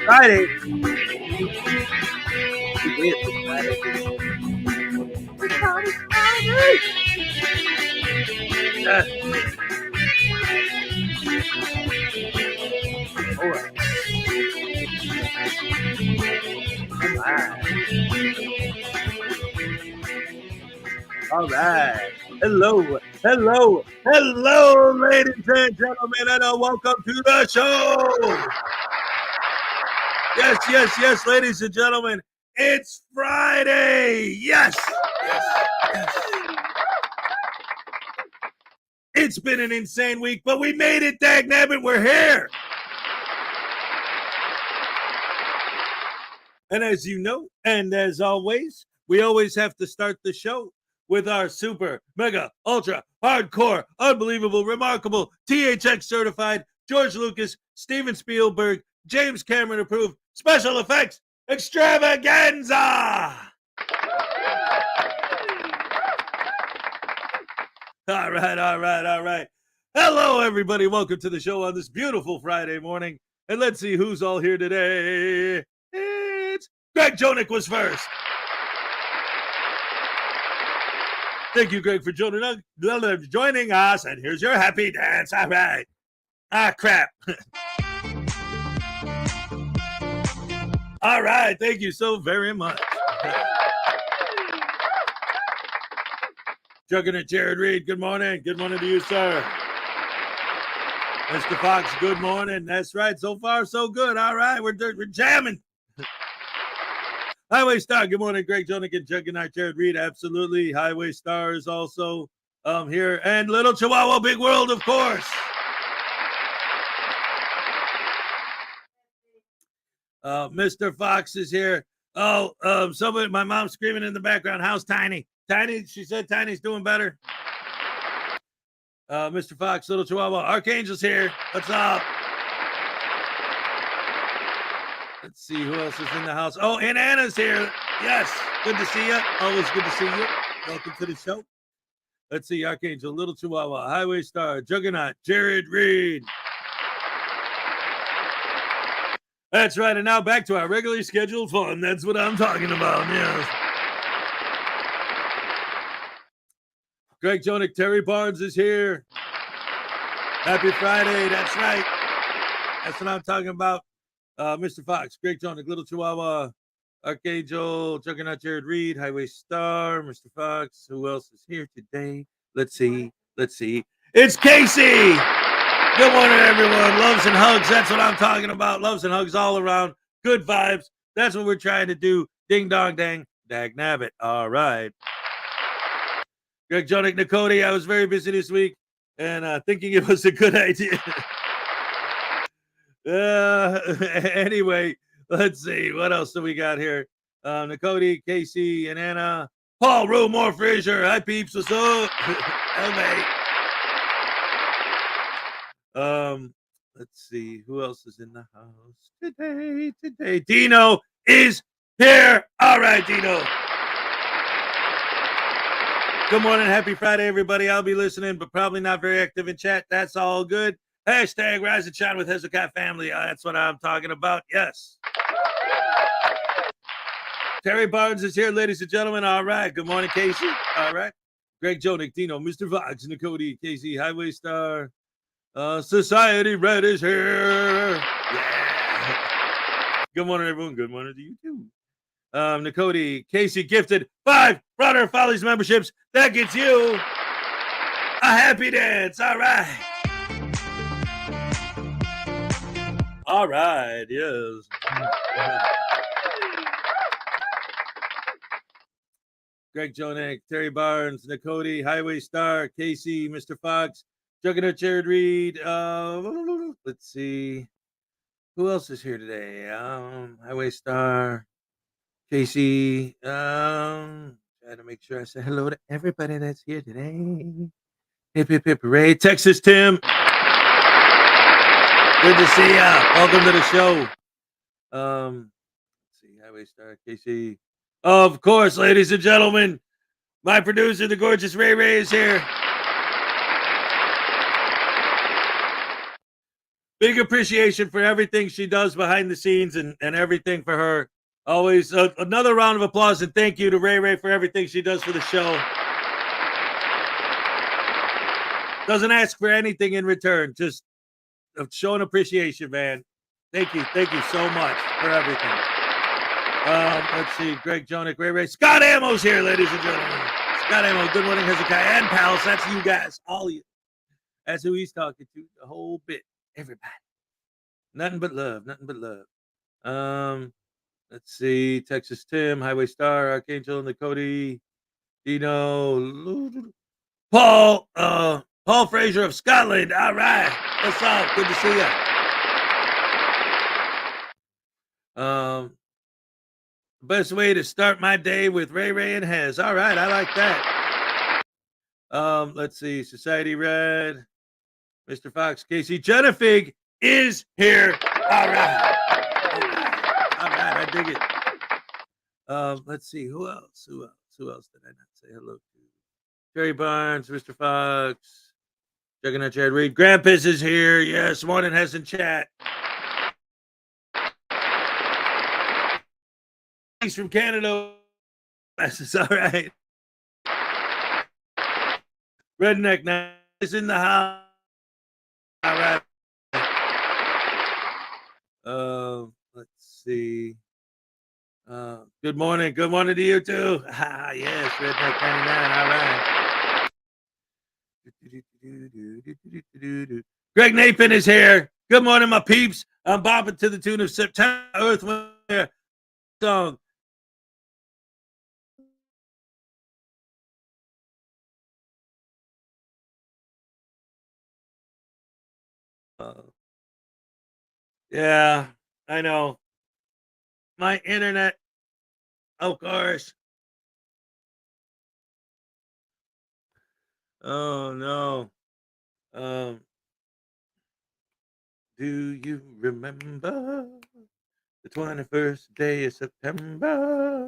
Friday. All right. Hello, ladies and gentlemen, and welcome to the show. Yes, ladies and gentlemen, it's Friday. Yes. It's been an insane week, but we made it, dagnabbit, we're here. And as you know, and as always, we always have to start the show with our super, mega, ultra, hardcore, unbelievable, remarkable, THX certified, George Lucas, Steven Spielberg, James Cameron approved, special effects extravaganza! All right. Hello, everybody. Welcome to the show on this beautiful Friday morning. And let's see who's all here today. It's Greg Jonick was first. Thank you, Greg, for joining us. And here's your happy dance. All right. Ah, crap. All right. Thank you so very much. Juggernaut Jared Reed, good morning. Good morning to you, sir. Mr. Fox, good morning. That's right. So far, so good. All right. We're jamming. Highway Star, good morning. Greg Jonick, Juggernaut Jared Reed, absolutely. Highway Star is also here. And Little Chihuahua, Big World, of course. Mr. Fox is here. Oh, somebody, my mom's screaming in the background. How's Tiny? Tiny, she said Tiny's doing better. Mr. Fox, Little Chihuahua, Archangel's here. What's up? Let's see who else is in the house. Oh, and Anna's here. Yes, good to see you. Always good to see you. Welcome to the show. Let's see, Archangel, Little Chihuahua, Highway Star, Juggernaut, Jared Reed. That's right, and now back to our regularly scheduled fun. That's what I'm talking about, yes. Greg Jonick, Terry Barnes is here. Happy Friday, that's right. That's what I'm talking about. Mr. Fox, Greg Jonick, Little Chihuahua, Archangel, Juggernaut Jared Reed, Highway Star, Mr. Fox. Who else is here today? Let's see. It's Casey! Good morning, everyone. Loves and hugs. That's what I'm talking about. Loves and hugs all around. Good vibes. That's what we're trying to do. Ding, dong, dang. Dag, nabbit. All right. Greg Jonick, Nicody, I was very busy this week and thinking it was a good idea. Anyway, let's see. What else do we got here? Nicody, Casey, and Anna. Paul, Rumore, Frazier. Hi, peeps. What's up? Elmay. Let's see who else is in the house today. Dino is here. All right, Dino. Good morning. Happy Friday, everybody. I'll be listening, but probably not very active in chat. That's all good. Hashtag Rise and Shine with Hezokuai family. That's what I'm talking about. Yes. Terry Barnes is here, ladies and gentlemen. All right. Good morning, Casey. All right. Greg Jonick, Dino, Mr. Fox, Nicody, Casey, Highway Star. Society Red is here. Yeah. Good morning, everyone. Good morning to you, too. Nicody, Casey gifted 5 Frauditor Follies memberships. That gets you a happy dance. All right. All right. Yes. Greg Jonick, Terry Barnes, Nicody, Highway Star, Casey, Mr. Fox, Juggernaut Jared Reed. Let's see. Who else is here today? Highway Star, Casey. Trying to make sure I say hello to everybody that's here today. Hip, hip, hip, hooray. Texas Tim. Good to see ya. Welcome to the show. Let's see. Highway Star, Casey. Of course, ladies and gentlemen, my producer, the gorgeous Ray Ray, is here. Big appreciation for everything she does behind the scenes and everything for her. Always another round of applause and thank you to Ray Ray for everything she does for the show. Doesn't ask for anything in return, just showing appreciation, man. Thank you so much for everything. Let's see, Greg Jonick, Ray Ray. Scott Ammo's here, ladies and gentlemen. Scott Ammo, good morning, Hezekiah and pals. That's you guys, all of you. That's who he's talking to, the whole bit. Everybody. Nothing but love. Let's see. Texas Tim, Highway Star, Archangel, Nicody, Dino, Paul Frazier of Scotland. All right. What's up? Good to see you. Best way to start my day with Ray Ray and Hez. All right. I like that. Let's see. Society Red. Mr. Fox, Casey, Jennifer is here. All right. I dig it. Let's see. Who else did I not say hello to? Terry Barnes, Mr. Fox, Juggernaut Jared Reed. Grandpa's is here. Yes, morning has in chat. He's from Canada. That's all right. Redneck now is in the house. All right. Let's see. Good morning. Good morning to you too. Yes, Redneck 99. All right. Greg Napin is here. Good morning, my peeps. I'm bopping to the tune of September Earth Wind Fire song. Yeah, I know. My internet, of course. Oh no. Um, do you remember the 21st day of September?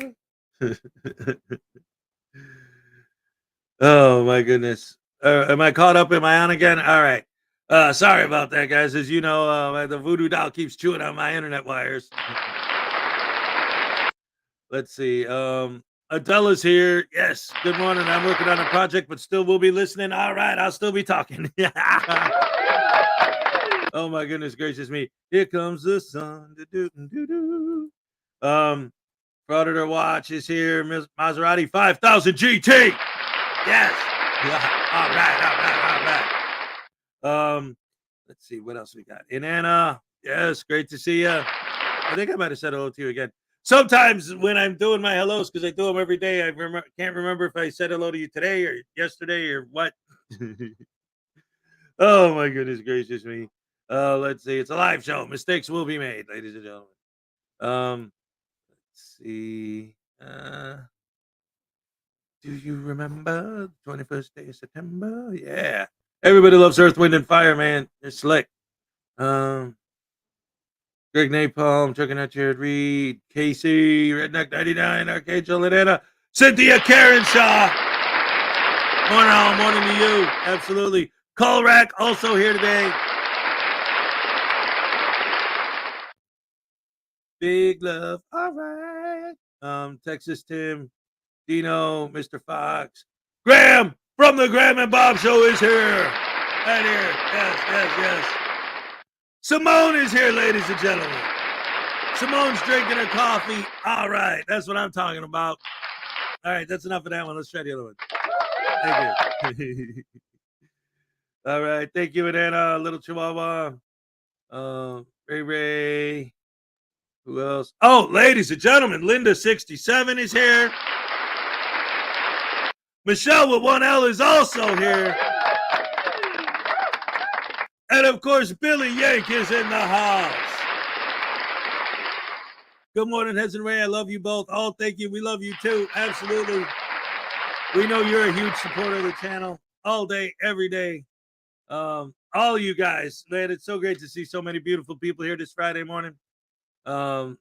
Oh my goodness. Am I caught up? Am I on again? All right. Sorry about that, guys. As you know, the voodoo doll keeps chewing on my internet wires. Let's see. Adela's here. Yes. Good morning. I'm working on a project, but still will be listening. All right. I'll still be talking. Oh my goodness gracious me. Here comes the sun. Do-do-do-do-do. Frauditor watch is here. Maserati 5000 GT. Yes. All right. Let's see what else we got. Inanna, yes, great to see you. I think I might have said hello to you again. Sometimes when I'm doing my hellos, because I do them every day, I can't remember if I said hello to you today or yesterday or what. Oh my goodness gracious me. Let's see. It's a live show. Mistakes will be made, ladies and gentlemen. Let's see. Do you remember the 21st day of September? Yeah. Everybody loves Earth, Wind, and Fire, man. They're slick. Um, Greg Napalm, checking out Jared Reed, Casey, Redneck 99, Archangel, Atlanta, Cynthia Karen Shaw. Morning to you. Absolutely. Colrack also here today. Big love. All right. Texas Tim, Dino, Mr. Fox, Graham from the Graham and Bob Show is here. Right here. Yes. Simone is here, ladies and gentlemen. Simone's drinking her coffee. All right. That's what I'm talking about. All right. That's enough of that one. Let's try the other one. Thank you. All right. Thank you, Anna. Little Chihuahua. Ray. Who else? Oh, ladies and gentlemen, Linda67 is here. Michelle with 1L is also here. And of course, Billy Yank is in the house. Good morning, Hez and Ray. I love you both. Oh, thank you. We love you too. Absolutely. We know you're a huge supporter of the channel all day, every day. All you guys, man, it's so great to see so many beautiful people here this Friday morning. Let's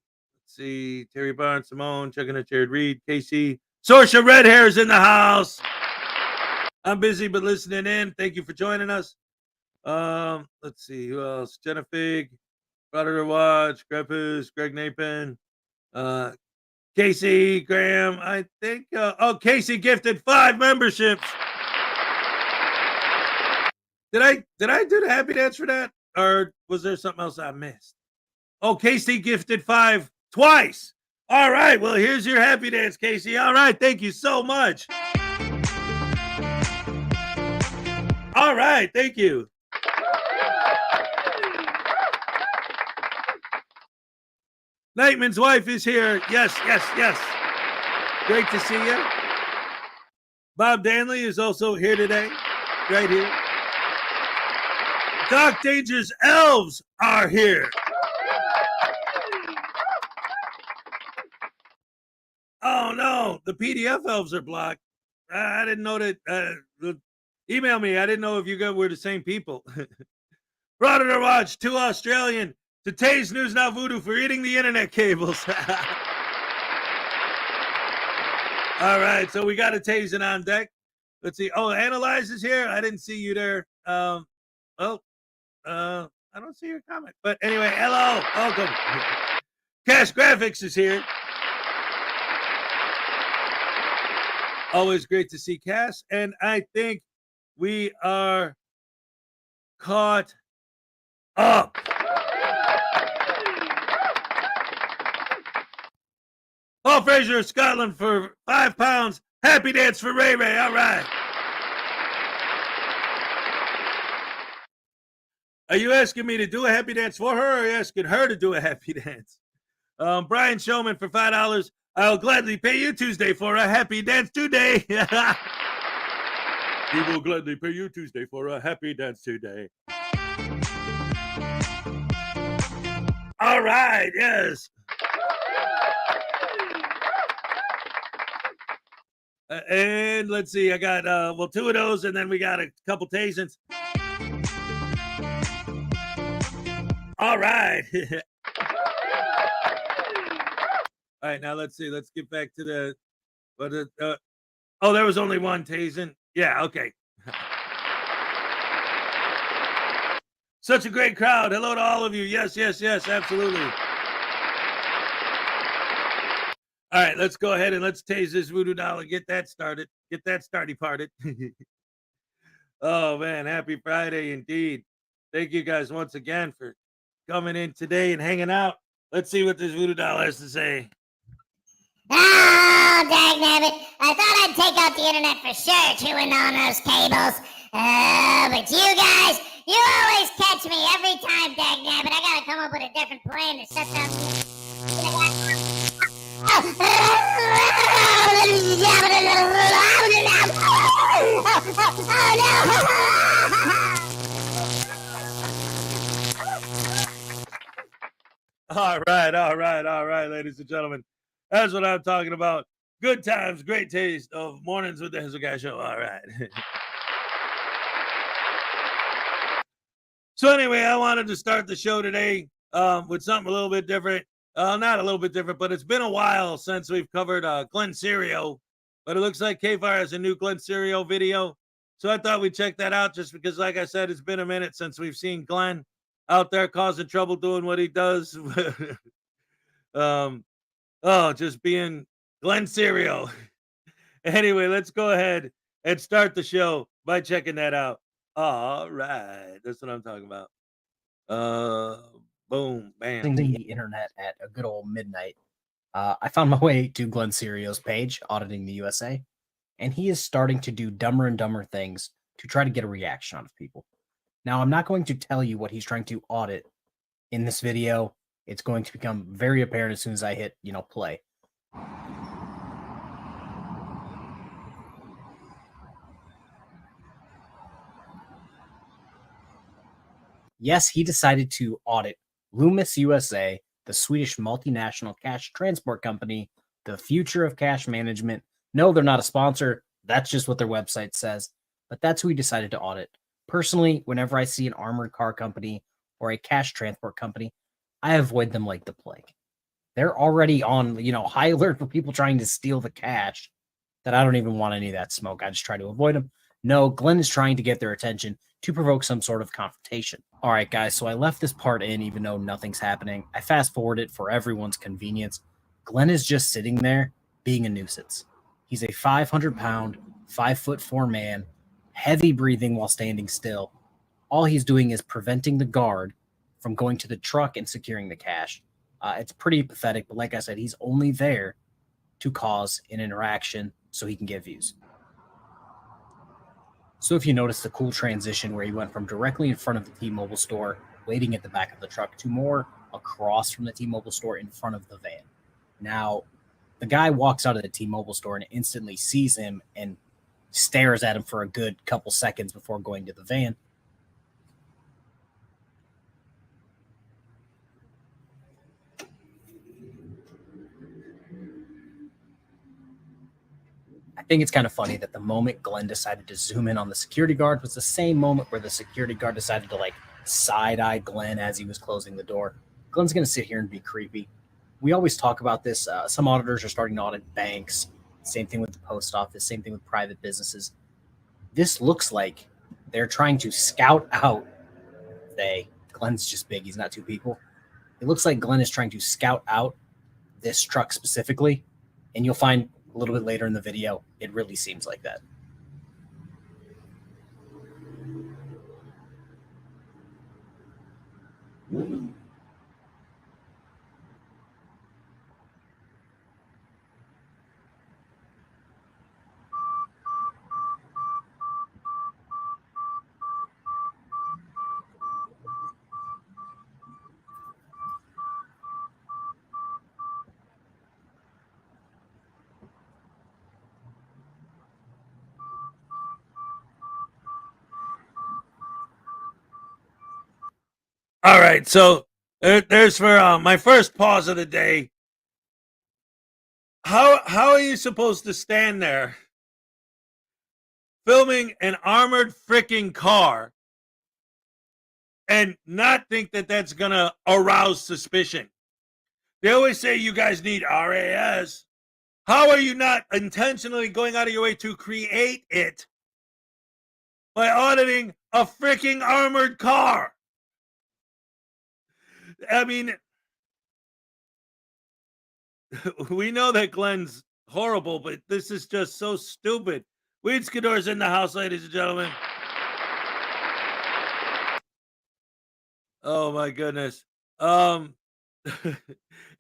see, Terry Barnes, Simone, checking out Jared Reed, Casey, Sorsha Red Hair is in the house. I'm busy but listening in. Thank you for joining us. Let's see who else. Jenna Fig, Auditor Watch, Grepus, Greg Napin, Casey Graham. I think. Casey gifted 5 memberships. Did I do the happy dance for that, or was there something else I missed? Oh, Casey gifted 5 twice. All right. Well, here's your happy dance, Casey. All right. Thank you so much. All right. Thank you. Nightman's wife is here. Yes. Great to see you. Bob Danley is also here today. Right here. Doc Danger's elves are here. Oh no, the PDF elves are blocked. I didn't know that. Email me. I didn't know if you guys were the same people. Frauditor Watch, 2 Australian. Today's News Now Voodoo for eating the internet cables. All right, so we got a tasing on deck. Let's see. Oh, Analyze is here. I didn't see you there. I don't see your comment. But anyway, hello, welcome. Cash Graphics is here. Always great to see Cass. And I think we are caught up. Paul Fraser of Scotland for £5. Happy dance for Ray Ray. All right. Are you asking me to do a happy dance for her, or are you asking her to do a happy dance? Brian Showman for $5. I'll gladly pay you Tuesday for a happy dance today. He will gladly pay you Tuesday for a happy dance today. All right, yes. And let's see, I got, 2 of those, and then we got a couple tasings. All right. All right, now let's see. Let's get back to the, there was only one tasing. Yeah, okay. Such a great crowd. Hello to all of you. Yes, absolutely. All right, let's go ahead and let's tase this voodoo doll and get that started. Get that starty parted. Oh, man, happy Friday indeed. Thank you guys once again for coming in today and hanging out. Let's see what this voodoo doll has to say. Oh, dagnabbit. I thought I'd take out the internet for sure, chewing on those cables. But you guys, you always catch me every time, dagnabbit. I gotta come up with a different plan to shut down. All right, ladies and gentlemen. That's what I'm talking about. Good times, great taste of mornings with the Hezokuai Show. All right. So anyway, I wanted to start the show today with something a little bit different. Not a little bit different, but it's been a while since we've covered Glenn Serio. But it looks like K-Fire has a new Glenn Serio video. So I thought we'd check that out just because, like I said, it's been a minute since we've seen Glenn out there causing trouble doing what he does. Just being Glenn Serio. Anyway, let's go ahead and start the show by checking that out. All right. That's what I'm talking about. Boom, bam. The internet at a good old midnight. I found my way to Glenn Serio's page, Auditing the USA, and he is starting to do dumber and dumber things to try to get a reaction out of people. Now, I'm not going to tell you what he's trying to audit in this video. It's going to become very apparent as soon as I hit, play. Yes, he decided to audit Loomis USA, the Swedish multinational cash transport company, the future of cash management. No, they're not a sponsor. That's just what their website says. But that's who he decided to audit. Personally, whenever I see an armored car company or a cash transport company, I avoid them like the plague. They're already on, high alert for people trying to steal the cash that I don't even want any of that smoke. I just try to avoid them. No, Glenn is trying to get their attention to provoke some sort of confrontation. All right, guys, so I left this part in even though nothing's happening. I fast forward it for everyone's convenience. Glenn is just sitting there being a nuisance. He's a 500-pound, 5'4" man, heavy breathing while standing still. All he's doing is preventing the guard from going to the truck and securing the cash. It's pretty pathetic, but like I said, he's only there to cause an interaction so he can get views. So if you notice the cool transition where he went from directly in front of the T-Mobile store, waiting at the back of the truck, to more across from the T-Mobile store in front of the van. Now, the guy walks out of the T-Mobile store and instantly sees him and stares at him for a good couple seconds before going to the van. I think it's kind of funny that the moment Glenn decided to zoom in on the security guard was the same moment where the security guard decided to side-eye Glenn as he was closing the door. Glenn's going to sit here and be creepy. We always talk about this. Some auditors are starting to audit banks. Same thing with the post office. Same thing with private businesses. This looks like they're trying to scout out. Glenn's just big. He's not two people. It looks like Glenn is trying to scout out this truck specifically. And you'll find a little bit later in the video, it really seems like that. All right, so there's for my first pause of the day. How are you supposed to stand there filming an armored freaking car and not think that that's gonna arouse suspicion? They always say you guys need RAS. How are you not intentionally going out of your way to create it by auditing a freaking armored car? I mean, we know that Glenn's horrible, but this is just so stupid. Weed Skidor's in the house, ladies and gentlemen. Oh my goodness. Um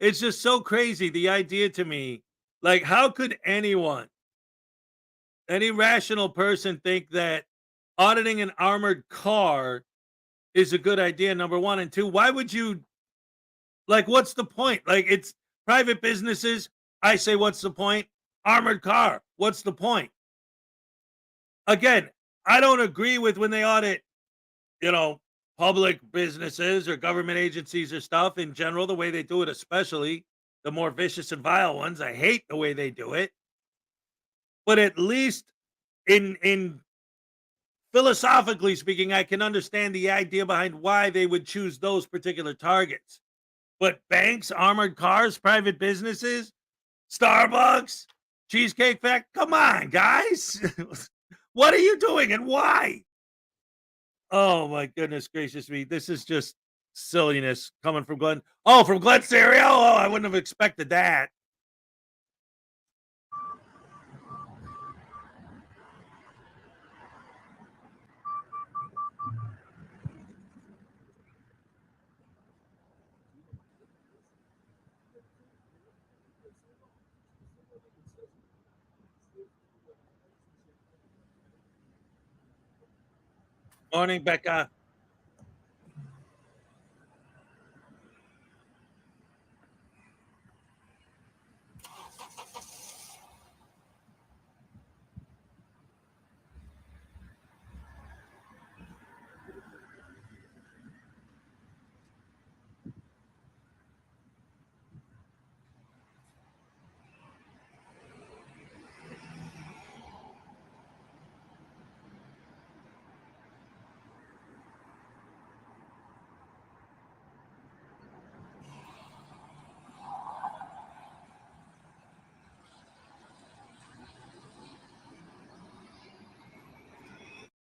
it's just so crazy, the idea to me. Like, how could anyone, any rational person, think that auditing an armored car is a good idea? Number one. And two, why would you, like, what's the point? Like, it's private businesses. I say, what's the point? Armored car. What's the point? Again, I don't agree with when they audit, you know, public businesses or government agencies or stuff in general, the way they do it, especially the more vicious and vile ones. I hate the way they do it. But at least in philosophically speaking, I can understand the idea behind why they would choose those particular targets. But banks, armored cars, private businesses, Starbucks, Cheesecake Factory, come on, guys. What are you doing and why? Oh my goodness gracious me. This is just silliness coming from Glenn. Oh, from Glenn Serio? Oh, I wouldn't have expected that. Morning, Becca.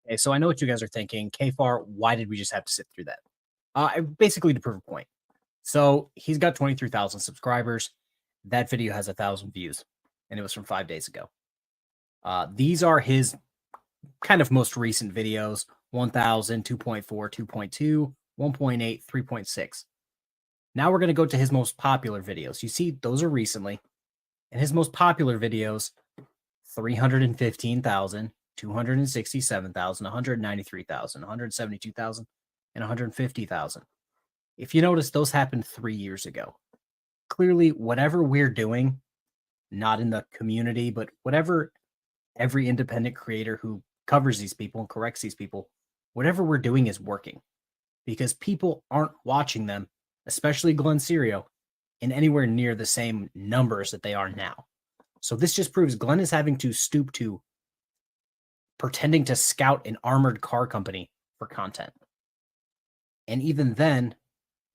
Okay, so I know what you guys are thinking. KFAR, why did we just have to sit through that? Basically to prove a point. So he's got 23,000 subscribers. That video has 1,000 views, and it was from 5 days ago. These are his kind of most recent videos: 1,000, 2.4, 2.2, 1.8, 3.6. Now we're going to go to his most popular videos. You see, those are recently. And his most popular videos: 315,000, 267,000, 193,000, 172,000, and 150,000. If you notice, those happened 3 years ago. Clearly, whatever we're doing, not in the community, but whatever every independent creator who covers these people and corrects these people, whatever we're doing is working, because people aren't watching them, especially Glenn Serio, in anywhere near the same numbers that they are now. So this just proves Glenn is having to stoop to pretending to scout an armored car company for content. And even then,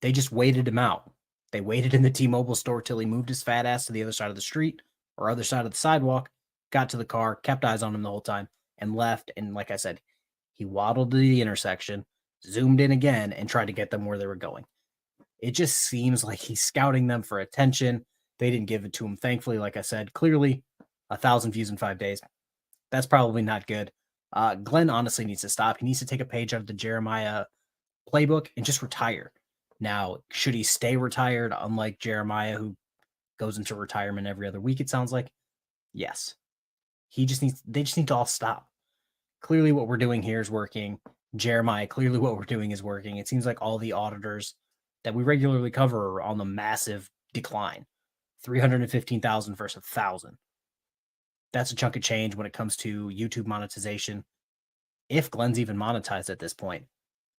they just waited him out. They waited in the T-Mobile store till he moved his fat ass to the other side of the street or other side of the sidewalk, got to the car, kept eyes on him the whole time, and left. And like I said, he waddled to the intersection, zoomed in again, and tried to get them where they were going. It just seems like he's scouting them for attention. They didn't give it to him. Thankfully, like I said, clearly 1,000 views in 5 days. That's probably not good. Glenn honestly needs to stop. He needs to take a page out of the Jeremiah playbook and just retire. Now, should he stay retired, unlike Jeremiah, who goes into retirement every other week, it sounds like? Yes. They just need to all stop. Clearly what we're doing here is working. Jeremiah, clearly what we're doing is working. It seems like all the auditors that we regularly cover are on the massive decline. 315,000 versus 1,000. That's a chunk of change when it comes to YouTube monetization. If Glenn's even monetized at this point.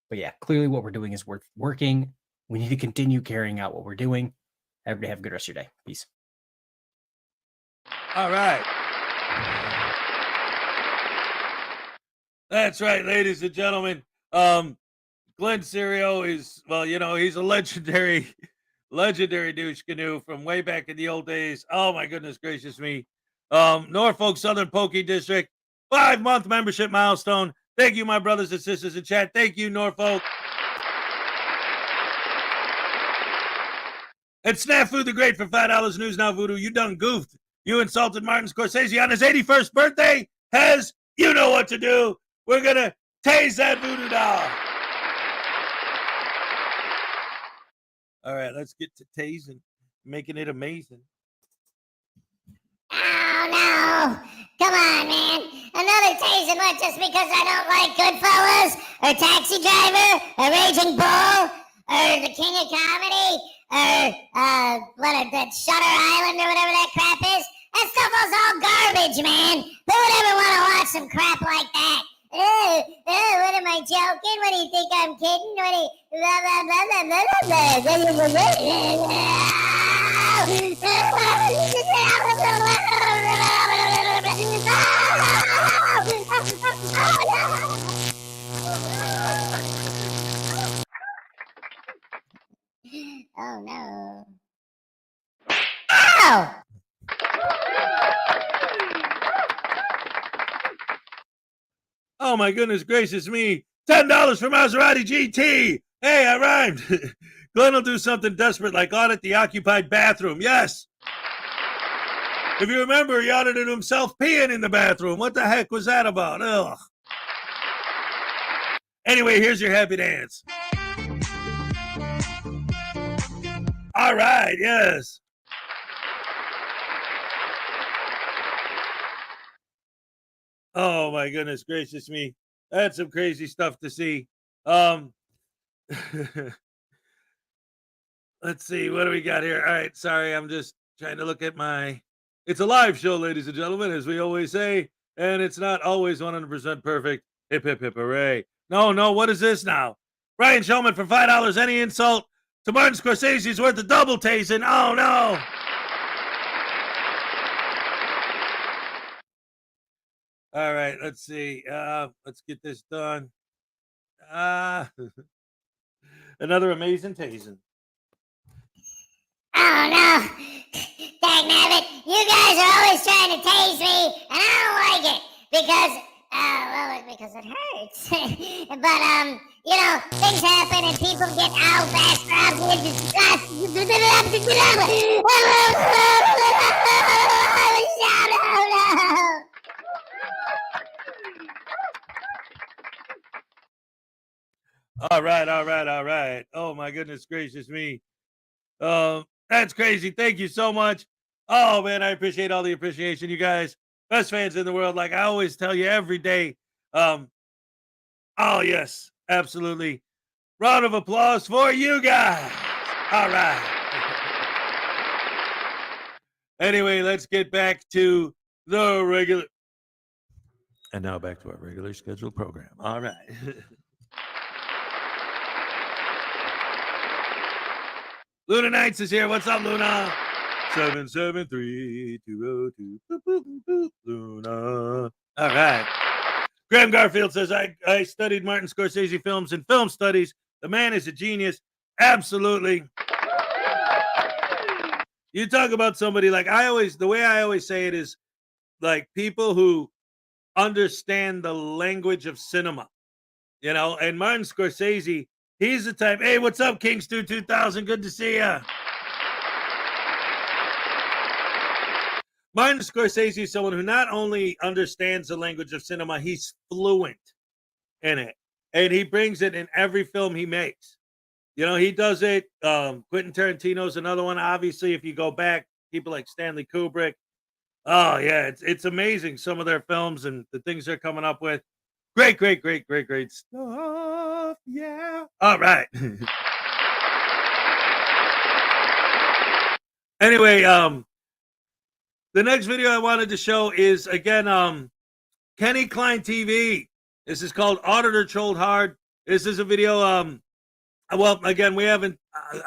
But yeah, clearly what we're doing is working. We need to continue carrying out what we're doing. Everybody have a good rest of your day. Peace. All right. That's right, ladies and gentlemen. Glenn Serio is, well, he's a legendary douche canoe from way back in the old days. Oh my goodness gracious me. Norfolk Southern Pokey District, 5-month membership milestone. Thank you, my brothers and sisters in chat. Thank you, Norfolk. And Snafu the Great for $5 news now, Voodoo. You done goofed. You insulted Martin Scorsese on his 81st birthday. You know what to do. We're going to tase that voodoo doll. All right, let's get to tasing, making it amazing. Oh, no. Come on, man. Another tasing, what, just because I don't like Goodfellas, or Taxi Driver, or Raging Bull, or The King of Comedy, or, that Shutter Island, or whatever that crap is? That stuff was all garbage, man. Who would ever want to watch some crap like that? What am I joking? What do you think I'm kidding? What do you... Oh, no. Ow! Oh my goodness gracious me. $10 for Maserati GT. Hey, I rhymed. Glenn will do something desperate like audit the occupied bathroom. Yes. If you remember, he audited himself peeing in the bathroom. What the heck was that about? Ugh. Anyway, here's your happy dance. All right, yes. Oh my goodness gracious me. That's some crazy stuff to see. Let's see, what do we got here? All right, sorry, I'm just trying to look at it's a live show, ladies and gentlemen, as we always say, and it's not always 100% perfect. Hip, hip, hip, hooray. No, what is this now? Ryan Shulman for $5, any insult to Martin Scorsese's worth of double tasting. Oh no. All right, let's see. Let's get this done. Another amazing tasing. Oh, no. Dagnabbit, you guys are always trying to tase me, and I don't like it because, because it hurts. But, things happen and people get out fast. All right. Oh my goodness gracious me. That's crazy. Thank you so much. Oh man, I appreciate all the appreciation, you guys. Best fans in the world. Like I always tell you every day. Oh yes, absolutely. Round of applause for you guys. All right. Anyway, let's get back to the regular. And now back to our regular scheduled program. All right. Luna Knights is here. What's up, Luna? 773-202. Luna. All right. Graham Garfield says, I studied Martin Scorsese films and film studies. The man is a genius. Absolutely. You talk about somebody like the way I always say it is like people who understand the language of cinema, and Martin Scorsese, he's the type. Hey, what's up, King Stu 2000? Good to see ya. Martin Scorsese is someone who not only understands the language of cinema, he's fluent in it. And he brings it in every film he makes. He does it. Quentin Tarantino's another one. Obviously, if you go back, people like Stanley Kubrick. Oh, yeah, it's amazing, some of their films and the things they're coming up with. Great stuff. Yeah. All right. Anyway, the next video I wanted to show is, again, Kenny Klein TV. This is called Auditor Trolled Hard. This is a video. Well, again,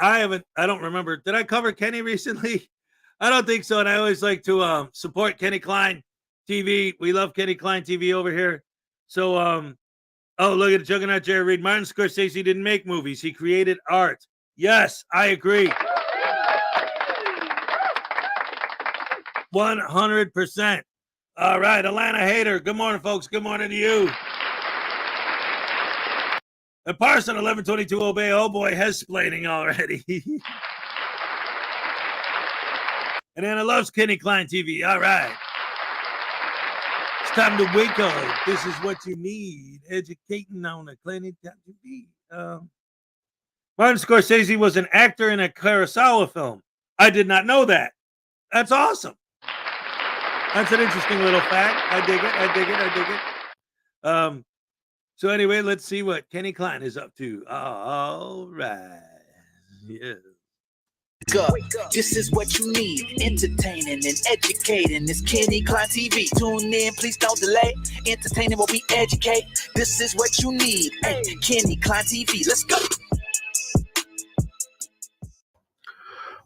I don't remember. Did I cover Kenny recently? I don't think so. And I always like to support Kenny Klein TV. We love Kenny Klein TV over here. So, oh, look at Juggernaut Jerry Reed. Martin Scorsese didn't make movies. He created art. Yes, I agree. 100%. All right, Atlanta Hater. Good morning, folks. Good morning to you. And Parson 1122 Obey. Oh boy, Hesplaining already. And Anna loves Kenny Klein TV. All right. It's time to wake up. This is what you need. Educating on a clinic TV. Martin Scorsese was an actor in a Kurosawa film. I did not know that. That's awesome. That's an interesting little fact. I dig it. So anyway, let's see what Kenny Klein is up to. All right. Yeah. Wake up. This is what you need. Entertaining and educating. It's Kenny Klein TV. Tune in, please don't delay. Entertaining while we educate. This is what you need. Hey, Kenny Klein TV. Let's go.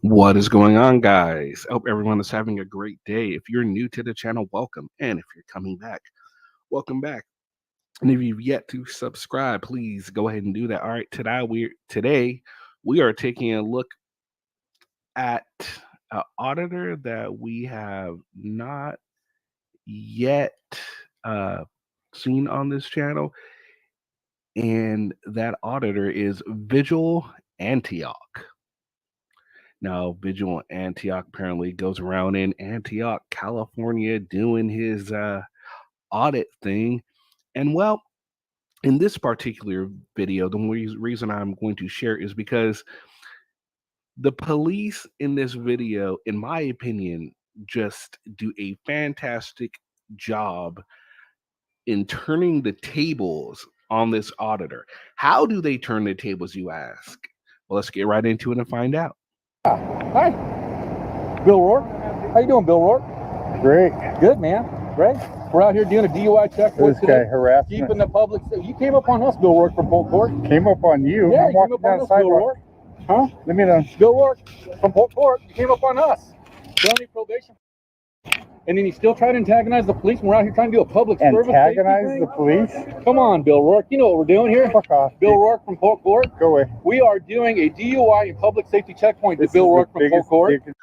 What is going on, guys? I hope everyone is having a great day. If you're new to the channel, welcome. And if you're coming back, welcome back. And if you've yet to subscribe, please go ahead and do that. All right, today we are taking a look at an auditor that we have not yet seen on this channel. And that auditor is Vigil Antioch. Now, Vigil Antioch apparently goes around in Antioch, California, doing his audit thing. And well, in this particular video, the reason I'm going to share is because the police in this video, in my opinion, just do a fantastic job in turning the tables on this auditor. How do they turn the tables, you ask? Well, let's get right into it and find out. Hi, Bill Rourke. How you doing, Bill Rourke? Great. Good, man. Great. We're out here doing a DUI checkpoint This guy today. harassed me. Keeping the public safe. You came up on us, Bill Rourke, from Polk Court. Came up on you. Yeah, I'm you came walking up down on the us, Bill sidewalk. Rourke. Huh? Let me know. Bill Rourke from Polk Court. You came up on us. Felony probation. And then you still try to antagonize the police when we're out here trying to do a public service. Antagonize the police? Come on, Bill Rourke. You know what we're doing here. Fuck off. Bill Rourke from Polk Court. Go away. We are doing a DUI and public safety checkpoint to This Bill is the Rourke from Polk biggest Court. dick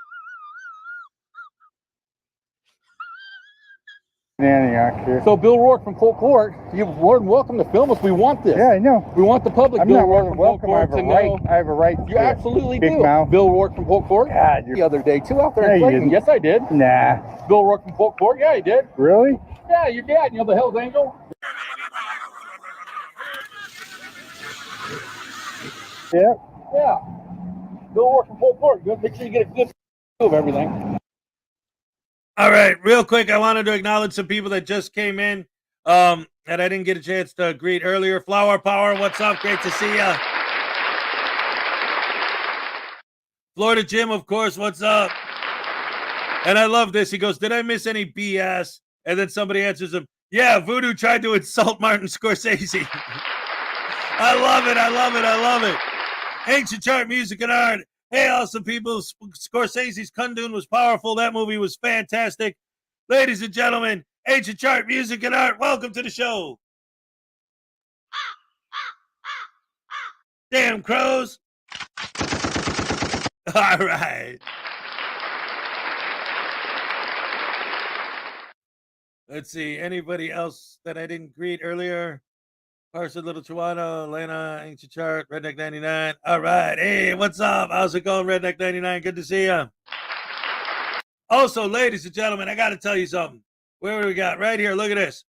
in Antioch here. So Bill Rourke from Polk Court, you're more than welcome to film us. We want this. Yeah, I know. We want the public. I'm Bill not Rourke from Polk welcome. I have Court a to right. know. I have a right. You absolutely big do. mouth. Bill Rourke from Polk Court. God, The other day too, out there No, in you Clayton. didn't. Yes, I did. Nah. Bill Rourke from Polk Court. Yeah, I did. Really? Yeah, your dad. You know the Hell's Angel. Yeah. Yeah. Bill Rourke from Polk Court. Good. Make sure you get a good view of everything. All right, real quick, I wanted to acknowledge some people that just came in that I didn't get a chance to greet earlier. Flower Power, what's up? Great to see ya. Florida Jim, of course, what's up? And I love this. He goes, did I miss any BS? And then somebody answers him, yeah, Voodoo tried to insult Martin Scorsese. I love it. I love it. I love it. Ancient Chart Music and Art. Hey, awesome people. Scorsese's Kundun was powerful. That movie was fantastic. Ladies and gentlemen, Ancient Chart Music and Art, welcome to the show. Damn crows. All right. Let's see. Anybody else that I didn't greet earlier? Parson, Little Chihuahua, Elena, Ancient Chart, Redneck 99. All right. Hey, what's up? How's it going, Redneck 99? Good to see you. Also, ladies and gentlemen, I got to tell you something. Where do we got? Right here. Look at this.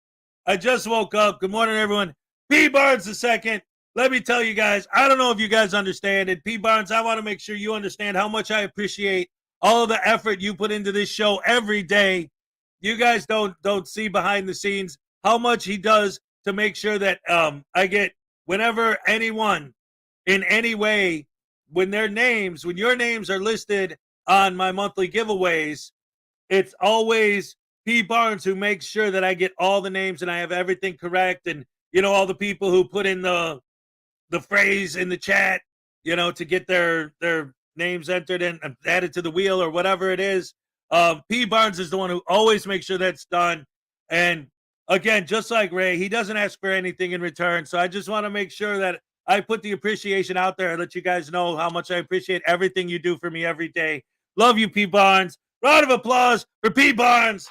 I just woke up. Good morning, everyone. P. Barnes II. Let me tell you guys, I don't know if you guys understand it. P. Barnes, I want to make sure you understand how much I appreciate all of the effort you put into this show every day. You guys don't see behind the scenes how much he does to make sure that I get, whenever anyone in any way, when your names are listed on my monthly giveaways, it's always P. Barnes who makes sure that I get all the names and I have everything correct. And, you know, all the people who put in the the phrase in the chat, to get their names entered and added to the wheel or whatever it is. P. Barnes is the one who always makes sure that's done. And again, just like Ray, he doesn't ask for anything in return. So I just want to make sure that I put the appreciation out there and let you guys know how much I appreciate everything you do for me every day. Love you, P. Barnes. Round of applause for P. Barnes.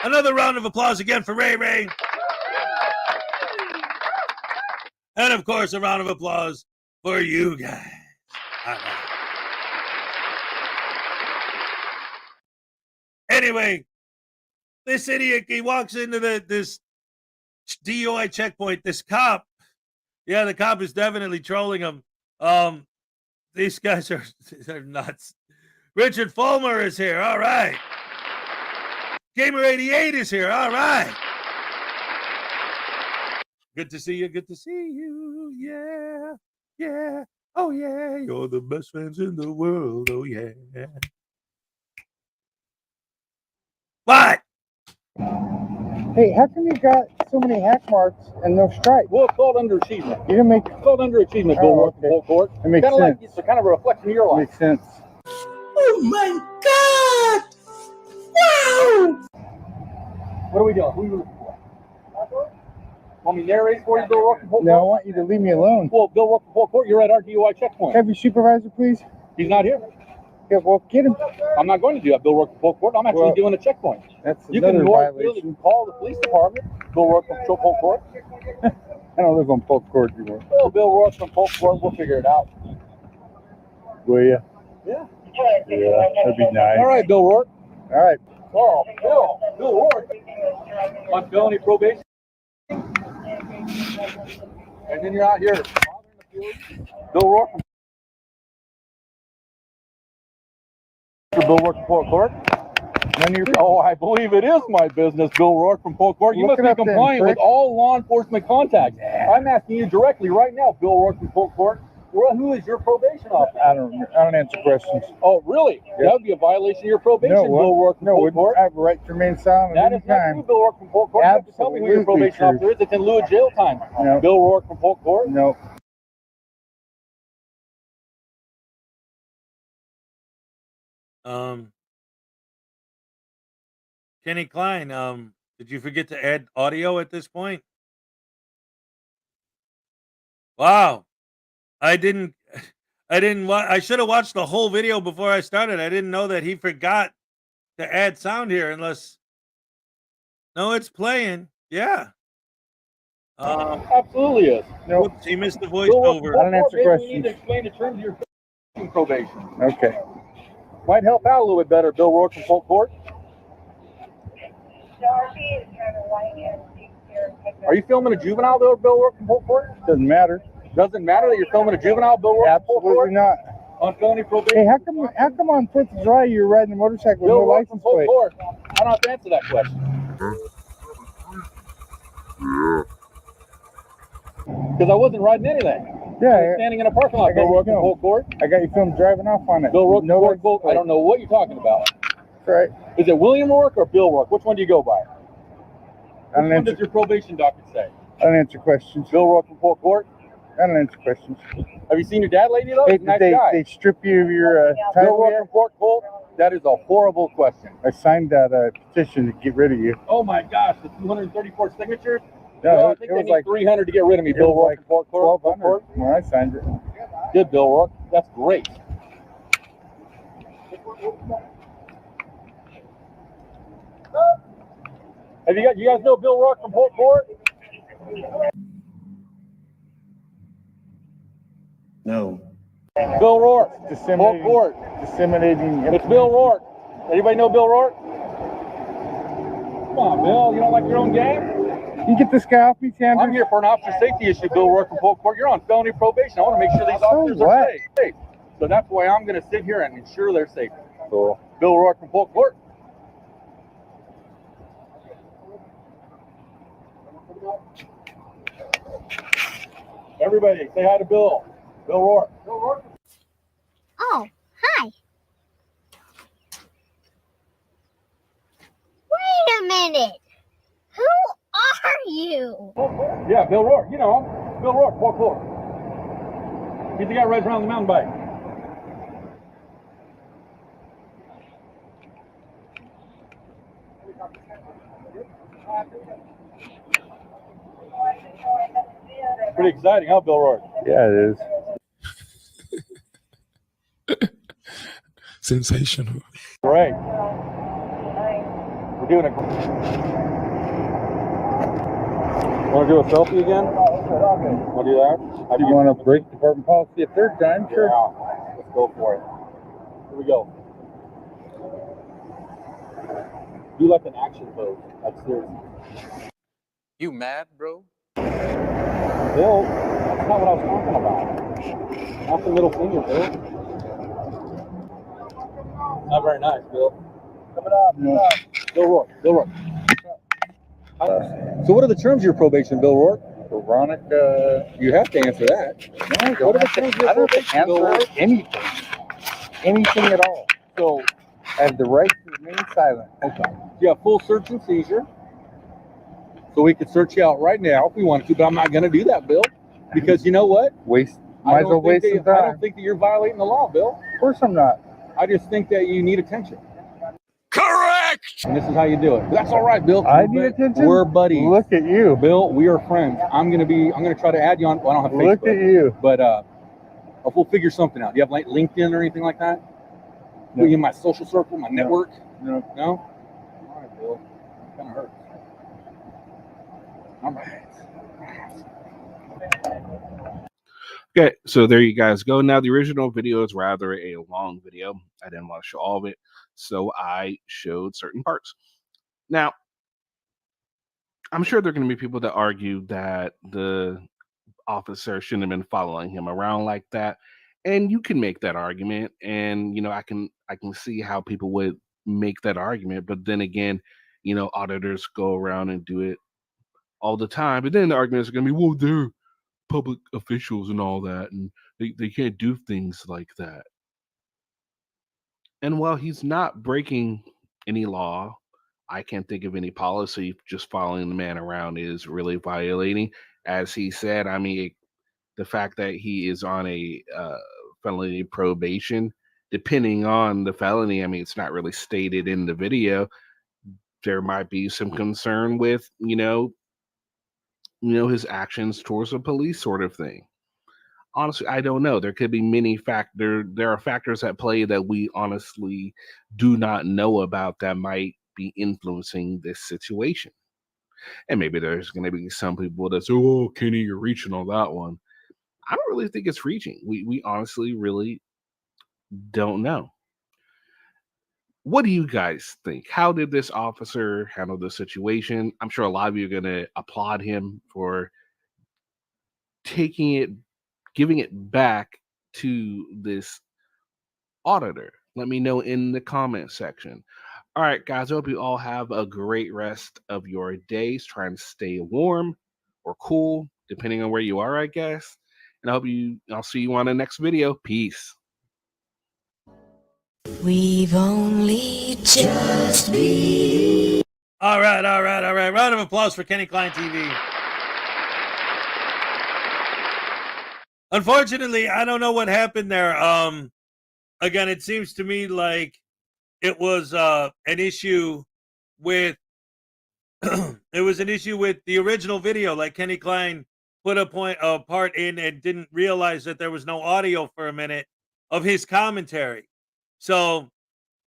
Another round of applause again for Ray Ray. And of course, a round of applause for you guys. Anyway, this idiot, he walks into this DUI checkpoint. This cop, the cop is definitely trolling him. These guys are nuts. Richard Fulmer is here. All right. Gamer88 is here. All right. Good to see you. Good to see you. Yeah. Yeah. Oh, yeah. You're the best friends in the world. Oh, yeah. What? Hey, how come you got so many hack marks and no stripes? Well, it's called underachievement. You didn't make. It's called underachievement, Oh, Bill Work, okay. full court. It makes Kind of like sense. it's kind of a reflection of your life. Makes sense. Oh my God! Wow! What are we doing? Who are you looking for? Want me to narrate for you, Bill Work, full court? No, I want you to leave me alone. Well, Bill Work, full court, you're at our DUI checkpoint. Have your supervisor, please. He's not here. Yeah, well, get him. I'm not going to do that, Bill Work, full court. I'm actually doing a checkpoint. That's You can another you violation. call the police department. Bill Work from full court. I don't live on Polk Court anymore. Well, Bill Work from full court. We'll figure it out. Will you? Yeah. Yeah, that'd be nice. All right, Bill Rourke. All right. Oh, Bill Rourke. On felony probation. And then you're out here. Bill Rourke. Bill Rourke from Polk Court. None of your. Oh, I believe it is my business, Bill Rourke from Polk Court. You Look must it be up then, compliant with prick. all law enforcement contacts. I'm asking you directly right now, Bill Rourke from Polk Court. Well, who is your probation officer? I don't answer questions. Oh, really? That would be a violation of your probation, No, Bill Rourke from Polk Court. I have a right to remain silent That at is any not time. true, Bill Rourke from Polk Court. You have to tell me who your Absolutely probation true. officer is. It's in lieu of jail time. No. Bill Rourke from Polk Court. No. Kenny Klein, did you forget to add audio at this point? Wow. I should have watched the whole video before I started. I didn't know that he forgot to add sound here unless. No, it's playing. Yeah. Absolutely is. No. Whoops, he missed the Bill Rourke voiceover. from I don't Polk answer Court. Maybe you need to questions. explain the terms of your probation. Okay. Might help out a little bit better, Bill Rourke from Polk Court. Are you filming a juvenile, though, Bill Rourke from Polk Court? Doesn't matter. Doesn't matter that you're filming a juvenile, Bill Rourke from Polk Court? Absolutely not. On felony probation? Hey, how come on 4th of July you're riding a motorcycle with Bill no Rourke from license Polk plate? Court. I don't have to answer that question. Because I wasn't riding anything. I Yeah, was standing in a parking lot, I got Bill you Rourke from filmed. Polk Court. I got you filmed driving off on it. Bill Rourke no from Polk license Court. plate. I don't know what you're talking about. That's right. Is it William Rourke or Bill Rourke? Which one do you go by? I don't Which one does answer. your probation doctor say? I don't answer questions. Bill Rourke from Polk Court. I don't answer questions. Have you seen your dad lately, though? Hey, He's a nice did guy. they strip you of your Bill title Rourke yet? from Polk Court. That is a horrible question. I signed that petition to get rid of you. Oh my gosh, the 234 signatures. No, Well, I it think was they need like 300 to get rid of me. it Bill was Rourke like from Polk Court. 1,200 when I signed it. Good, Bill Rourke. That's great. You guys know Bill Rourke from Polk Court? No. Bill Rourke, Polk Disseminating, Court. disseminating. It's Bill Rourke. Anybody know Bill Rourke? Come on, Bill. You don't like your own game? You get this guy off me, Sanders. I'm here for an officer safety issue, Bill Rourke from Polk Court. You're on felony probation. I want to make sure these So officers are what? safe. So that's why I'm going to sit here and ensure their safety. So, Bill Rourke from Polk Court. Everybody, say hi to Bill. Bill Rourke. Bill Rourke. Oh, hi. Wait a minute. Who are you? Yeah, Bill Rourke. You know him. Bill Rourke, 4-4. He's the guy rides around the mountain bike. Pretty exciting, huh, Bill Rourke? Yeah, it is. Sensational. Great. We're doing it. Want to do a selfie again? Want to do that? How do you want to break department policy a third time? Sure. Yeah. Let's go for it. Here we go. Do like an action pose. Like seriously. You mad, bro? Bill, that's not what I was talking about. Not the middle finger, Bill. Not very nice, Bill. Coming up. No. Bill Rourke. Bill Rourke. So what are the terms of your probation, Bill Rourke? Veronica, You have to answer that. no, I don't have to, I don't have to answer anything at all. So I have the right to remain silent. okay. You have full search and seizure. So we could search you out right now if we wanted to, but I'm not going to do that, Bill. Because you know what? Might as well waste some I time. don't think that you're violating the law, Bill. Of course I'm not. I just think that you need attention. Correct! And this is how you do it. But that's all right, Bill. I need attention? We're buddies. Look at you. Bill, we are friends. I'm gonna try to add you on. Well, I don't have Facebook. Look at you. But we'll figure something out. Do you have like LinkedIn or anything like that? No. Put you in my social circle, my network? No. No? All right, Bill. Kind of hurts. All right. Okay, so there you guys go. Now, the original video is rather a long video. I didn't want to show all of it, so I showed certain parts. Now, I'm sure there are going to be people that argue that the officer shouldn't have been following him around like that, and you can make that argument. And I can see how people would make that argument. But then again, auditors go around and do it all the time. But then the arguments are going to be, well, they're public officials and all that, and they can't do things like that. And while he's not breaking any law, I can't think of any policy. Just following the man around is really violating. As he said, I mean, the fact that he is on a felony probation, depending on the felony, I mean, it's not really stated in the video. There might be some concern with, his actions towards the police sort of thing. Honestly, I don't know. There could be many there are factors at play that we honestly do not know about that might be influencing this situation. And maybe there's going to be some people that say, oh, Kenny, you're reaching on that one. I don't really think it's reaching. We honestly really don't know. What do you guys think? How did this officer handle the situation? I'm sure a lot of you are going to applaud him for giving it back to this auditor. Let me know in the comment section. All right, guys, I hope you all have a great rest of your days. Try and stay warm or cool, depending on where you are, I guess. And I'll see you on the next video. Peace. We've only just been. All right. Round of applause for Kenny Klein TV. Unfortunately, I don't know what happened there. Again, it seems to me like it was an issue with the original video. Like Kenny Klein put a part in and didn't realize that there was no audio for a minute of his commentary. So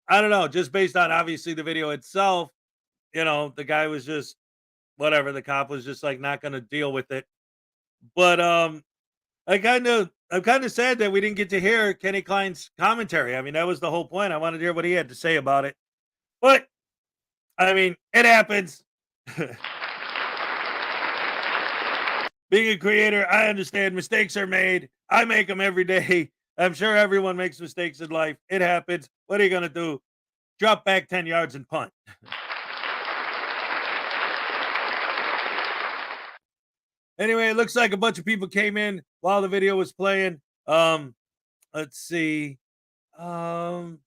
I don't know, just based on obviously the video itself, the guy was just whatever. The cop was just like not going to deal with it. But I'm kind of sad that we didn't get to hear Kenny Klein's commentary. I mean, that was the whole point. I wanted to hear what he had to say about it. But I mean, it happens. Being a creator, I understand mistakes are made. I make them every day. I'm sure everyone makes mistakes in life. It happens. What are you going to do? Drop back 10 yards and punt. Anyway, it looks like a bunch of people came in while the video was playing. Let's see. Who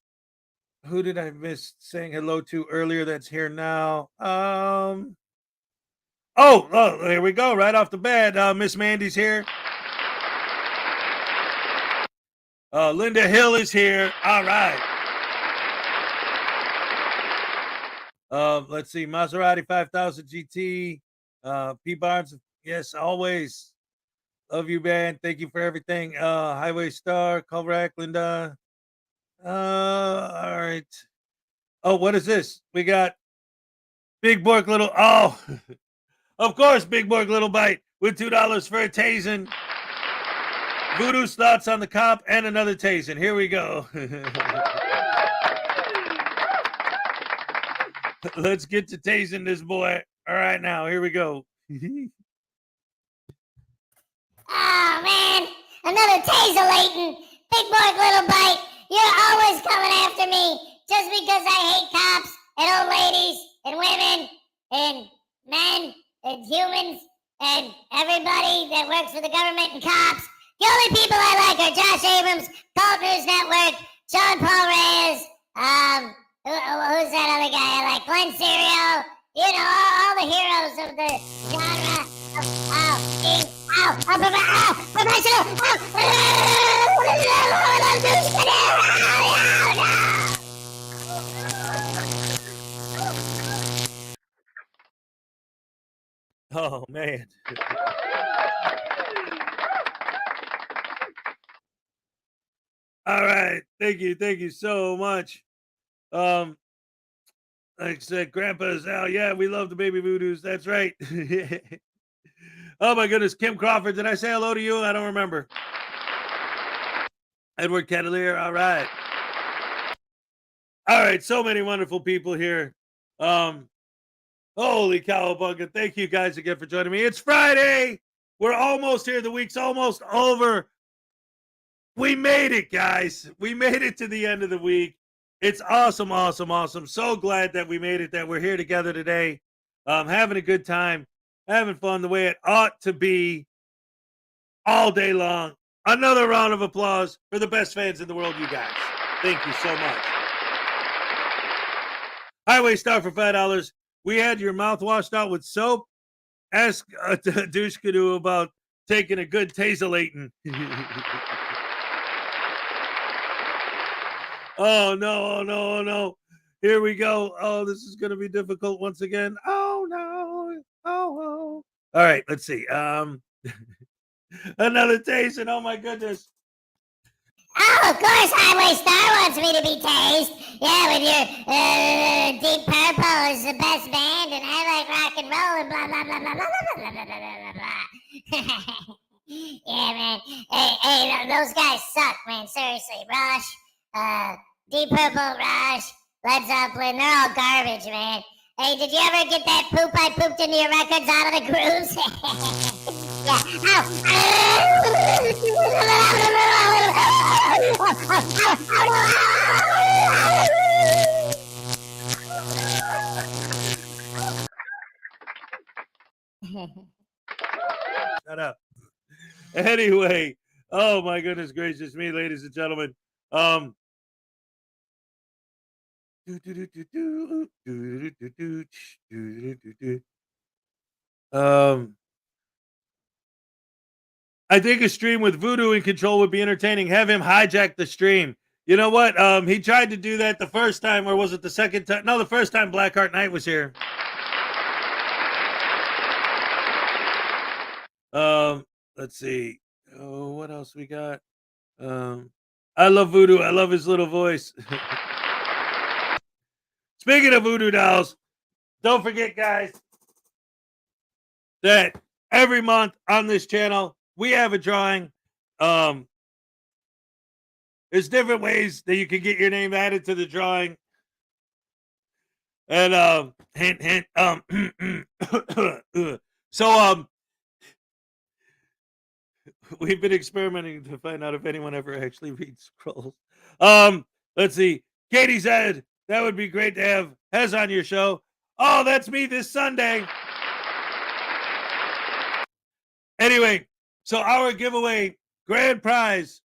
did I miss saying hello to earlier that's here now? Oh, here we go. Right off the bat, Miss Mandy's here. Linda Hill is here. All right. Let's see. Maserati 5000 GT. P Barnes. Yes, always. Love you, man. Thank you for everything. Highway Star, Culverack, Linda. All right. Oh, what is this? We got Big Bork Little. Oh, of course, Big Bork Little Bite with $2 for a tasing. Voodoo's thoughts on the cop and another tasing. Here we go. Let's get to tasing this boy. All right, now here we go. Oh man, another taser-lating. Big Bork Little Bite, you're always coming after me just because I hate cops and old ladies and women and men and humans and everybody that works for the government and cops. The only people I like are Josh Abrams, Cult News Network, Sean Paul Reyes, who's that other guy I like? Glenn Serio, you know, all the heroes of the genre. Oh man. All right. Thank you so much. Like I said, Grandpa's out. Yeah, we love the baby voodoos. That's right. Oh my goodness, Kim Crawford. Did I say hello to you? I don't remember. Edward Catalier. All right. All right, so many wonderful people here. Holy cowabunga. Thank you guys again for joining me. It's Friday. We're almost here. The week's almost over. We made it, guys. We made it to the end of the week. It's awesome, awesome, awesome. So glad that we made it, that we're here together today, having a good time, having fun the way it ought to be all day long. Another round of applause for the best fans in the world, you guys. Thank you so much. Highway Star for $5. We had your mouth washed out with soap. Ask Douche Canoe about taking a good taser-lating. Oh, no. Here we go. Oh, this is going to be difficult once again. Oh, no. Oh. All right, let's see. Another tasting. Oh, my goodness. Oh, of course, Highway Star wants me to be tased. Yeah, with your Deep Purple is the best band, and I like rock and roll, and blah, blah, blah, blah, blah, blah, blah, blah, blah, blah. Yeah, man. Hey, those guys suck, man. Seriously. Rush, Deep Purple, Rush, Led Zeppelin, they're all garbage, man. Hey, did you ever get that poop I pooped into your records out of the grooves? Shut up. Anyway, oh my goodness gracious me, ladies and gentlemen. I think a stream with Voodoo in control would be entertaining. Have him hijack the stream. You know what? He tried to do that the first time, or was it the second time? No, the first time Blackheart Knight was here. Let's see. Oh, what else we got? I love Voodoo. I love his little voice. Speaking of Voodoo dolls, don't forget, guys, that every month on this channel, we have a drawing. There's different ways that you can get your name added to the drawing. And hint. So we've been experimenting to find out if anyone ever actually reads scrolls. Let's see. Katie said that would be great to have Hez on your show. Oh, that's me this Sunday. Anyway, so our giveaway grand prize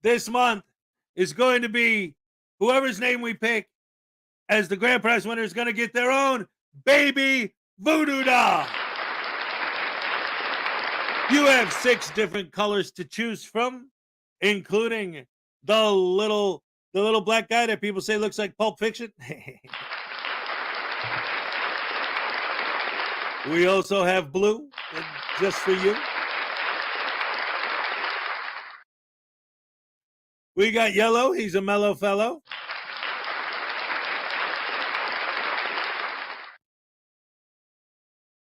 this month is going to be whoever's name we pick as the grand prize winner is going to get their own baby voodoo doll. You have 6 different colors to choose from, including the little black guy that people say looks like Pulp Fiction. We also have blue, just for you. We got yellow. He's a mellow fellow.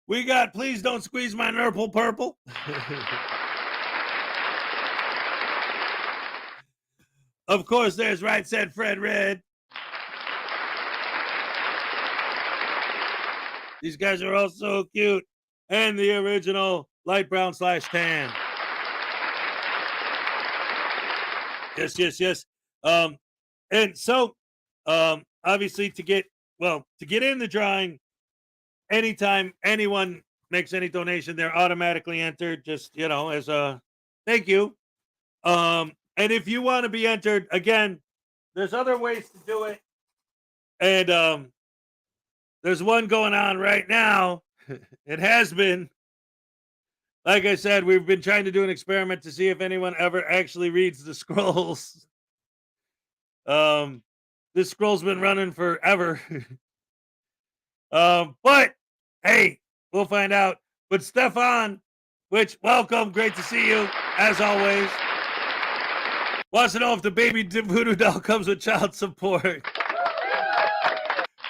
We got please don't squeeze my nurple purple. Of course, there's Right Said Fred Red. These guys are all so cute. And the original light brown / tan. Yes. And so, obviously, to get in the drawing, anytime anyone makes any donation, they're automatically entered. Just as a thank you. And if you want to be entered, again, there's other ways to do it. And there's one going on right now. It has been. Like I said, we've been trying to do an experiment to see if anyone ever actually reads the scrolls. This scroll's been running forever. But hey, we'll find out. But Stefan, welcome, great to see you, as always. Wants to know if the baby voodoo doll comes with child support.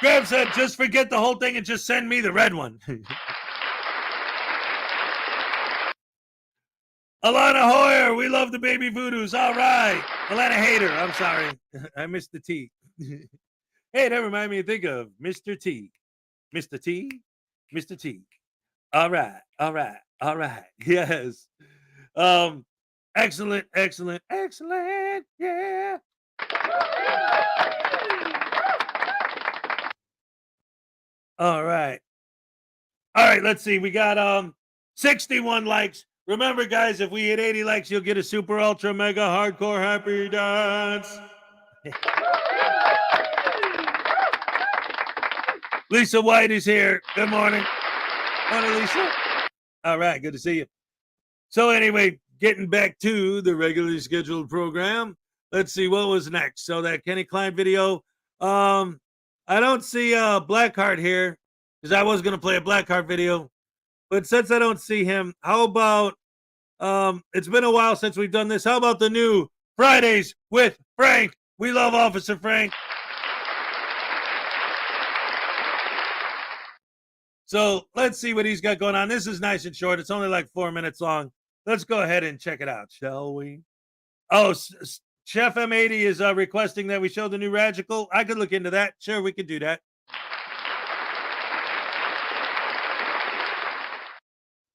Graham said, just forget the whole thing and just send me the red one. Alana Hoyer, we love the baby voodoos. All right. Alana Hater, I'm sorry. I missed the T. Hey, that reminded me to think of Mr. T. Mr. T? Mr. T. All right. Yes. Excellent. Yeah. All right, let's see. We got 61 likes. Remember, guys, if we hit 80 likes, you'll get a super ultra mega hardcore happy dance. Lisa White is here. Good morning. Morning, Lisa. All right, good to see you. So anyway, getting back to the regularly scheduled program. Let's see what was next. So that Kenny Klein video. I don't see Blackheart here because I was going to play a Blackheart video. But since I don't see him, how about it's been a while since we've done this. How about the new Fridays with Frank? We love Officer Frank. So let's see what he's got going on. This is nice and short. It's only like 4 minutes long. Let's go ahead and check it out, shall we? Oh, Chef M80 is requesting that we show the new Radical. I could look into that. Sure, we could do that.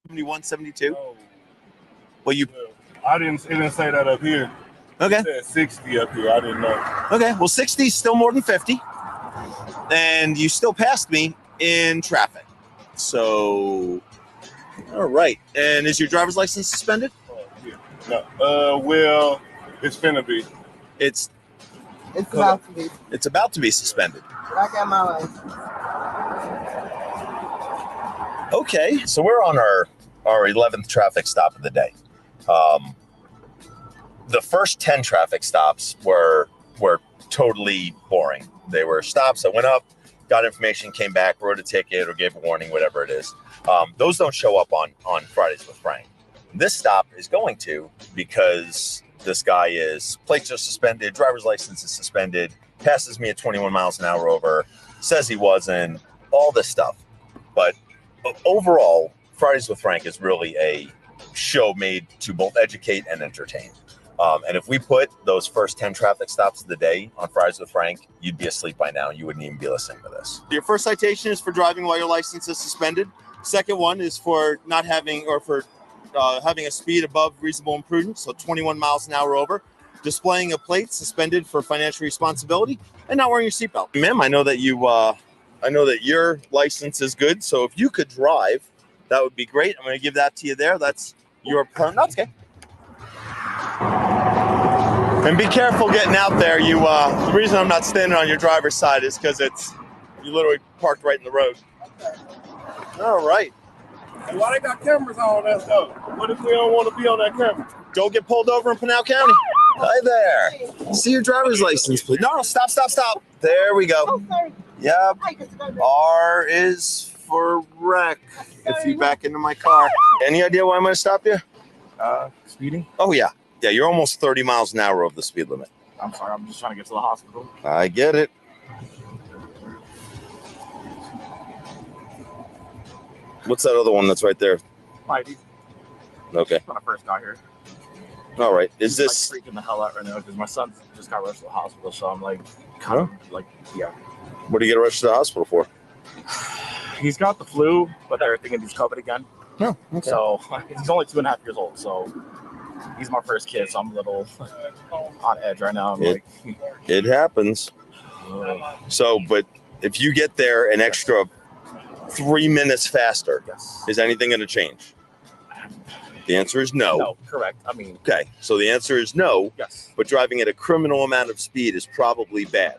71, 72? Oh. Well, it didn't say that up here. Okay. It said 60 up here. I didn't know. Okay. Well, 60 is still more than 50. And you still passed me in traffic. So, all right. And is your driver's license suspended? Yeah. No. Well, it's finna be. It's about to be. It's about to be suspended. I got my license. Okay. So we're on our 11th traffic stop of the day. The first 10 traffic stops were totally boring. They were stops that went up, got information, came back, wrote a ticket or gave a warning, whatever it is. Those don't show up on Fridays with Frank. This stop is going to, because this guy plates are suspended, driver's license is suspended, passes me at 21 miles an hour over, says he wasn't, all this stuff. But overall, Fridays with Frank is really a show made to both educate and entertain. And if we put those first 10 traffic stops of the day on Fridays with Frank, you'd be asleep by now. You wouldn't even be listening to this. Your first citation is for driving while your license is suspended. Second one is for not having or for having a speed above reasonable and prudent, so 21 miles an hour over. Displaying a plate suspended for financial responsibility, and not wearing your seatbelt. Ma'am, I know that your license is good, so if you could drive, that would be great. I'm going to give that to you there. That's your permit. No, it's okay. And be careful getting out there. The reason I'm not standing on your driver's side is because you literally parked right in the road. All right. Why they got cameras on us though? What if we don't want to be on that camera? Don't get pulled over in Pinal County. Hi there. See your driver's license, please. No, stop. There we go. Oh, sorry. Yep. R is for wreck. If you back into my car. Any idea why I'm going to stop you? Speeding? Oh, yeah. Yeah, you're almost 30 miles an hour over the speed limit. I'm sorry, I'm just trying to get to the hospital. I get it. What's that other one that's right there? ID. Okay. When I first got here. All right. Is He's, this... like, freaking the hell out right now because my son just got rushed to the hospital, so I'm like, kind of like, yeah. What do you get rushed to the hospital for? He's got the flu, but they're thinking he's COVID again. No. Okay. So he's only 2.5 years old, so he's my first kid, so I'm a little on edge right now. It happens. So, but if you get there an extra 3 minutes faster, yes. Is anything going to change? The answer is no. No, correct. I mean, okay. So the answer is no. Yes. But driving at a criminal amount of speed is probably bad,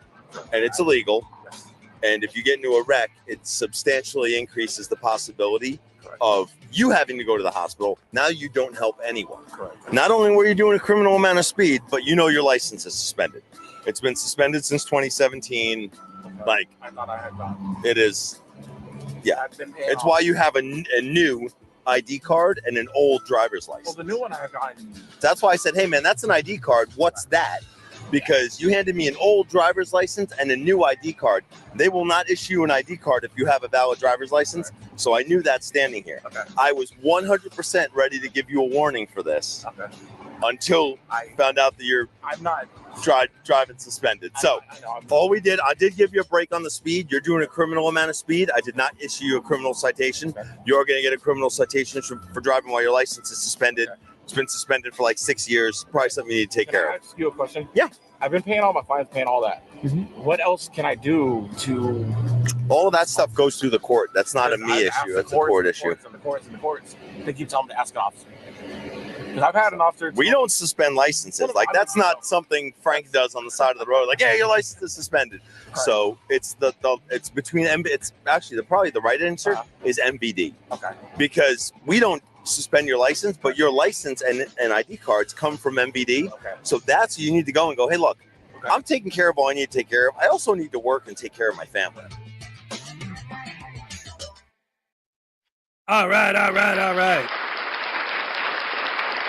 and it's illegal. Yes. And if you get into a wreck, it substantially increases the possibility of you having to go to the hospital. Now you don't help anyone. Correct. Not only were you doing a criminal amount of speed, but you know your license is suspended. It's been suspended since 2017. Like, I thought I had gone. it is. Yeah. It's why you have a new ID card and an old driver's license. Well, the new one I have gotten. That's why I said, hey, man, that's an ID card. What's that? Because you handed me an old driver's license and a new ID card. They will not issue you an ID card if you have a valid driver's license. So I knew that standing here. Okay. I was 100% ready to give you a warning for this. Okay. Until I found out that you're driving suspended. So all we did, I did give you a break on the speed. You're doing a criminal amount of speed. I did not issue you a criminal citation. Okay. You're going to get a criminal citation for driving while your license is suspended. Okay. It's been suspended for like 6 years. Probably something you need to take care Can I of. ask you a question? Yeah. I've been paying all my fines, paying all that. Mm-hmm. What else can I do to... All of that stuff goes through the court. That's not a me issue. That's a court issue. And the courts. They keep telling me to ask an officer. Because I've had an officer... We don't suspend licenses. Like, that's not something Frank does on the side of the road. Like, yeah, your license is suspended. Right. So it's it's between... It's actually probably the right answer is MVD. Okay. Because we don't suspend your license, but your license and ID cards come from MVD. Okay. So that's you need to go and go, hey, look, I'm taking care of all I need to take care of. I also need to work and take care of my family. All right.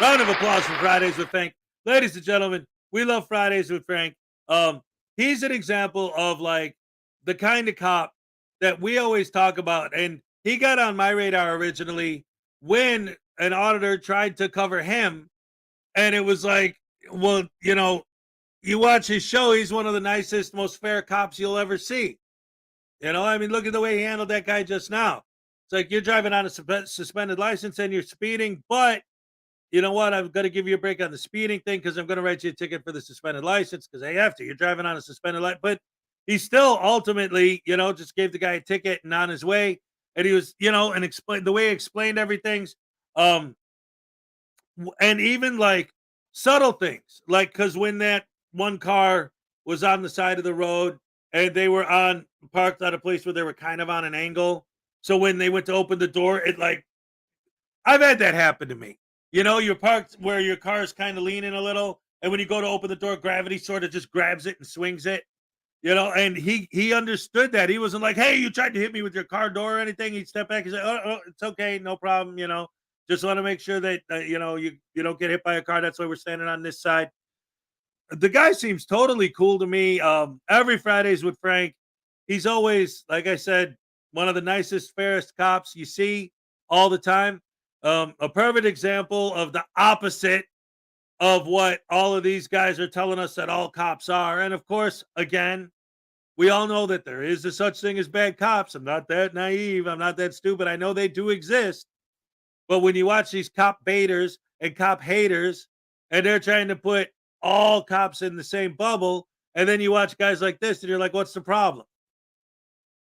Round of applause for Fridays with Frank. Ladies and gentlemen, we love Fridays with Frank. He's an example of like the kind of cop that we always talk about. And he got on my radar originally when an auditor tried to cover him. And it was like, well, you know, you watch his show, he's one of the nicest, most fair cops you'll ever see. You know, I mean, look at the way he handled that guy just now. It's like you're driving on a suspended license and you're speeding, but you know what? I've got to give you a break on the speeding thing because I'm going to write you a ticket for the suspended license because I have to. You're driving on a suspended license. But he still ultimately, you know, just gave the guy a ticket and on his way. And he was, you know, and explained the way he explained everything's, and even like subtle things, like because when that one car was on the side of the road and they were parked at a place where they were kind of on an angle. So when they went to open the door, it like, I've had that happen to me. You know, you're parked where your car is kind of leaning a little. And when you go to open the door, gravity sort of just grabs it and swings it. You know, and he understood that. He wasn't like, hey, you tried to hit me with your car door or anything. He'd step back and say, oh, it's okay. No problem. You know, just want to make sure that, you know, you don't get hit by a car. That's why we're standing on this side. The guy seems totally cool to me. Every Fridays with Frank, he's always, like I said, one of the nicest, fairest cops you see all the time. A perfect example of the opposite of what all of these guys are telling us that all cops are. And of course, again, we all know that there is a such thing as bad cops. I'm not that naive. I'm not that stupid. I know they do exist. But when you watch these cop baiters and cop haters, and they're trying to put all cops in the same bubble, and then you watch guys like this, and you're like, what's the problem?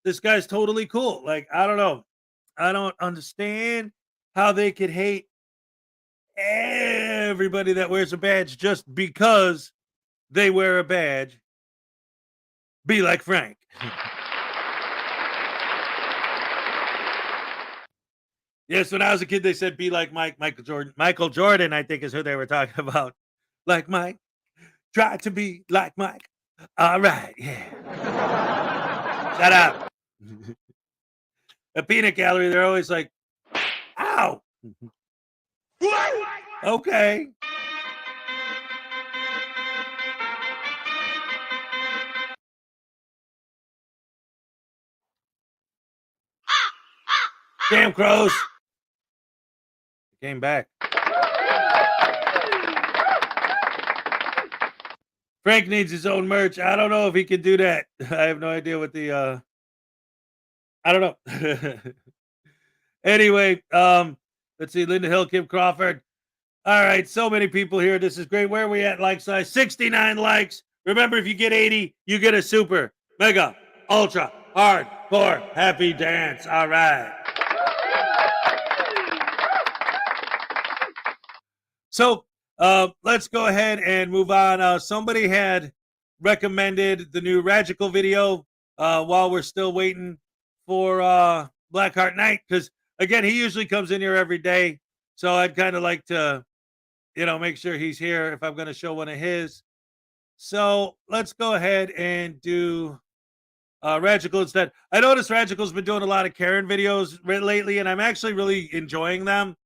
This guy's totally cool. Like, I don't know. I don't understand how they could hate everybody that wears a badge just because they wear a badge. Be like Frank. Yes, when I was a kid, they said be like Michael Jordan. Michael Jordan, I think, is who they were talking about. Like Mike. Try to be like Mike. All right, yeah. Shut up. A peanut gallery, they're always like, ow. Okay. Damn crows. Came back. Frank needs his own merch. I don't know if he can do that. I have no idea what the I don't know. Anyway, let's see. Linda Hill, Kim Crawford. All right, so many people here. This is great. Where are we at like size? 69 likes. Remember, if you get 80, you get a super, mega, ultra, hardcore, happy dance. All right. So let's go ahead and move on. Somebody had recommended the new Radical video while we're still waiting for Blackheart Knight, because again, he usually comes in here every day. So I'd kind of like to, make sure he's here if I'm going to show one of his. So let's go ahead and do Radical instead. I noticed Radical's been doing a lot of Karen videos lately, and I'm actually really enjoying them.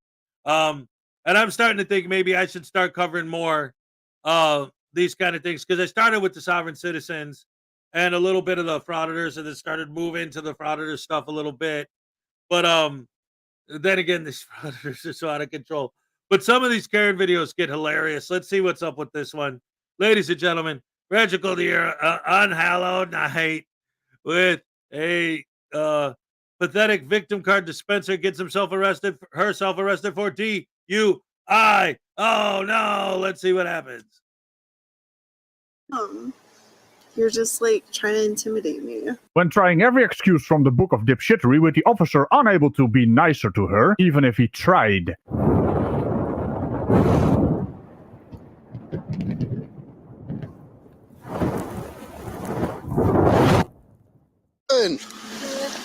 And I'm starting to think maybe I should start covering more these kind of things, because I started with the sovereign citizens and a little bit of the frauditors, and then started moving to the frauditor stuff a little bit. But then again, these frauditors are so out of control. But some of these Karen videos get hilarious. Let's see what's up with this one. Ladies and gentlemen, Radical the Unhallowed Night with a pathetic victim card dispenser gets herself arrested for DUI. Oh no, let's see what happens. You're just like trying to intimidate me. When trying every excuse from the book of dipshittery, with the officer unable to be nicer to her, even if he tried.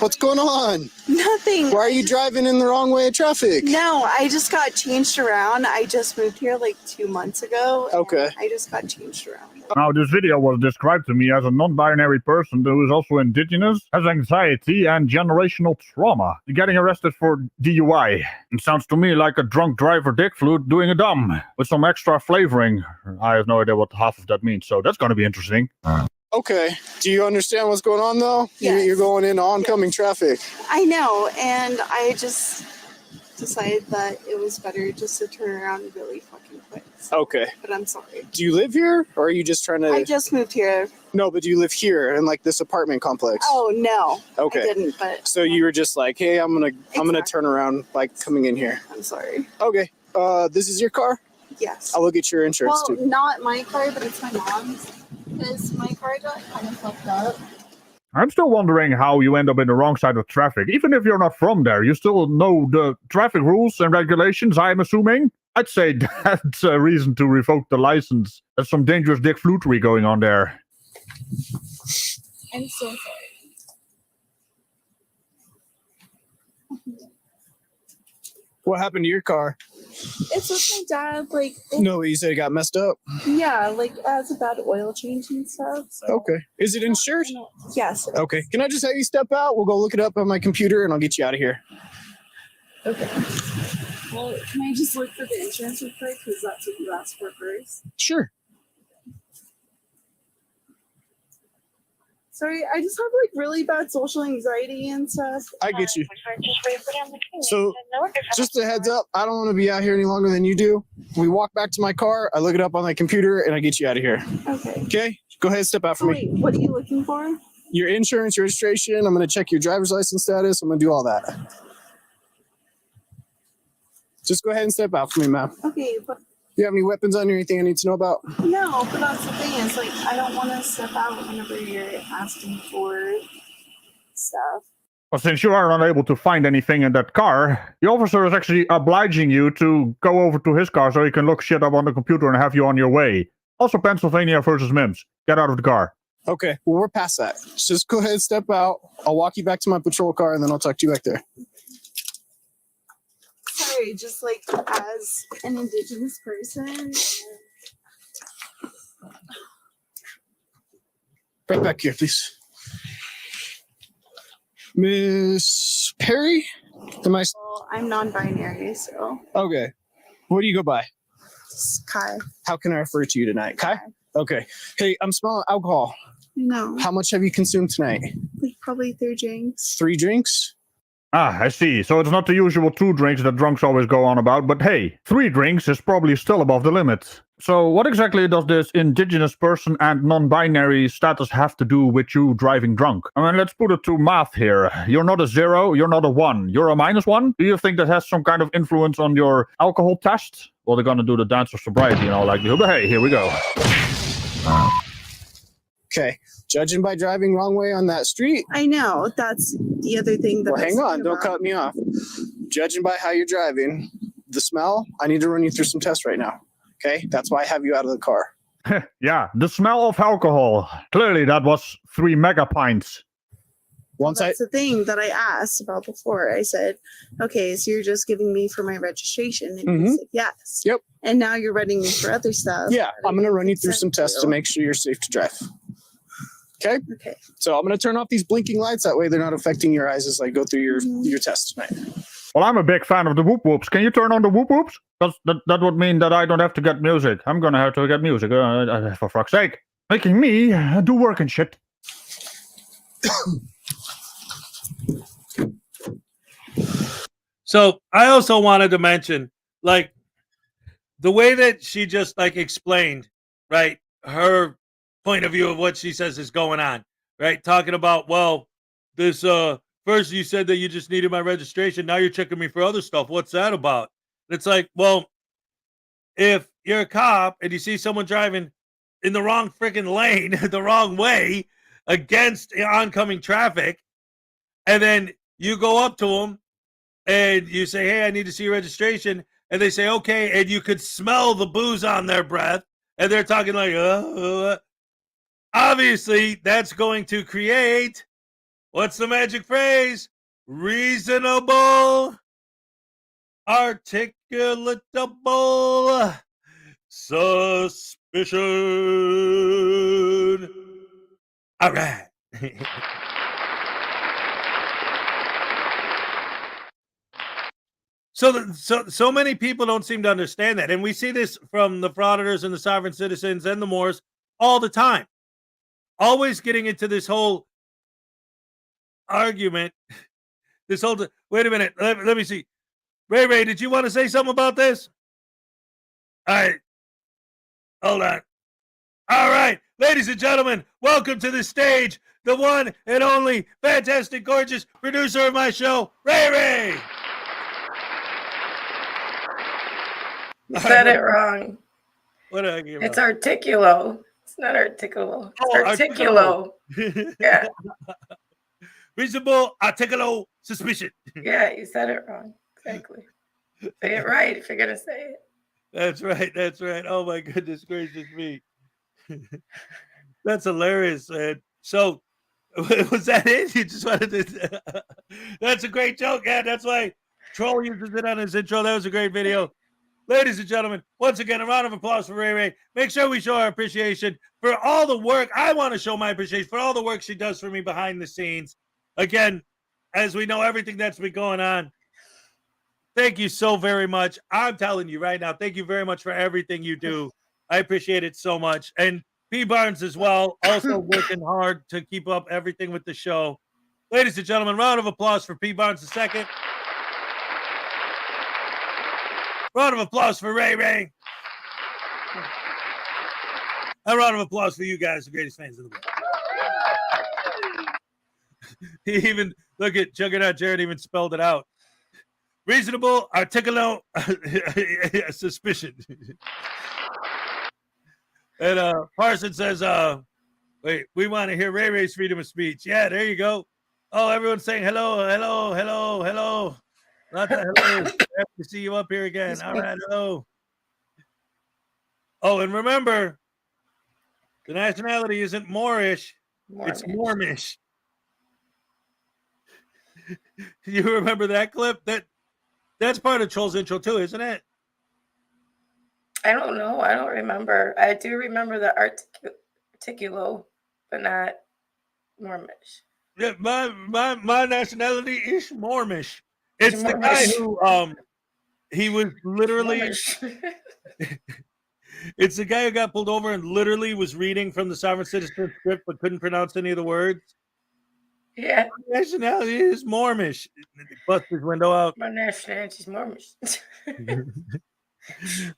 What's going on? Nothing. Why are you driving in the wrong way of traffic? No, I just got changed around. I just moved here like 2 months ago. Okay. I just got changed around. Now, this video was described to me as a non-binary person who is also indigenous, has anxiety and generational trauma. Getting arrested for DUI. It sounds to me like a drunk driver dick flute doing a dumb, with some extra flavoring. I have no idea what half of that means, so that's going to be interesting. Okay. Do you understand what's going on, though? Yes. You're going into oncoming traffic. I know, and I just decided that it was better just to turn around really fucking quick. Okay. But I'm sorry. Do you live here, or are you just trying to... I just moved here. No, but do you live here in, like, this apartment complex? Oh, no. Okay. I didn't, but... So you were just like, hey, I'm gonna turn around, like, coming in here. I'm sorry. Okay. This is your car? Yes. I'll look at your insurance, Well, too. not my car, but it's my mom's. Because my car got kind of fucked up. I'm still wondering how you end up in the wrong side of traffic. Even if you're not from there, you still know the traffic rules and regulations, I'm assuming? I'd say that's a reason to revoke the license. There's some dangerous dick flutery going on there. I'm so sorry. What happened to your car? It's with my dad, like... No, you said it got messed up? Yeah, like, it has a bad oil change and stuff. So. Okay. Is it insured? Yes. Okay. Can I just have you step out? We'll go look it up on my computer, and I'll get you out of here. Okay. Well, can I just look for the insurance real quick? Because that's what you asked for first. Sure. Sorry, I just have like really bad social anxiety and stuff. I get you. So, just a heads up, I don't want to be out here any longer than you do. We walk back to my car, I look it up on my computer, and I get you out of here. Okay. Okay? Go ahead and step out for me. Wait, what are you looking for? Your insurance, your registration, I'm going to check your driver's license status, I'm going to do all that. Just go ahead and step out for me, ma'am. Okay, but... Do you have any weapons on you or anything I need to know about? No, but that's the thing is, like, I don't want to step out whenever you're asking for stuff. Well, since you are unable to find anything in that car, the officer is actually obliging you to go over to his car so he can look shit up on the computer and have you on your way. Also, Pennsylvania versus Mims. Get out of the car. Okay, well, we're past that. Just go ahead and step out. I'll walk you back to my patrol car, and then I'll talk to you back there. sorry, just like as an Indigenous person. Right back here, please. Miss Perry? Well, I'm non-binary, so Okay. What do you go by? it's Kai. How can I refer to you tonight? Kai? Okay. Hey, I'm smelling alcohol. No, How much have you consumed tonight? like probably 3 drinks. 3 drinks? Ah, I see. So it's not the usual 2 drinks that drunks always go on about, but hey, 3 drinks is probably still above the limit. So what exactly does this indigenous person and non-binary status have to do with you driving drunk? I mean, let's put it to math here. You're not a 0, you're not a 1, you're a -1? Do you think that has some kind of influence on your alcohol test? Well, they're gonna do the dance of sobriety and all likelihood, but hey, here we go. Okay. Judging by driving wrong way on that street. I know, that's the other thing that Well, I was hang on. thinking Don't about. cut me off. Judging by how you're driving, the smell, I need to run you through some tests right now. Okay? That's why I have you out of the car. Yeah, the smell of alcohol. Clearly, that was 3 mega pints. That's the thing that I asked about before. I said, okay, so you're just giving me for my registration. And he said, yes. Yep. And now you're running me for other stuff. Yeah, I'm going to run you through consent some tests to. to make sure you're safe to drive. Okay? Okay. So I'm going to turn off these blinking lights. That way they're not affecting your eyes as I go through your test tonight. Well, I'm a big fan of the whoop whoops. Can you turn on the whoop whoops? That would mean that I don't have to get music. I'm gonna have to get music, for fuck's sake. Making me do work and shit. So I also wanted to mention, like, the way that she just like explained, right, her point of view of what she says is going on, right? Talking about, well, this first you said that you just needed my registration, now you're checking me for other stuff. What's that about? It's like, well, if you're a cop and you see someone driving in the wrong freaking lane, the wrong way against oncoming traffic, and then you go up to them and you say, hey, I need to see your registration. And they say, okay. And you could smell the booze on their breath. And they're talking like, obviously, that's going to create, what's the magic phrase? Reasonable, articulatable suspicion. All right. So many people don't seem to understand that. And we see this from the Frauditors and the sovereign citizens and the Moors all the time. Always getting into this whole argument. This whole, wait a minute. Let me see. Ray, did you want to say something about this? All right. Hold on. All right. Ladies and gentlemen, welcome to the stage, the one and only fantastic, gorgeous producer of my show, Ray. You said it wrong. What did I give It's up? articulo. It's not articulo. It's articulo. Yeah. Reasonable, articulo suspicion. Yeah, you said it wrong. Exactly. Say it right if you're gonna say it. That's right. Oh my goodness gracious me. That's hilarious, man. So was that it? You just wanted to that's a great joke, yeah. That's why Troll uses it on his intro. That was a great video. Ladies and gentlemen, once again, a round of applause for Ray. Make sure we show our appreciation for all the work. I want to show my appreciation for all the work she does for me behind the scenes. Again, as we know, everything that's been going on. Thank you so very much. I'm telling you right now, thank you very much for everything you do. I appreciate it so much. And P. Barnes as well, also working hard to keep up everything with the show. Ladies and gentlemen, round of applause for P. Barnes II. Round of applause for Ray. A round of applause for you guys, the greatest fans in the world. He even, look at Juggernaut Jared even spelled it out. Reasonable, articulate suspicion. And Parson says, wait, we want to hear Ray's freedom of speech. Yeah, there you go. Oh, everyone's saying hello. Lots of hello. Happy to see you up here again. All right, hello. Oh, and remember, the nationality isn't Moorish, it's Mormish. You remember that clip? That's part of Troll's intro too, isn't it? I don't know. I don't remember. I do remember the articulo, but not Mormish. Yeah, my nationality is Mormish. It's the guy who he was literally it's the guy who got pulled over and literally was reading from the sovereign citizen script but couldn't pronounce any of the words. Yeah. My nationality is Mormish. Bust his window out. My nationality is Mormish.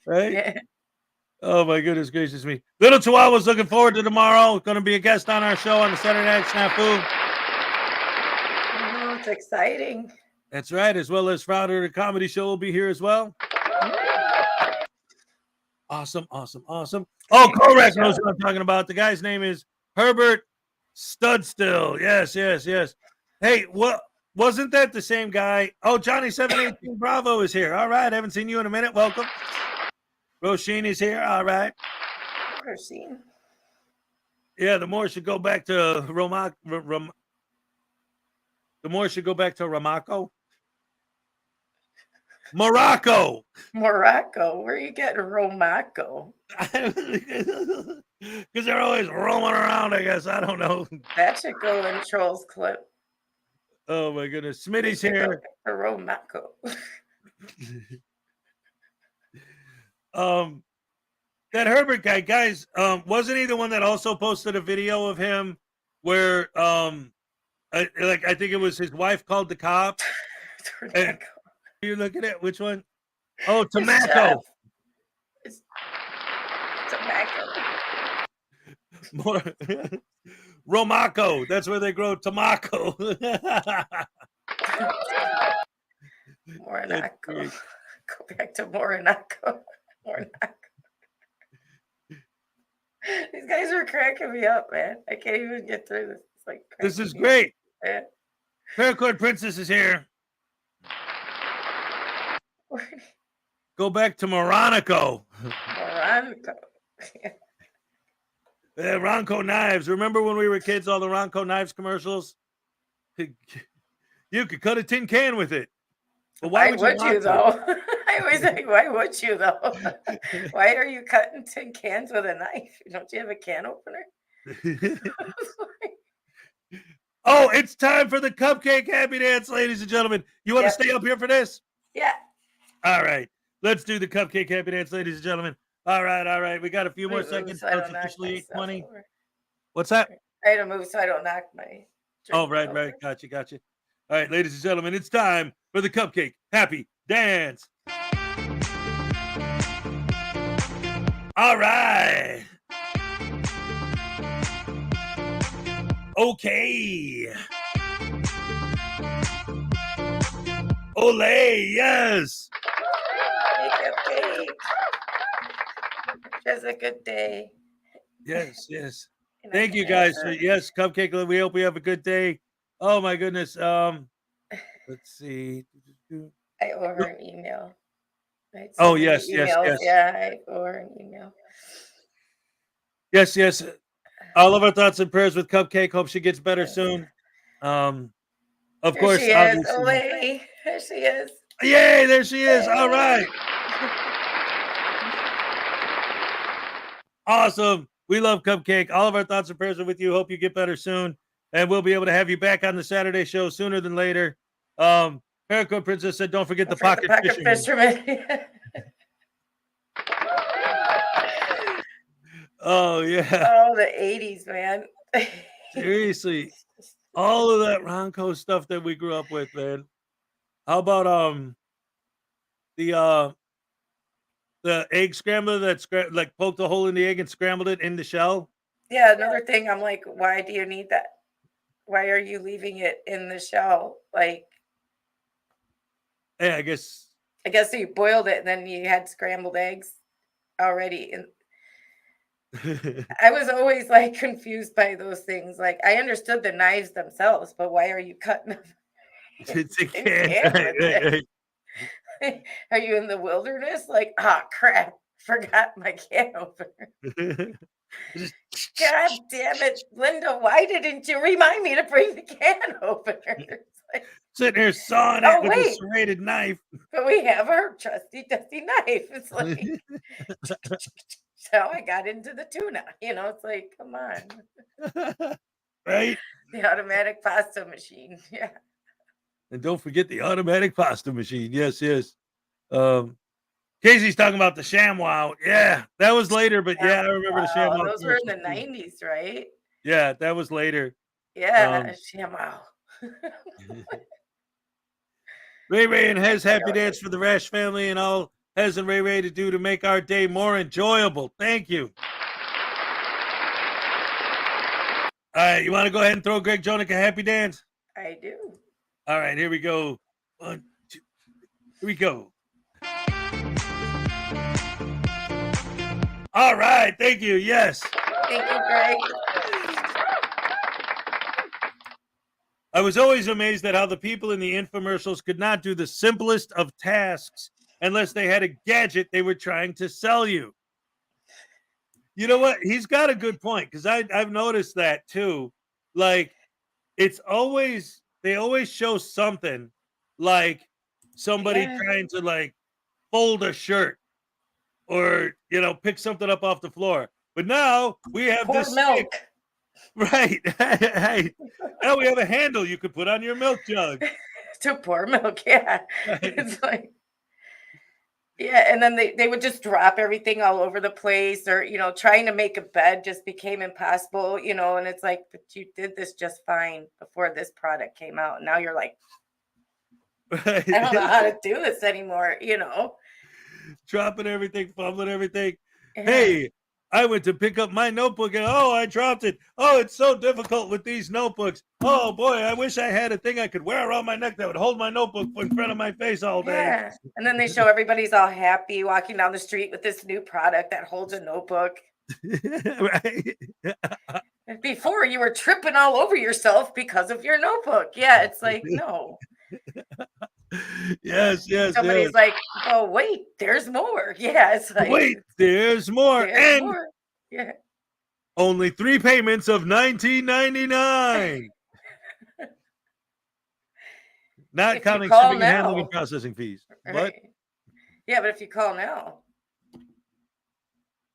Right? Yeah. Oh my goodness gracious me. Little Chihuahua's looking forward to tomorrow. Going to be a guest on our show on the Saturday Night Snafu. Oh, it's exciting. That's right, as well as Frauditor, the comedy show, will be here as well. Awesome. Oh, Correct knows what I'm talking about. The guy's name is Herbert Studstill. Yes. Hey, what wasn't that the same guy? Oh, Johnny 718 Bravo is here. All right, haven't seen you in a minute. Welcome. Roisin is here. All right. Roisin. Yeah, the more should go back to Ramaco. Morocco. Where are you getting Romaco? Because they're always roaming around, I guess. I don't know. That should go in Troll's clip. Oh my goodness. Smitty's here. Romaco. That Herbert guy, guys, wasn't he the one that also posted a video of him where I think it was his wife called the cops? And you're looking at which one? Oh, tobacco. It's tobacco. More Romaco. That's where they grow tobacco. Morinaco. Go back to Morinaco. These guys are cracking me up, man. I can't even get through this. It's like this is great. Yeah. Paracord Princess is here. Go back to Moronico. Ronco knives. Remember when we were kids, all the Ronco knives commercials? You could cut a tin can with it. But why would you though? I always think, why would you though? Why are you cutting tin cans with a knife? Don't you have a can opener? Oh, it's time for the cupcake happy dance, ladies and gentlemen. You want to stay up here for this? Yeah. All right. Let's do the cupcake happy dance, ladies and gentlemen. All right. We got a few more seconds. So it's officially 8:20. What's that? I had to move so I don't knock my. Oh, right. Gotcha. All right, ladies and gentlemen, it's time for the cupcake happy dance. All right. Okay. Olay, yes. Cupcake. Just a good day. Yes. Thank you guys. Yes, cupcake. We hope we have a good day. Oh my goodness. Let's see. I owe her an email. Oh yes. Yeah, I owe her an email. Yes. All of our thoughts and prayers with Cupcake. Hope she gets better soon. Of course. There she is. Olay. There she is. Yay, there she is. All right. Awesome. We love Cupcake. All of our thoughts and prayers are with you. Hope you get better soon. And we'll be able to have you back on the Saturday show sooner than later. Paracord Princess said, don't forget the pocket fisherman. Oh, yeah. Oh, the 80s, man. Seriously. All of that Ronco stuff that we grew up with, man. How about the egg scrambler that like poked a hole in the egg and scrambled it in the shell? Yeah, another thing, I'm like, why do you need that? Why are you leaving it in the shell? Like, yeah, I guess you boiled it and then you had scrambled eggs already. And I was always like confused by those things. Like, I understood the knives themselves, but why are you cutting them? It's a can. Are you in the wilderness? Like, crap, forgot my can opener. God damn it, Linda! Why didn't you remind me to bring the can opener? It's like, Sitting here sawing oh it with a wait, serrated knife. but we have our trusty dusty knife. It's like so I got into the tuna. It's like, come on. Right? The automatic pasta machine. Yeah. And don't forget the automatic pasta machine. Yes. Casey's talking about the ShamWow. Yeah, that was later, but yeah, I remember the Wow, ShamWow. those were in the commercials, too. 90s, right? Yeah, that was later. Yeah, ShamWow. Ray and Hez, happy dance for the Rash family and all Hez and Ray to do to make our day more enjoyable. Thank you. All right, you want to go ahead and throw Greg Jonick a happy dance? I do. All right, here we go. 1, 2, here we go. All right, thank you. Yes. Thank you, Greg. I was always amazed at how the people in the infomercials could not do the simplest of tasks unless they had a gadget they were trying to sell you. You know what? He's got a good point, because I've noticed that too. Like, they always show something, like somebody trying to like fold a shirt or pick something up off the floor. But now we have Pour this milk. Right. Now we have a handle you could put on your milk jug. To pour milk, yeah. Right. It's like, yeah, and then they would just drop everything all over the place, or trying to make a bed just became impossible, and it's like, but you did this just fine before this product came out. And now you're like, Right. I don't know how to do this anymore, Dropping everything, fumbling everything. Yeah. Hey, I went to pick up my notebook and I dropped it. Oh, it's so difficult with these notebooks. Oh boy, I wish I had a thing I could wear around my neck that would hold my notebook in front of my face all day. Yeah. And then they show everybody's all happy walking down the street with this new product that holds a notebook. Right. Before, you were tripping all over yourself because of your notebook. Yeah, it's like, no. Yes. Somebody's like, oh wait, there's more. Yeah, it's like, wait, there's more. there's And more. Yeah. only 3 payments of $19.99. Not If you counting call shipping and handling and now. processing fees. What? Right. Yeah, but if you call now.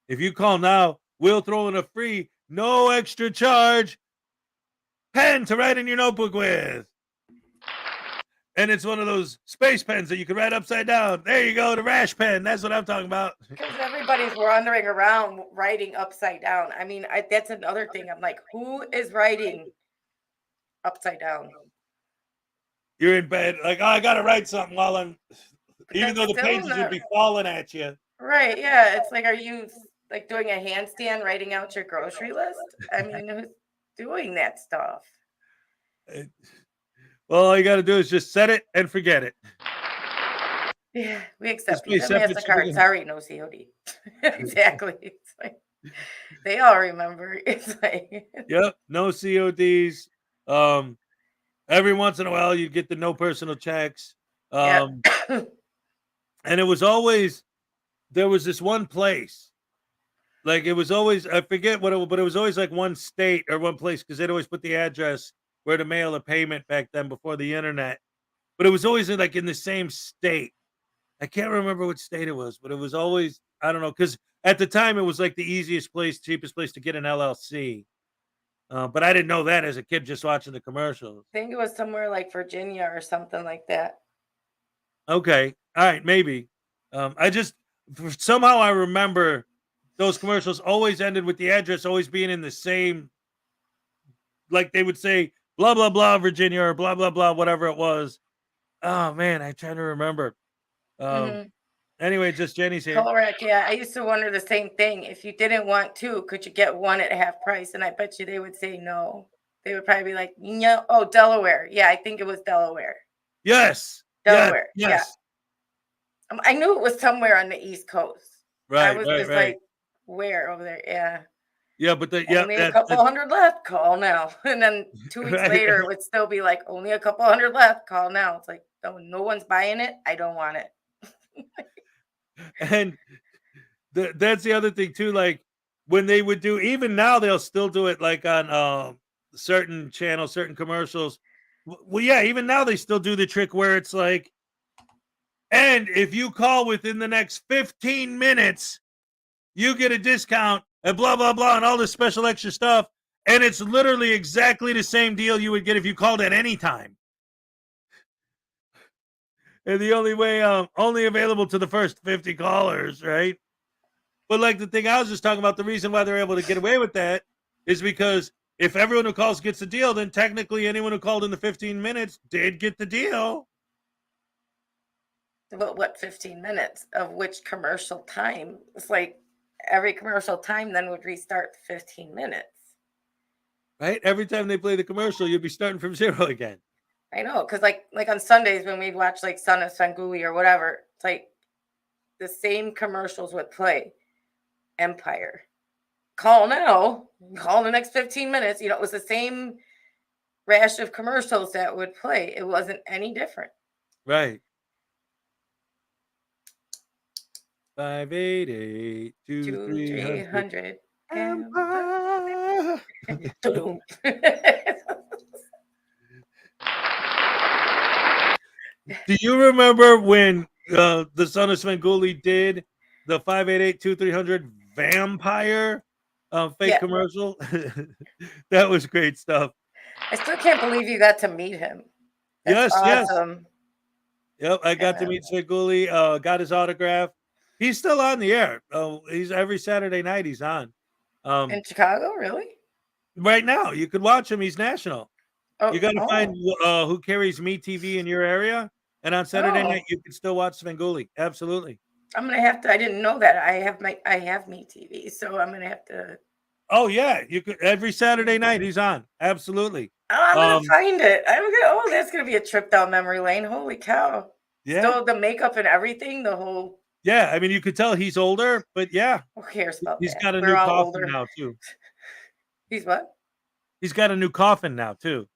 If you call now, we'll throw in a free, no extra charge pen to write in your notebook with. And it's one of those space pens that you can write upside down. There you go, the Rash pen. That's what I'm talking about. Because everybody's wandering around writing upside down. I mean, that's another thing. I'm like, who is writing upside down? You're in bed, like, oh, I got to write something while I'm, even though the pages would be falling at you. Right, yeah. It's like, are you like doing a handstand writing out your grocery list? I mean, who's doing that stuff? Well, all you got to do is just set it and forget it. Yeah, we accept Just you. pay separate MasterCard, shipping. sorry, no COD. Exactly. It's like, they all remember. It's like, Yep, no CODs. Every once in a while, you'd get the no personal checks. And it was always, there was this one place. Like, it was always, I forget what it was, but it was always like one state or one place, because they'd always put the address where to mail a payment back then before the internet. But it was always like in the same state. I can't remember what state it was, but it was always, I don't know, because at the time it was like the easiest place, cheapest place to get an LLC. But I didn't know that as a kid just watching the commercials. I think it was somewhere like Virginia or something like that. Okay. All right. Maybe. Somehow I remember those commercials always ended with the address always being in the same, like they would say, blah, blah, blah, Virginia, or blah, blah, blah, whatever it was. Oh, man, I'm trying to remember. Anyway, just Jenny's here. Correct. Yeah, I used to wonder the same thing. If you didn't want two, could you get one at half price? And I bet you they would say no. They would probably be like, no. Oh, Delaware. Yeah, I think it was Delaware. Yes. Delaware. Yes. Yeah. I knew it was somewhere on the East Coast. Right. I was just like, where over there? Yeah. Yeah, but Only a couple hundred left. Call now. And then 2 weeks later, it would still be like, only a couple hundred left. Call now. It's like, no one's buying it. I don't want it. And that's the other thing too. Like, when they would do, even now they'll still do it like on certain channels, certain commercials. Well, yeah, even now they still do the trick where it's like, and if you call within the next 15 minutes, you get a discount and blah, blah, blah, and all this special extra stuff. And it's literally exactly the same deal you would get if you called at any time. And the only way, only available to the first 50 callers, right? But like the thing I was just talking about, the reason why they're able to get away with that is because if everyone who calls gets the deal, then technically anyone who called in the 15 minutes did get the deal. But what 15 minutes of which commercial time? It's like every commercial time then would restart the 15 minutes. Right? Every time they play the commercial, you'd be starting from zero again. I know, because like on Sundays when we'd watch like Son of Svengoolie or whatever, it's like the same commercials would play. Empire. Call now. Call in the next 15 minutes. You know, it was the same rash of commercials that would play. It wasn't any different. Right. 588 2300 Empire. Do you remember when the Son of Svengoolie did the 588-2300 vampire fake commercial? That was great stuff. I still can't believe you got to meet him. That's awesome. Yep, I got to meet Svengoolie, got his autograph. He's still on the air. He's every Saturday night he's on. In Chicago, really? Right now, you could watch him. He's national. You got to find who carries Me TV in your area, and on Saturday night you can still watch Svengoolie. Absolutely. I'm gonna have to. I didn't know that. I have Me TV, so I'm gonna have to. Oh yeah, you could every Saturday night he's on. Absolutely. Oh, I'm gonna find it. That's gonna be a trip down memory lane. Holy cow! Yeah. Still the makeup and everything. The whole. Yeah, I mean you could tell he's older, but yeah. Who cares about He's that? got a We're new all coffin older. now too. He's what? He's got a new coffin now too.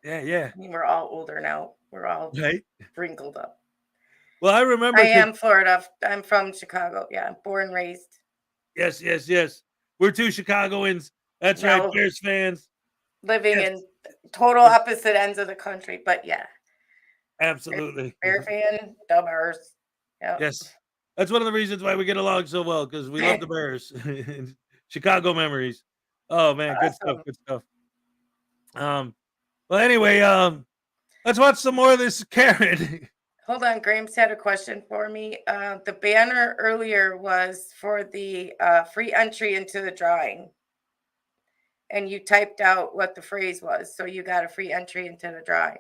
Yeah. I mean, we're all older now. We're all right, wrinkled up. Well, I remember. I am Florida. I'm from Chicago. Yeah, born and raised. Yes. We're two Chicagoans. That's right, Bears fans. Living in total opposite ends of the country, but yeah. Absolutely. Bear fan, the Bears. Yep. Yes. That's one of the reasons why we get along so well, because we love the Bears. Chicago memories. Oh man, Awesome. Good stuff. Well anyway, let's watch some more of this Karen. Hold on, Graham's had a question for me. The banner earlier was for the free entry into the drawing. And you typed out what the phrase was, so you got a free entry into the drawing.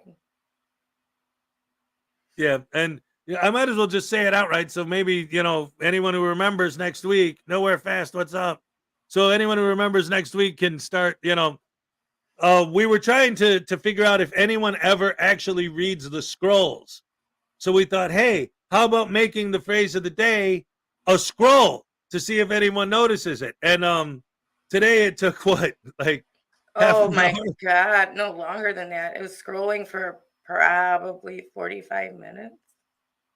Yeah, and I might as well just say it outright. So maybe, anyone who remembers next week, Nowhere Fast, what's up? So anyone who remembers next week can start, we were trying to figure out if anyone ever actually reads the scrolls. So we thought, hey, how about making the phrase of the day a scroll to see if anyone notices it? And today it took what, like oh my God, no longer than that. It was scrolling for probably 45 minutes.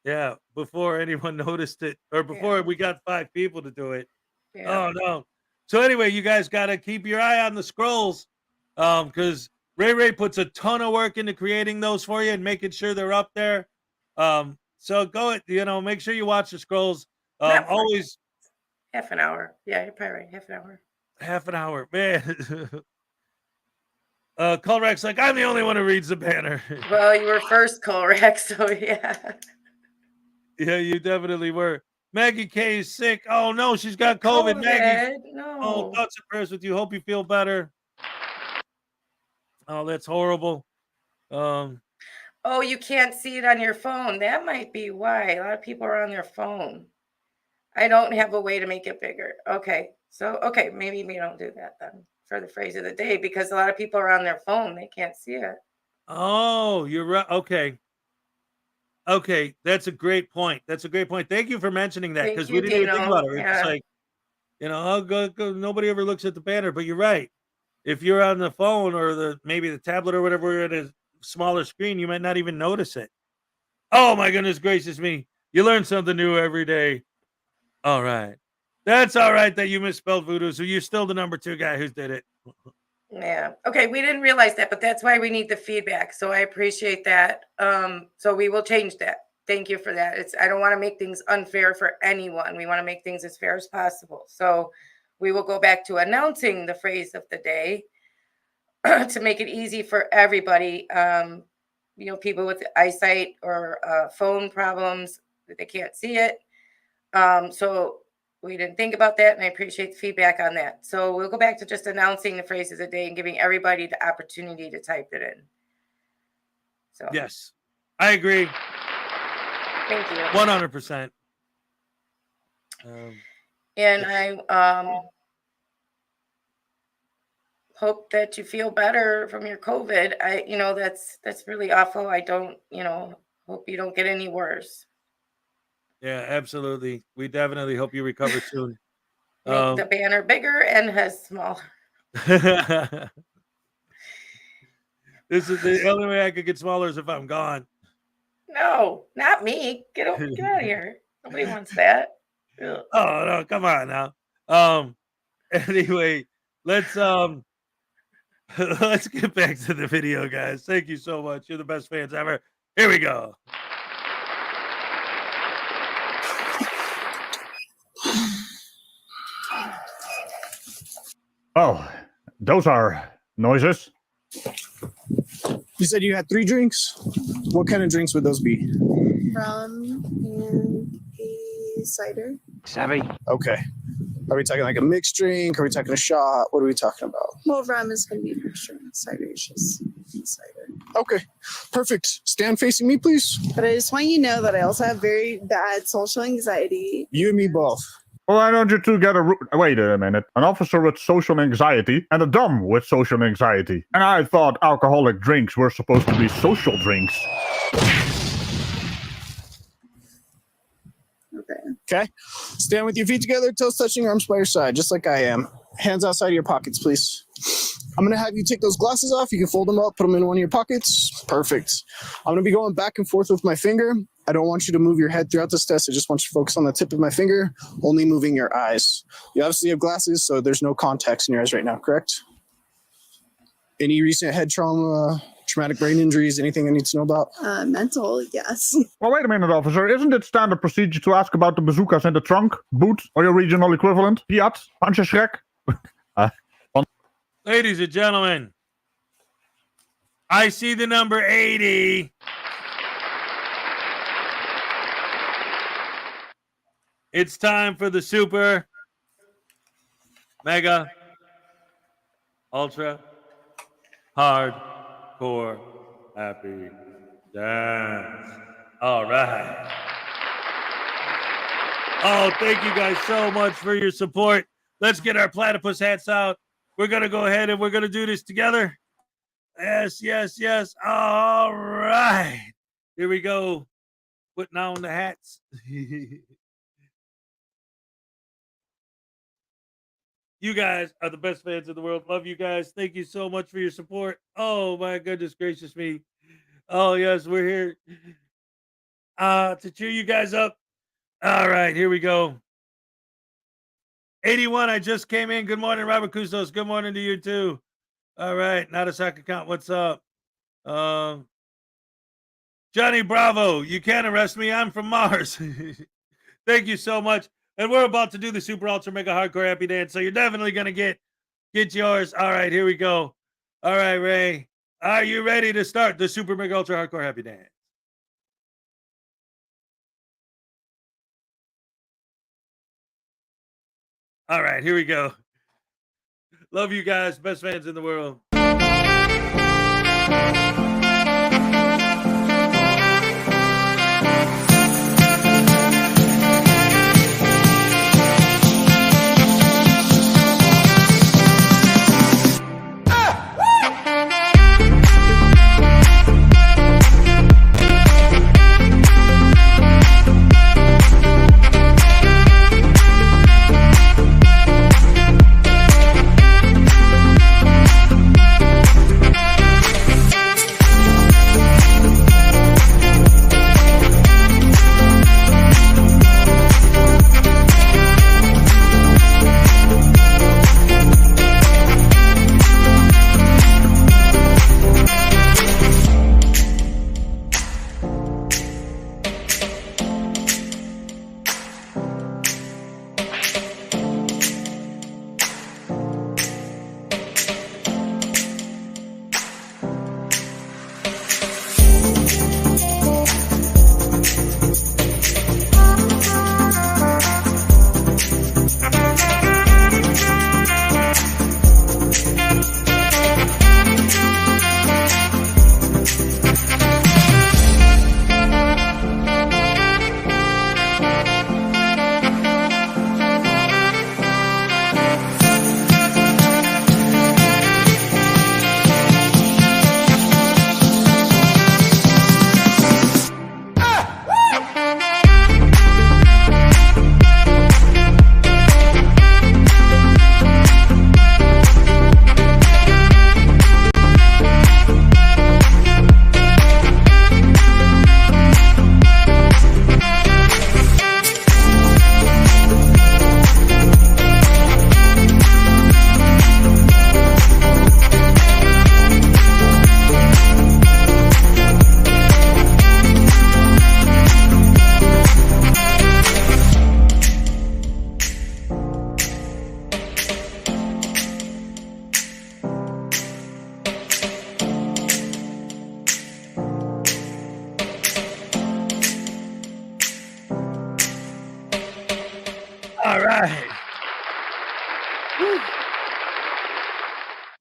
Yeah, before anyone noticed it, or before we got 5 people to do it. Yeah. Oh no. So anyway, you guys got to keep your eye on the scrolls, because Ray puts a ton of work into creating those for you and making sure they're up there. So go, make sure you watch the scrolls. Always half an hour. Yeah, you're probably right. Half an hour, man. Colrex like, I'm the only one who reads the banner. Well, you were first, Colrex, so yeah. Yeah, you definitely were. Maggie K is sick. Oh no, she's got COVID. Maggie. No. Oh, thoughts and prayers with you. Hope you feel better. Oh, that's horrible. Oh, you can't see it on your phone. That might be why. A lot of people are on their phone. I don't have a way to make it bigger. Okay. So, maybe we don't do that then for the phrase of the day, because a lot of people are on their phone. They can't see it. Oh, you're right. Okay. That's a great point. Thank you for mentioning that, because we didn't even think about it. It's like, nobody ever looks at the banner, but you're right. If you're on the phone or maybe the tablet or whatever, at a smaller screen, you might not even notice it. Oh my goodness gracious me. You learn something new every day. All right. That's all right that you misspelled voodoo, so you're still the number 2 guy who did it. Yeah. Okay. We didn't realize that, but that's why we need the feedback. So I appreciate that. So we will change that. Thank you for that. I don't want to make things unfair for anyone. We want to make things as fair as possible. So we will go back to announcing the phrase of the day to make it easy for everybody. People with eyesight or phone problems, they can't see it. So we didn't think about that, and I appreciate the feedback on that. So we'll go back to just announcing the phrases a day and giving everybody the opportunity to type it in. So yes, I agree. Thank you. 100%. And I hope that you feel better from your COVID. That's really awful. I don't, hope you don't get any worse. Yeah, absolutely. We definitely hope you recover soon. Make the banner bigger and has smaller. This is the only way I could get smaller is if I'm gone. No, not me. Get out of here. Nobody wants that. Ugh. Oh no, come on now. Anyway, let's get back to the video, guys. Thank you so much. You're the best fans ever. Here we go. Oh, those are noises. You said you had 3 drinks? What kind of drinks would those be? Rum and a cider. Savvy. Okay. Are we talking like a mixed drink? Are we talking a shot? What are we talking about? Well, rum is going to be mixture. Cider is just cider. Okay. Perfect. Stand facing me, please. But I just want you to know that I also have very bad social anxiety. You and me both. Why don't you two get wait a minute. An officer with social anxiety and a dumb with social anxiety. And I thought alcoholic drinks were supposed to be social drinks. Okay. Stand with your feet together, toes touching, arms by your side, just like I am. Hands outside of your pockets, please. I'm going to have you take those glasses off. You can fold them up, put them in one of your pockets. Perfect. I'm going to be going back and forth with my finger. I don't want you to move your head throughout this test. I just want you to focus on the tip of my finger, only moving your eyes. You obviously have glasses, so there's no contacts in your eyes right now, correct? Any recent head trauma, traumatic brain injuries, anything I need to know about? Mental, yes. Well, wait a minute, officer. Isn't it standard procedure to ask about the bazookas in the trunk, boot, or your regional equivalent? Fiat, Panzerschreck? Ladies and gentlemen, I see the number 80. It's time for the super, mega, ultra, hardcore, happy dance. All right. Oh, thank you guys so much for your support. Let's get our platypus hats out. We're going to go ahead and we're going to do this together. Yes, yes, yes. All right. Here we go. Putting on the hats. You guys are the best fans in the world. Love you guys. Thank you so much for your support. Oh, my goodness gracious me. Oh, yes, we're here to cheer you guys up. All right, here we go. 81, I just came in. Good morning, Robert Custos. Good morning to you, too. All right, not a sock account. What's up? Johnny Bravo, you can't arrest me. I'm from Mars. Thank you so much. And we're about to do the super ultra mega hardcore happy dance. So you're definitely going to get yours. All right, here we go. All right, Ray. Are you ready to start the super mega ultra hardcore happy dance? All right, here we go. Love you guys. Best fans in the world. All right. Woo.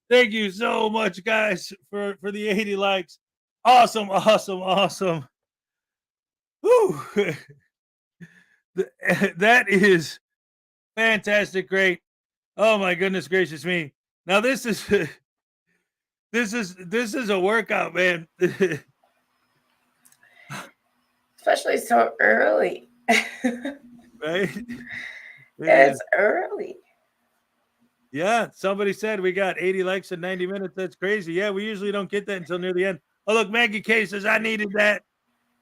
Thank you so much, guys, for the 80 likes. Awesome, awesome, awesome. Woo. That is fantastic, great. Oh my goodness gracious me. Now this is this is a workout, man. Especially so early. Right? It's early. Yeah, somebody said we got 80 likes in 90 minutes. That's crazy. Yeah, we usually don't get that until near the end. Oh, look, Maggie K says I needed that.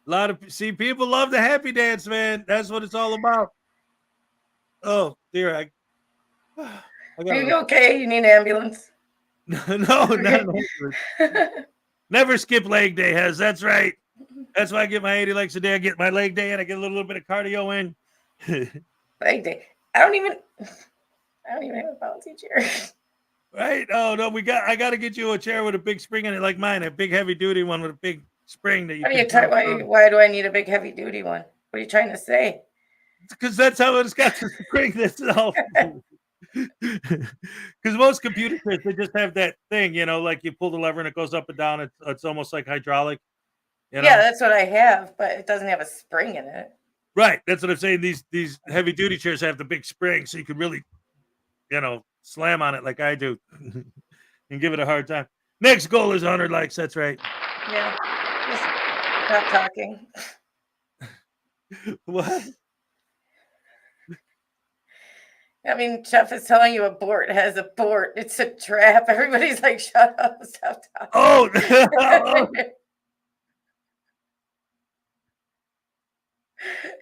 A lot of people love the happy dance, man. That's what it's all about. Oh dear, I Are you okay? You need an ambulance? no, not an ambulance. Never skip leg day, Hez. That's right. That's why I get my 80 likes a day. I get my leg day and I get a little bit of cardio in. Leg day. I don't even have a bouncy chair. Right? Oh no, I got to get you a chair with a big spring in it, like mine, a big heavy duty one with a big spring that you. Why do I need a big heavy duty one? What are you trying to say? Because that's how it's got the spring. That's all. Because most computers, they just have that thing, like you pull the lever and it goes up and down. It's almost like hydraulic. Yeah, that's what I have, but it doesn't have a spring in it. Right. That's what I'm saying. These heavy duty chairs have the big spring, so you can really, slam on it like I do and give it a hard time. Next goal is 100 likes. That's right. Yeah. Just stop talking. What? I mean, Jeff is telling you abort has abort. It's a trap. Everybody's like, shut up, stop talking. Oh,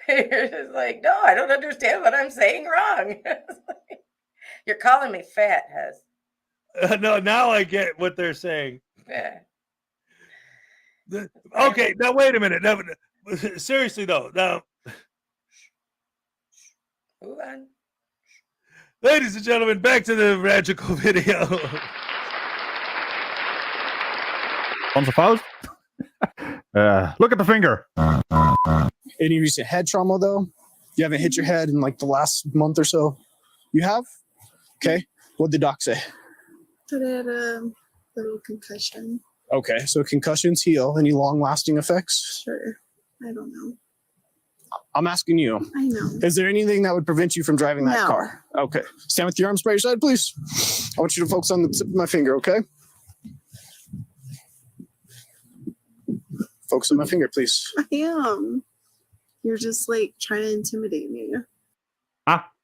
You're just like, no, I don't understand what I'm saying wrong. You're calling me fat, Hez. No, now I get what they're saying. Yeah. Okay, now wait a minute. Now, seriously though, now, move on. Ladies and gentlemen, back to the magical video. On the pause. Look at the finger. Any recent head trauma, though? You haven't hit your head in like the last month or so? You have? Okay. What'd the doc say? That I had a little concussion. Okay. So concussions heal. Any long-lasting effects? Sure. I don't know. I'm asking you. I know. Is there anything that would prevent you from driving that No. car? Okay. Stand with your arms by your side, please. I want you to focus on the tip of my finger, okay? Focus on my finger, please. I am. You're just like trying to intimidate me.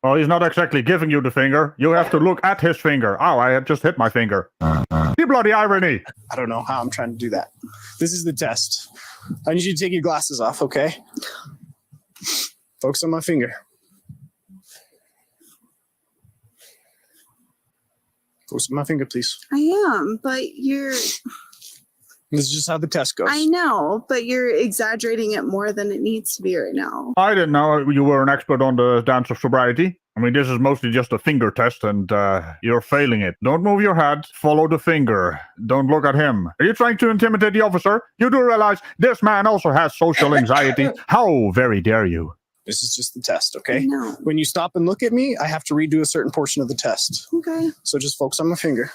Well, he's not exactly giving you the finger. You have to look at his finger. Oh, I had just hit my finger. You bloody irony. I don't know how I'm trying to do that. This is the test. I need you to take your glasses off, okay? Focus on my finger. Focus on my finger, please. I am, but you're... This is just how the test goes. I know, but you're exaggerating it more than it needs to be right now. I didn't know you were an expert on the dance of sobriety. I mean, this is mostly just a finger test, and you're failing it. Don't move your head. Follow the finger. Don't look at him. Are you trying to intimidate the officer? You do realize this man also has social anxiety. How very dare you? This is just the test, okay? No. When you stop and look at me, I have to redo a certain portion of the test. Okay. So just focus on my finger.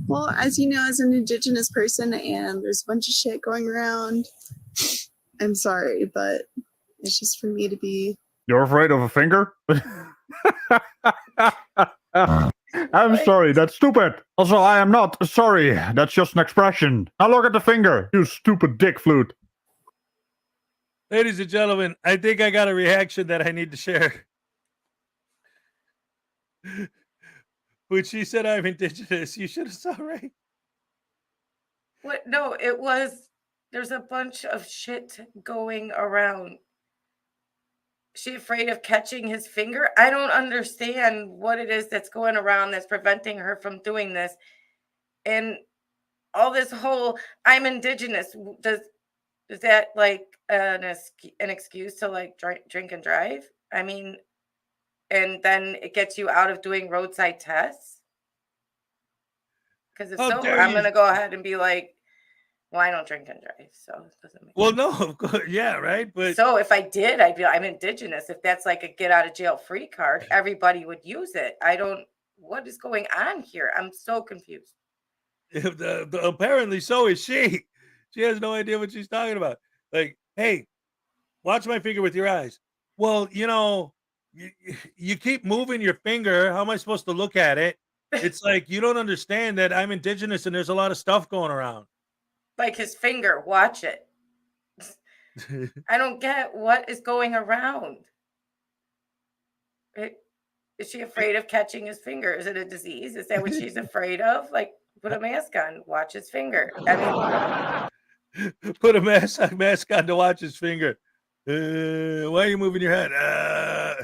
Well, as you know, as an Indigenous person, and there's a bunch of shit going around, I'm sorry, but it's just for me to be. You're afraid of a finger? I'm sorry, that's stupid. Also, I am not sorry. That's just an expression. Now look at the finger, you stupid dick flute. Ladies and gentlemen, I think I got a reaction that I need to share. When she said I'm Indigenous, you should have saw right. What? No, it was. There's a bunch of shit going around. She afraid of catching his finger? I don't understand what it is that's going around that's preventing her from doing this. And all this whole I'm Indigenous, does that like an excuse to like drink and drive? I mean, and then it gets you out of doing roadside tests? Because if How so, dare I'm you. going to go ahead and be like, well, I don't drink and drive, so it doesn't make Well, sense. no, of course, yeah, right. But So if I did, I'd be like, I'm Indigenous. If that's like a get out of jail free card, everybody would use it. What is going on here? I'm so confused. Apparently so is she. She has no idea what she's talking about. Like, hey, watch my finger with your eyes. Well, you keep moving your finger. How am I supposed to look at it? It's like you don't understand that I'm Indigenous and there's a lot of stuff going around. Like his finger, watch it. I don't get what is going around. Is she afraid of catching his finger? Is it a disease? Is that what she's afraid of? Like, put a mask on, watch his finger. I mean, put a mask on to watch his finger. Why are you moving your head?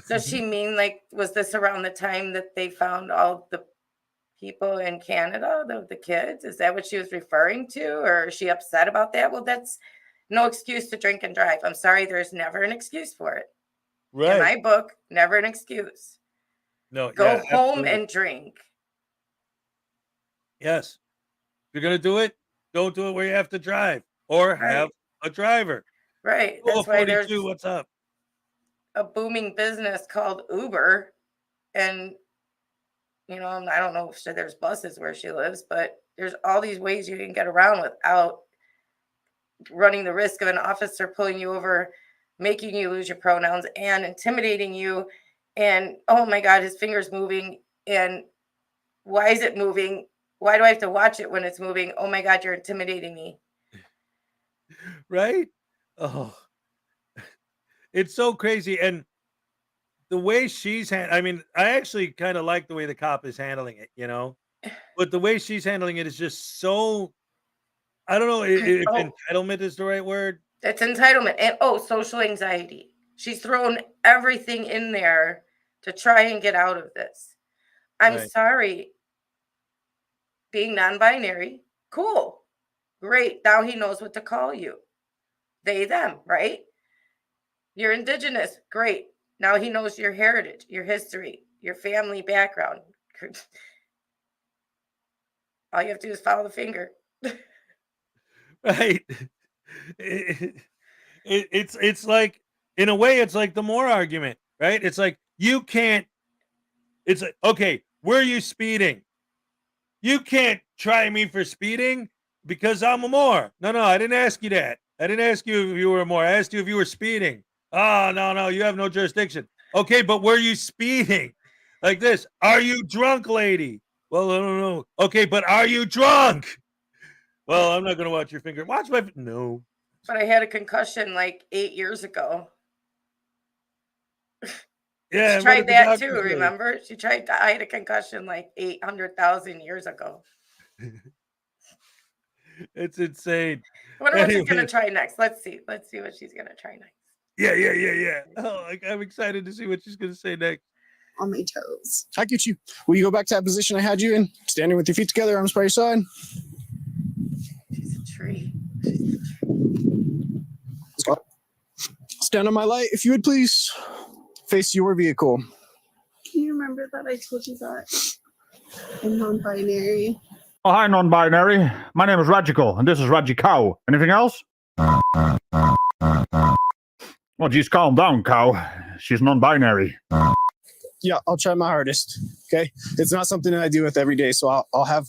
Does she mean like, was this around the time that they found all the people in Canada, the kids? Is that what she was referring to? Or is she upset about that? Well, that's no excuse to drink and drive. I'm sorry, there's never an excuse for it. Right. In my book, never an excuse. No, go home and drink. Yes. If you're going to do it, don't do it where you have to drive or have a driver. Right. That's why there's what's up? A booming business called Uber. And, I don't know if there's buses where she lives, but there's all these ways you can get around without running the risk of an officer pulling you over, making you lose your pronouns, and intimidating you. And, oh my God, his finger's moving. And why is it moving? Why do I have to watch it when it's moving? Oh my God, you're intimidating me. Right? Oh, it's so crazy. And the way she's I actually kind of like the way the cop is handling it, but the way she's handling it is just so, I don't know if entitlement is the right word. It's entitlement. And social anxiety. She's thrown everything in there to try and get out of this. I'm sorry. Being non-binary, cool. Great. Now he knows what to call you. They, them, right? You're Indigenous. Great. Now he knows your heritage, your history, your family background. All you have to do is follow the finger. Right. It's like, in a way, it's like the Moore argument, right? It's like, you can't, it's like, okay, were you speeding? You can't try me for speeding because I'm a Moore. No, I didn't ask you that. I didn't ask you if you were a Moore. I asked you if you were speeding. Oh, no, you have no jurisdiction. Okay, but were you speeding? Like this. Are you drunk, lady? Well, I don't know. Okay, but are you drunk? Well, I'm not going to watch your finger. Watch my no. But I had a concussion like 8 years ago. Yeah, she tried that too, remember? I had a concussion like 800,000 years ago. It's insane. I wonder what she's going to try next. Let's see what she's going to try next. Yeah. Oh, I'm excited to see what she's going to say next. On my toes. I get you. Will you go back to that position I had you in? Standing with your feet together, arms by your side. She's a tree. Stand on my light, if you would please. Face your vehicle. Can you remember that I told you that I'm non-binary? Oh, hi, non-binary. My name is Rajical, and this is Raji Cow. Anything else? Well, geez, calm down, Cow. She's non-binary. Yeah, I'll try my hardest. Okay, it's not something that I deal with every day, so I'll have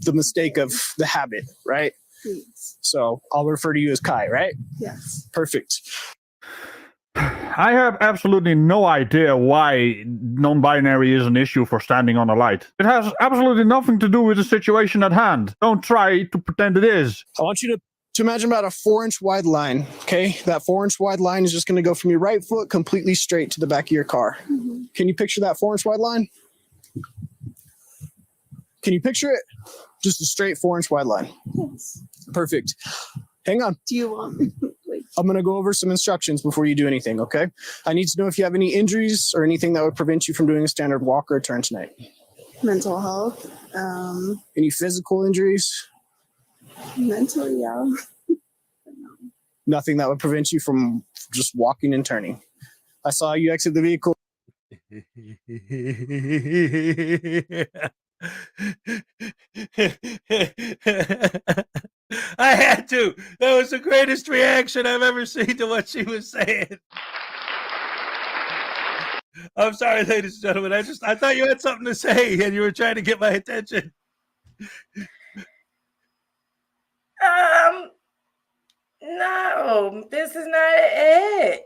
the mistake of the habit, right? Please. So I'll refer to you as Kai, right? Yes. Perfect. I have absolutely no idea why non-binary is an issue for standing on a light. It has absolutely nothing to do with the situation at hand. Don't try to pretend it is. I want you to imagine about a 4-inch wide line, okay? That 4-inch wide line is just going to go from your right foot completely straight to the back of your car. Mm-hmm. Can you picture that 4-inch wide line? Can you picture it? Just a straight 4-inch wide line. Yes. Perfect. Hang on. Do you want me? I'm going to go over some instructions before you do anything, okay? I need to know if you have any injuries or anything that would prevent you from doing a standard walk or turn tonight. Mental health. Any physical injuries? Mental, yeah. Nothing that would prevent you from just walking and turning. I saw you exit the vehicle. I had to. That was the greatest reaction I've ever seen to what she was saying. I'm sorry, ladies and gentlemen. I thought you had something to say and you were trying to get my attention. No, this is not it.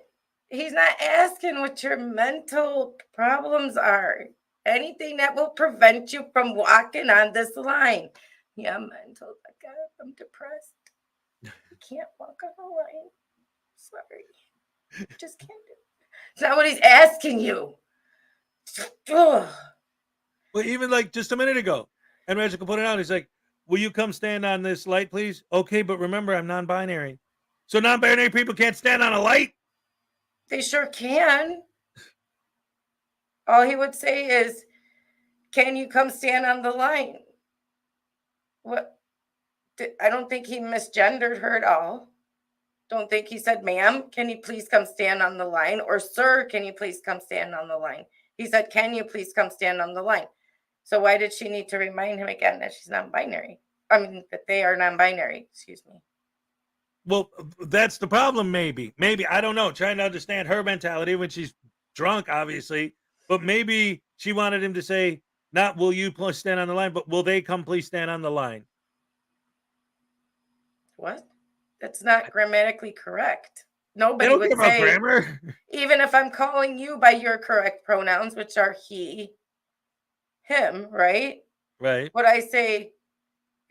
He's not asking what your mental problems are. Anything that will prevent you from walking on this line. Yeah, mental. I'm depressed. I can't walk on the line. Sorry. Just can't do it. It's not what he's asking you. Ugh. Well, even like just a minute ago, and Magical put it out. He's like, will you come stand on this light, please? Okay, but remember, I'm non-binary. So non-binary people can't stand on a light? They sure can. All he would say is, can you come stand on the line? What? I don't think he misgendered her at all. Don't think he said, ma'am, can you please come stand on the line? Or sir, can you please come stand on the line? He said, can you please come stand on the line? So why did she need to remind him again that she's non-binary? I mean, that they are non-binary, excuse me. Well, that's the problem, maybe. Maybe, I don't know, trying to understand her mentality when she's drunk, obviously. But maybe she wanted him to say, not will you please stand on the line, but will they come please stand on the line? What? That's not grammatically correct. They Nobody don't would care about say, grammar. even if I'm calling you by your correct pronouns, which are he, him, right? Right. Would I say,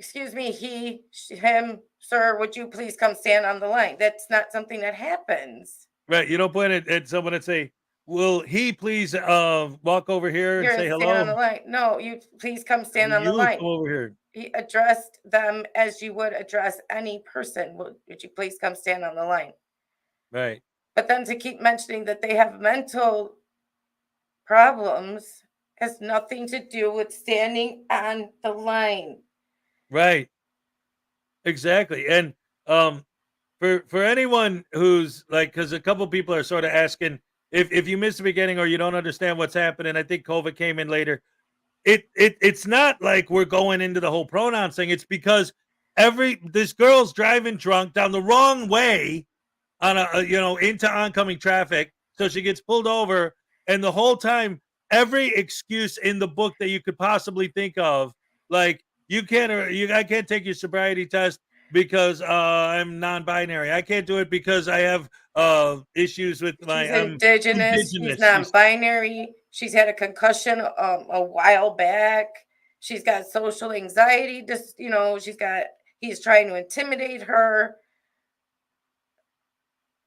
excuse me, he, him, sir, would you please come stand on the line? That's not something that happens. Right. You don't point at someone and say, will he please walk over here and say Stand hello? on the line. No, you please come stand on the You line. come over here. He addressed them as you would address any person. Would you please come stand on the line? Right. But then to keep mentioning that they have mental problems has nothing to do with standing on the line. Right. Exactly. And for anyone who's like, because a couple people are sort of asking if you missed the beginning or you don't understand what's happening, I think COVID came in later. It's not like we're going into the whole pronoun thing. It's because this girl's driving drunk down the wrong way on into oncoming traffic. So she gets pulled over, and the whole time, every excuse in the book that you could possibly think of, like I can't take your sobriety test because I'm non-binary. I can't do it because I have issues with my She's indigenous. She's She's non-binary. She's had a concussion a while back. She's got social anxiety. He's trying to intimidate her.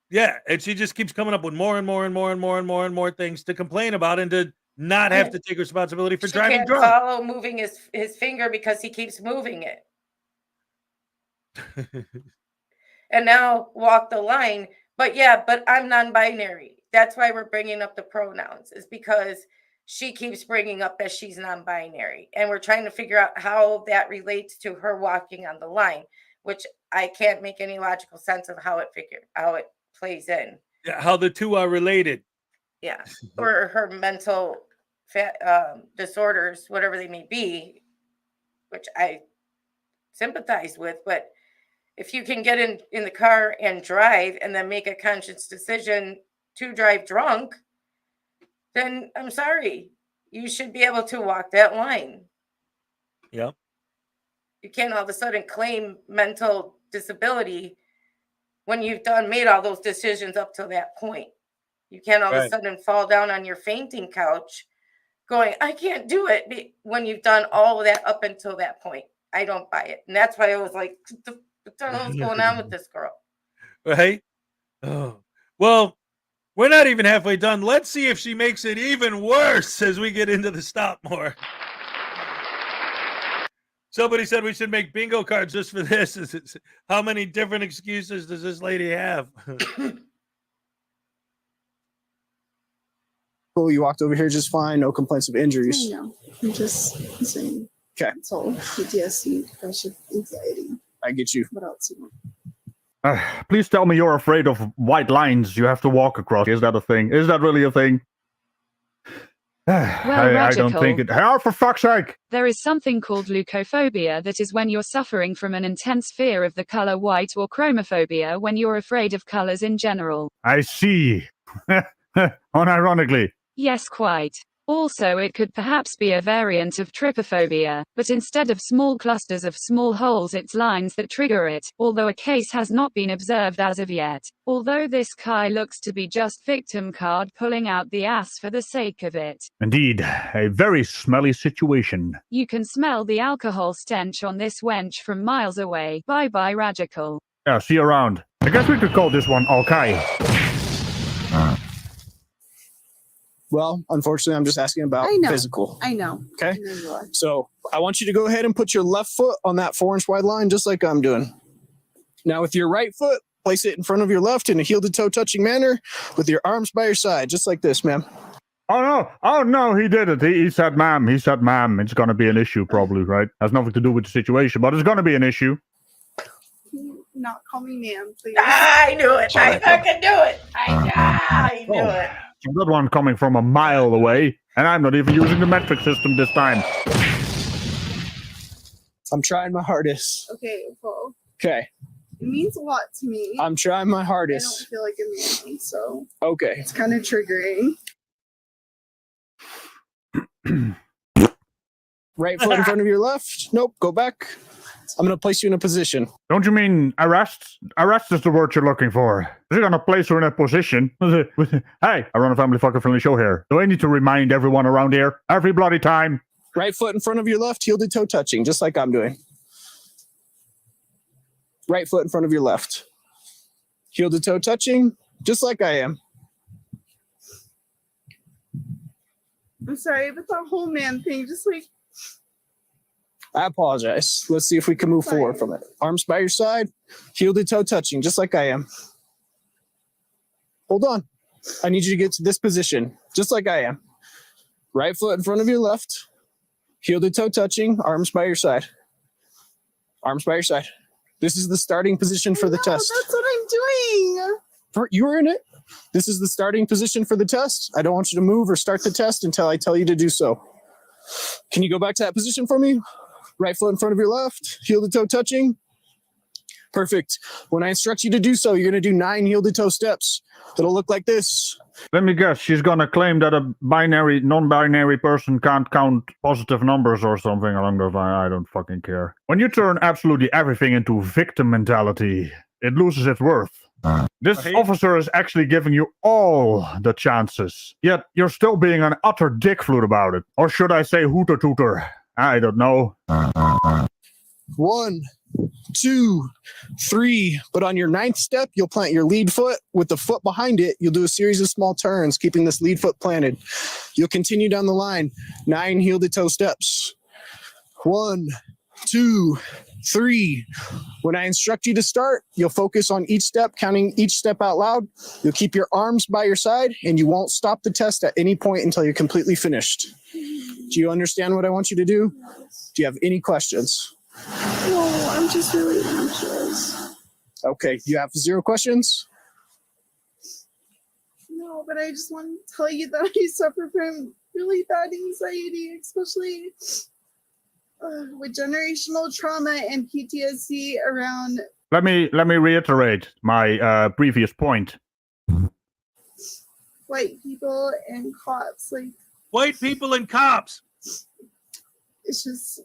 Yeah, and she just keeps coming up with more and more and more and more and more and more things to complain about and to not have to take responsibility for driving can't drunk. follow moving his finger because he keeps moving it. And now walk the line. But I'm non-binary. That's why we're bringing up the pronouns, is because she keeps bringing up that she's non-binary. And we're trying to figure out how that relates to her walking on the line, which I can't make any logical sense of how it plays in. Yeah, how the two are related. Yeah. Or her mental disorders, whatever they may be, which I sympathize with. But if you can get in the car and drive and then make a conscious decision to drive drunk, then I'm sorry, you should be able to walk that line. Yep. You can't all of a sudden claim mental disability when you've made all those decisions up to that point. You can't all of a sudden fall down on your fainting couch going, I can't do it, when you've done all of that up until that point. I don't buy it. And that's why I was like, what the hell's going on with this girl? Right? Oh. Well, we're not even halfway done. Let's see if she makes it even worse as we get into the stop more. Somebody said we should make bingo cards just for this. How many different excuses does this lady have? Cool, you walked over here just fine, no complaints of injuries. I know. I'm just saying. Okay. It's all PTSD, depression, anxiety. I get you. What else you want? Please tell me you're afraid of white lines you have to walk across. Is that a thing? Is that really a thing? I don't think it. Oh, for fuck's sake! There is something called leukophobia that is when you're suffering from an intense fear of the color white, or chromophobia when you're afraid of colors in general. I see. Unironically. Yes, quite. Also, it could perhaps be a variant of trypophobia, but instead of small clusters of small holes, it's lines that trigger it, although a case has not been observed as of yet. Although this Kai looks to be just victim card pulling out the ass for the sake of it. Indeed, a very smelly situation. You can smell the alcohol stench on this wench from miles away. Bye-bye, Radical. Yeah, see you around. I guess we could call this one Alkai. Well, unfortunately, I'm just asking about physical. I know. Okay. So I want you to go ahead and put your left foot on that 4-inch wide line, just like I'm doing. Now, with your right foot, place it in front of your left in a heel-to-toe touching manner with your arms by your side, just like this, ma'am. Oh no, he did it. He said ma'am. He said ma'am. It's going to be an issue, probably, right? Has nothing to do with the situation, but it's going to be an issue. Not call me ma'am, please. I knew it. I fucking knew it. I knew it. That one coming from a mile away, and I'm not even using the metric system this time. I'm trying my hardest. Okay, well. Okay. It means a lot to me. I'm trying my I hardest. don't feel like a man, so. Okay. It's kind of triggering. Right foot in front of your left. Nope, go back. I'm going to place you in a position. Don't you mean arrest? Arrest is the word you're looking for. Is he going to place you in a position? Hey, I run a family fucking friendly show here. Do I need to remind everyone around here? Every bloody time. Right foot in front of your left, heel to toe touching, just like I'm doing. Right foot in front of your left. Heel to toe touching, just like I am. I'm sorry, but the whole man thing, just like. I apologize. Let's see if we can move forward from it. Arms by your side, heel to toe touching, just like I am. Hold on. I need you to get to this position, just like I am. Right foot in front of your left, heel to toe touching, arms by your side. Arms by your side. This is the starting position for the test. That's what I'm doing. You were in it. This is the starting position for the test. I don't want you to move or start the test until I tell you to do so. Can you go back to that position for me? Right foot in front of your left, heel to toe touching. Perfect. When I instruct you to do so, you're going to do 9 heel to toe steps. It'll look like this. Let me guess, she's going to claim that a non-binary person can't count positive numbers or something along those lines. I don't fucking care. When you turn absolutely everything into victim mentality, it loses its worth. This officer is actually giving you all the chances, yet you're still being an utter dick flute about it. Or should I say hooter tooter? I don't know. 1, 2, 3. But on your 9th step, you'll plant your lead foot. With the foot behind it, you'll do a series of small turns, keeping this lead foot planted. You'll continue down the line. 9 heel to toe steps. 1, 2, 3. When I instruct you to start, you'll focus on each step, counting each step out loud. You'll keep your arms by your side, and you won't stop the test at any point until you're completely finished. Do you understand what I want you to do? Do you have any questions? No, I'm just really anxious. Okay, you have 0 questions? No, but I just want to tell you that I suffer from really bad anxiety, especially with generational trauma and PTSD around. Let me reiterate my previous point. White people and cops, like. White people and cops. It's just.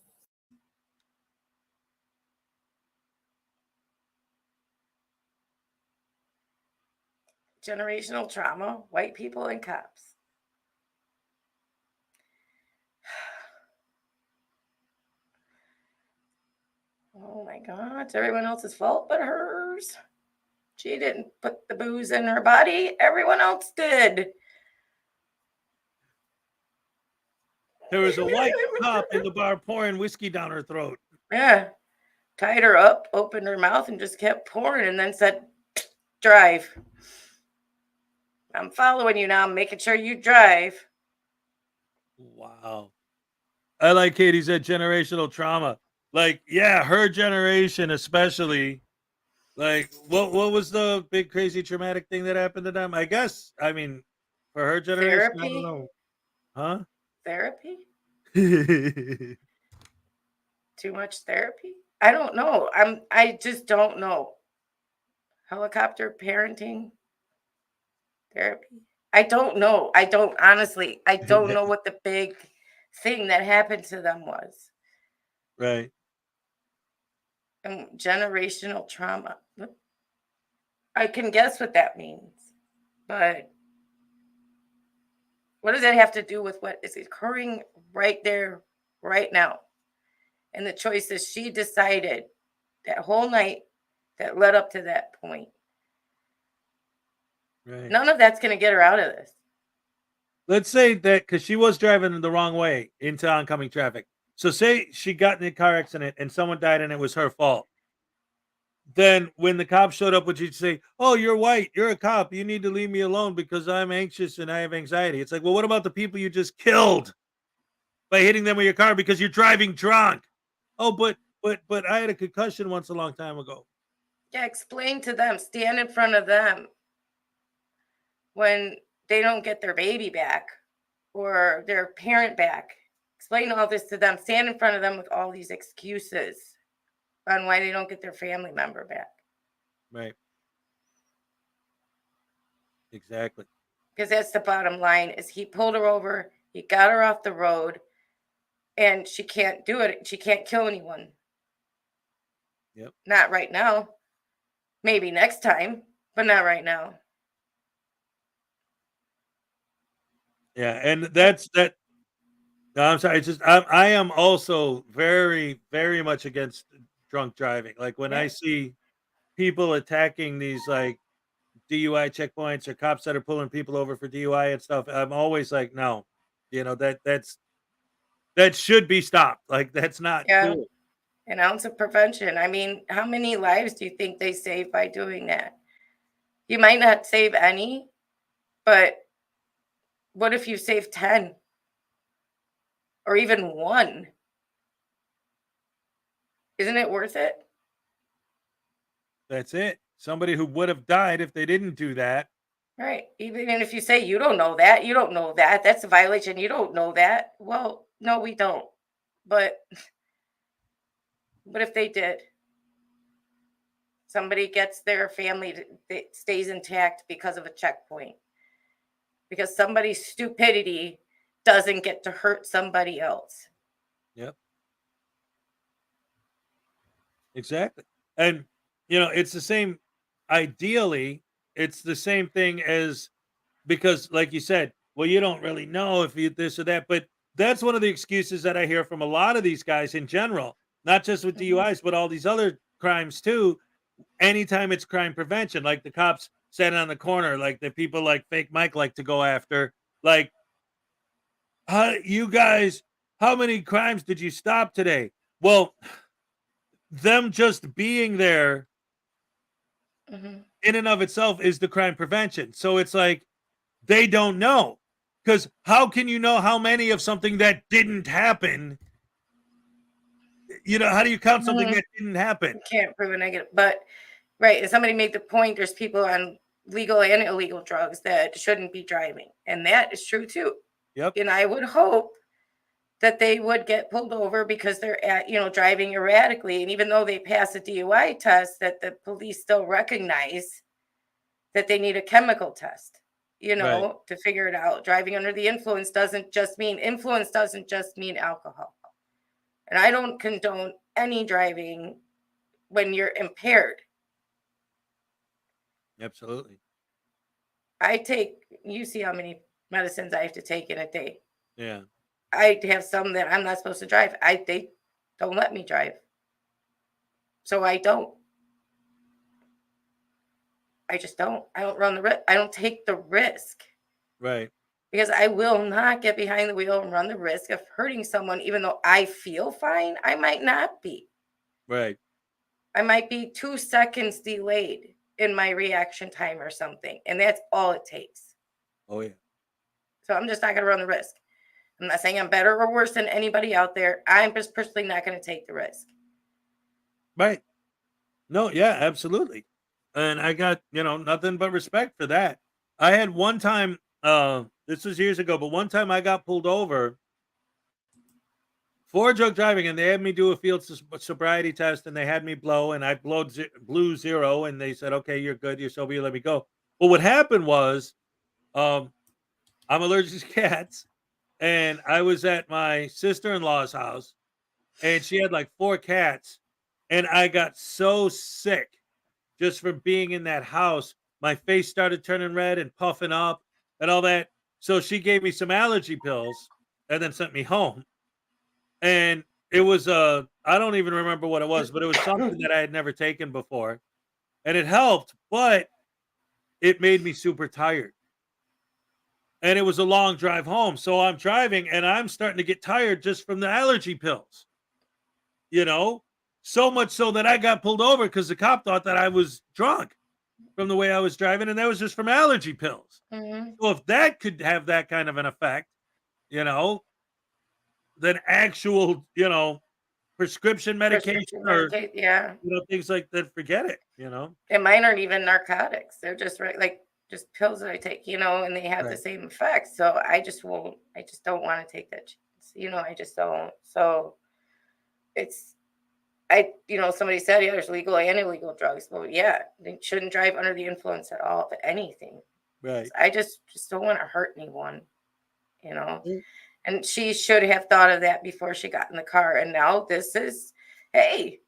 Generational trauma, white people and cops. Oh my God, it's everyone else's fault but hers. She didn't put the booze in her body. Everyone else did. There was a white cop in the bar pouring whiskey down her throat. Yeah. Tied her up, opened her mouth, and just kept pouring and then said, drive. I'm following you now. I'm making sure you drive. Wow. I like Katie said generational trauma. Like, yeah, her generation especially. Like, what was the big crazy traumatic thing that happened to them? I guess, I mean, for her generation, I don't Therapy? know. Huh? Therapy? Too much therapy? I don't know. I just don't know. Helicopter parenting? Therapy? I don't know. I don't honestly. I don't know what the big thing that happened to them was. Right. And generational trauma. I can guess what that means, but what does that have to do with what is occurring right there, right now? And the choices she decided that whole night that led up to that point. Right. None of that's going to get her out of this. Let's say that because she was driving the wrong way into oncoming traffic. So say she got in a car accident and someone died and it was her fault. Then when the cops showed up, would you say, "Oh, you're white, you're a cop, you need to leave me alone because I'm anxious and I have anxiety"? It's like, well, what about the people you just killed by hitting them with your car because you're driving drunk? Oh, but I had a concussion once a long time ago. Yeah, explain to them, stand in front of them when they don't get their baby back or their parent back. Explain all this to them. Stand in front of them with all these excuses on why they don't get their family member back. Right. Exactly. Because that's the bottom line is he pulled her over, he got her off the road, and she can't do it. She can't kill anyone. Yep. Not right now. Maybe next time, but not right now. Yeah, and that's that. No, I'm sorry. It's just I am also very, very much against drunk driving. Like when I Yeah. see people attacking these like DUI checkpoints or cops that are pulling people over for DUI and stuff, I'm always like, no, that should be stopped. Like that's not Yeah. cool. An ounce of prevention. I mean, how many lives do you think they save by doing that? You might not save any, but what if you save 10 or even 1? Isn't it worth it? That's it. Somebody who would have died if they didn't do that. Right. Even if you say you don't know that, you don't know that, that's a violation. You don't know that. Well, no, we don't. But what if they did? Somebody gets their family that stays intact because of a checkpoint. Because somebody's stupidity doesn't get to hurt somebody else. Yep. Exactly. And it's the same ideally, it's the same thing as because like you said, well, you don't really know if you this or that, but that's one of the excuses that I hear from a lot of these guys in general, not just with DUIs, but all these other crimes too. Anytime it's crime prevention, like the cops standing on the corner, like the people like fake Mike like to go after, like, you guys, how many crimes did you stop today? Well, them just being there in and of itself is the crime prevention. So it's like they don't know. Because how can you know how many of something that didn't happen? How do you count something that didn't happen? You can't prove a negative. But, right, as somebody made the point, there's people on legal and illegal drugs that shouldn't be driving. And that is true, too. Yep. And I would hope that they would get pulled over because they're driving erratically. And even though they pass a DUI test, that the police still recognize that they need a chemical test, Right. to figure it out. Driving under the influence doesn't just mean alcohol. And I don't condone any driving when you're impaired. Absolutely. you see how many medicines I have to take in a day. Yeah. I have some that I'm not supposed to drive. They don't let me drive. So I don't. I just don't. I don't run the risk. I don't take the risk. Right. Because I will not get behind the wheel and run the risk of hurting someone, even though I feel fine. I might not be. Right. I might be 2 seconds delayed in my reaction time or something. And that's all it takes. Oh, yeah. So I'm just not going to run the risk. I'm not saying I'm better or worse than anybody out there. I'm just personally not going to take the risk. Right. No, yeah, absolutely. And I got, nothing but respect for that. I had one time, this was years ago, but one time I got pulled over for drunk driving, and they had me do a field sobriety test, and they had me blow, and I blew 0, and they said, okay, you're good, you're sober, you let me go. But what happened was, I'm allergic to cats, and I was at my sister-in-law's house, and she had like 4 cats, and I got so sick just from being in that house. My face started turning red and puffing up and all that. So she gave me some allergy pills and then sent me home. And it was I don't even remember what it was, but it was something that I had never taken before. And it helped, but it made me super tired. And it was a long drive home. So I'm driving and I'm starting to get tired just from the allergy pills. So much so that I got pulled over because the cop thought that I was drunk from the way I was driving, and that was just from allergy pills. Mm-hmm. So if that could have that kind of an effect, then actual, prescription medication or yeah, things like that, forget it, And mine aren't even narcotics. They're just just pills that I take, and they have the same effects. So I just don't want to take that chance. I just don't. So somebody said, yeah, there's legal and illegal drugs. Well, yeah, they shouldn't drive under the influence at all of anything. Right. I just don't want to hurt anyone, And she should have thought of that before she got in the car. And now this is, hey,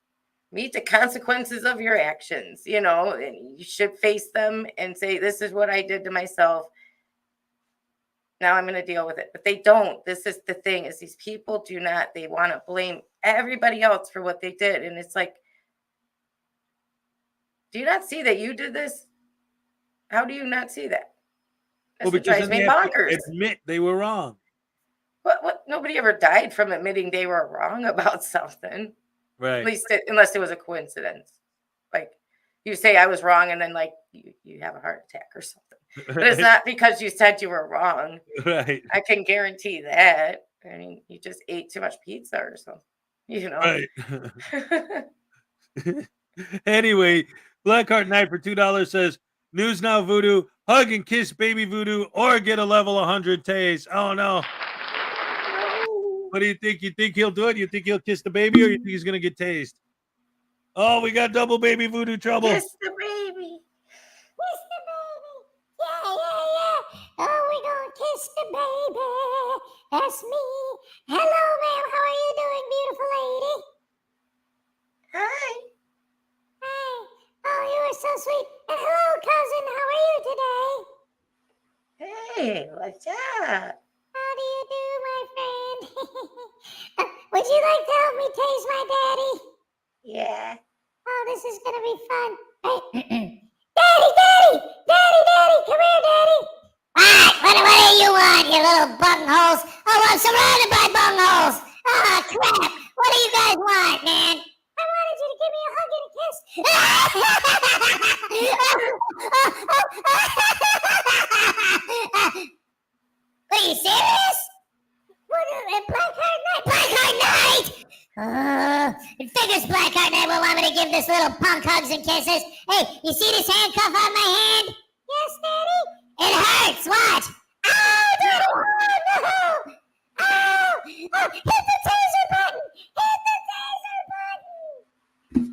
meet the consequences of your actions, and you should face them and say, this is what I did to myself. Now I'm going to deal with it. But they don't. This is the thing, is these people do not. They want to blame everybody else for what they did. And it's like, do you not see that you did this? How do you not see that? That's what drives me bonkers. Admit they were wrong. What? Nobody ever died from admitting they were wrong about something. Right. At least unless it was a coincidence. Like you say I was wrong and then you have a heart attack or something. But it's not because you said you were wrong. Right. I can guarantee that. I mean, you just ate too much pizza or something, Right. Anyway, Blackheart Knight for $2 says, News Now Voodoo, hug and kiss baby Voodoo, or get a level 100 tase. Oh, no. What do you think? You think he'll do it? You think he'll kiss the baby, or you think he's going to get tased? Oh, we got double baby Voodoo trouble. Kiss the baby. Kiss the baby. Yeah. Oh, we gonna kiss the baby. That's me. Hello, ma'am. How are you doing, beautiful lady? Hi. Hi. Oh, you are so sweet. And hello, cousin. How are you today? Hey, what's up? How do you do, my friend? Would you like to help me tase my daddy? Yeah. Oh, this is gonna be fun. Daddy! Come here, Daddy! What do you want, you little bungholes? Oh, I'm surrounded by bungholes! Ah, crap! What do you guys want, man? I wanted you to give me a hug and a kiss. Are you serious? What is Blackheart Knight? Blackheart Knight! It figures Blackheart Knight will want me to give this little punk hugs and kisses. Hey, you see this handcuff on my hand? Yes, Daddy. It hurts. Watch. Ow, Daddy! Oh, no! Ow! Oh, hit the taser button! Hit the taser button!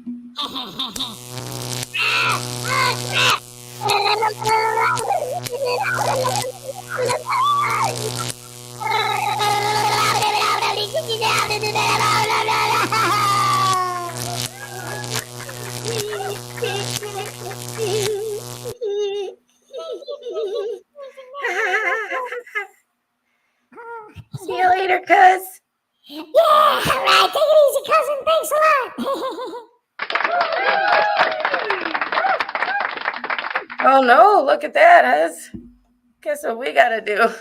Oh no, look at that, Hez. Guess what we gotta do? We got $100.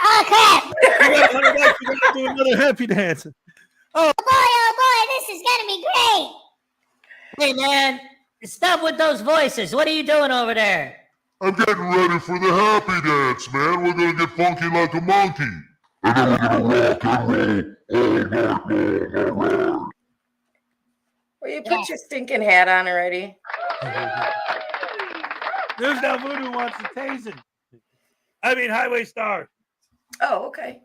Oh crap! We got $100. We gotta do another happy dance. Oh boy, this is gonna be great. Hey man, stop with those voices. What are you doing over there? I'm getting ready for the happy dance, man. We're gonna get funky like a monkey. And then we're gonna rock and roll all night long. Well, you put your stinking hat on already. There's now Voodoo wants to tase it. I mean, Highway Star. Oh, okay.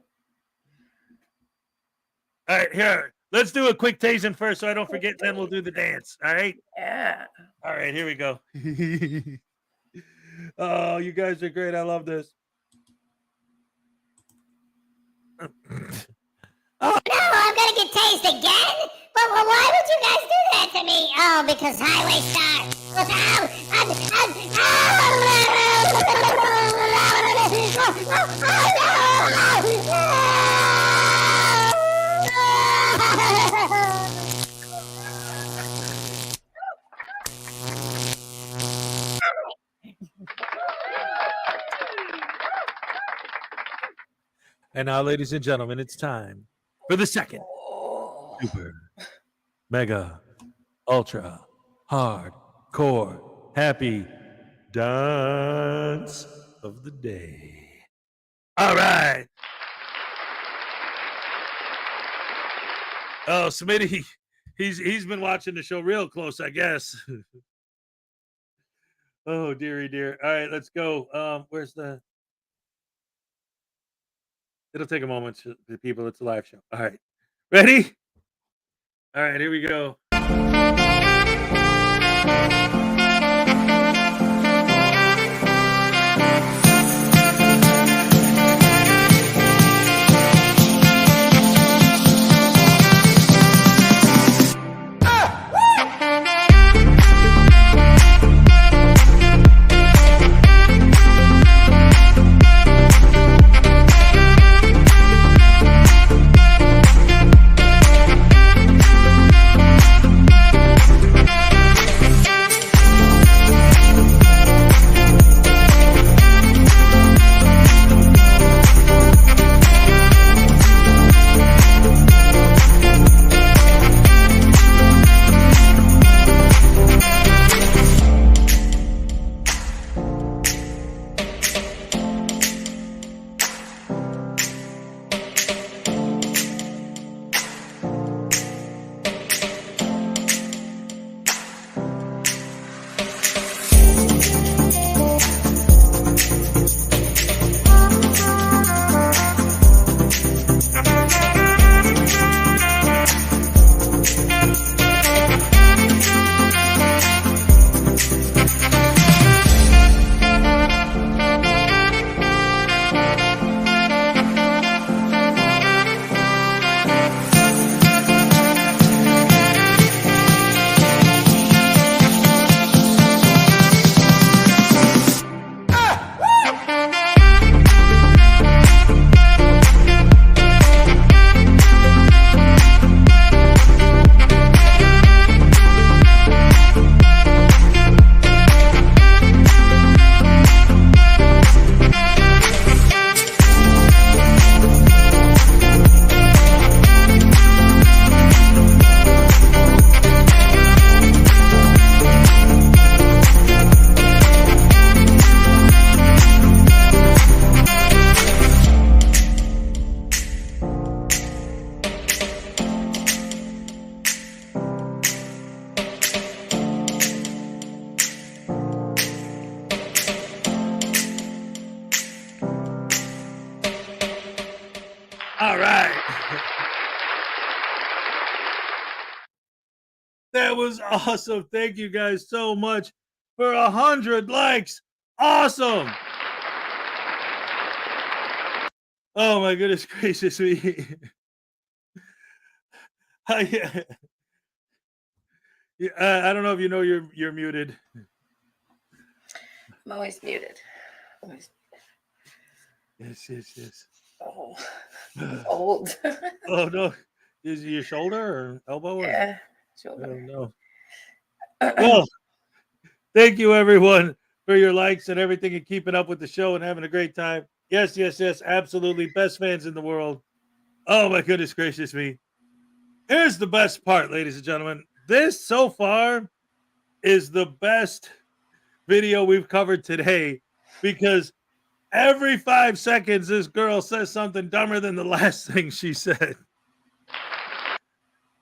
All right, here. Let's do a quick tasing first so I don't forget, then we'll do the dance. All right? Yeah. All right, here we go. Oh, you guys are great. I love this. Oh, no, I'm gonna get tased again? But why would you guys do that to me? Oh, because Highway Star. And now, ladies and gentlemen, it's time for the second super, mega, ultra, hardcore, happy dance of the day. All right. Oh, Smitty, he's been watching the show real close, I guess. Oh, dearie dear. All right, let's go. Where's the... It'll take a moment to the people. It's a live show. All right. Ready? All right, here we go. All right. That was awesome. Thank you guys so much for 100 likes. Awesome. Oh my goodness gracious me. I don't know if you know you're muted. I'm always muted. Yes. Oh, old. Oh no, is it your shoulder or elbow? Yeah, shoulder. shoulder. Oh no. Well, Thank you, everyone, for your likes and everything and keeping up with the show and having a great time. Yes, yes, yes, absolutely. Best fans in the world. Oh, my goodness gracious me. Here's the best part, ladies and gentlemen. This so far is the best video we've covered today because every 5 seconds, this girl says something dumber than the last thing she said.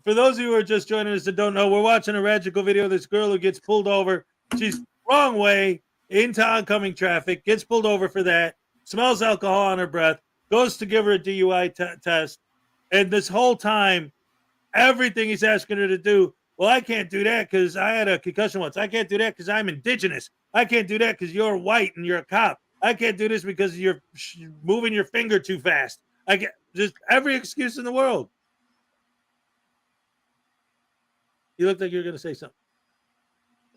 For those of you who are just joining us that don't know, we're watching a Ragical video of this girl who gets pulled over. She's wrong way into oncoming traffic, gets pulled over for that, smells alcohol on her breath, goes to give her a DUI test, and this whole time, everything he's asking her to do, well, I can't do that because I had a concussion once. I can't do that because I'm indigenous. I can't do that because you're white and you're a cop. I can't do this because you're moving your finger too fast. I get just every excuse in the world. You look like you're going to say something.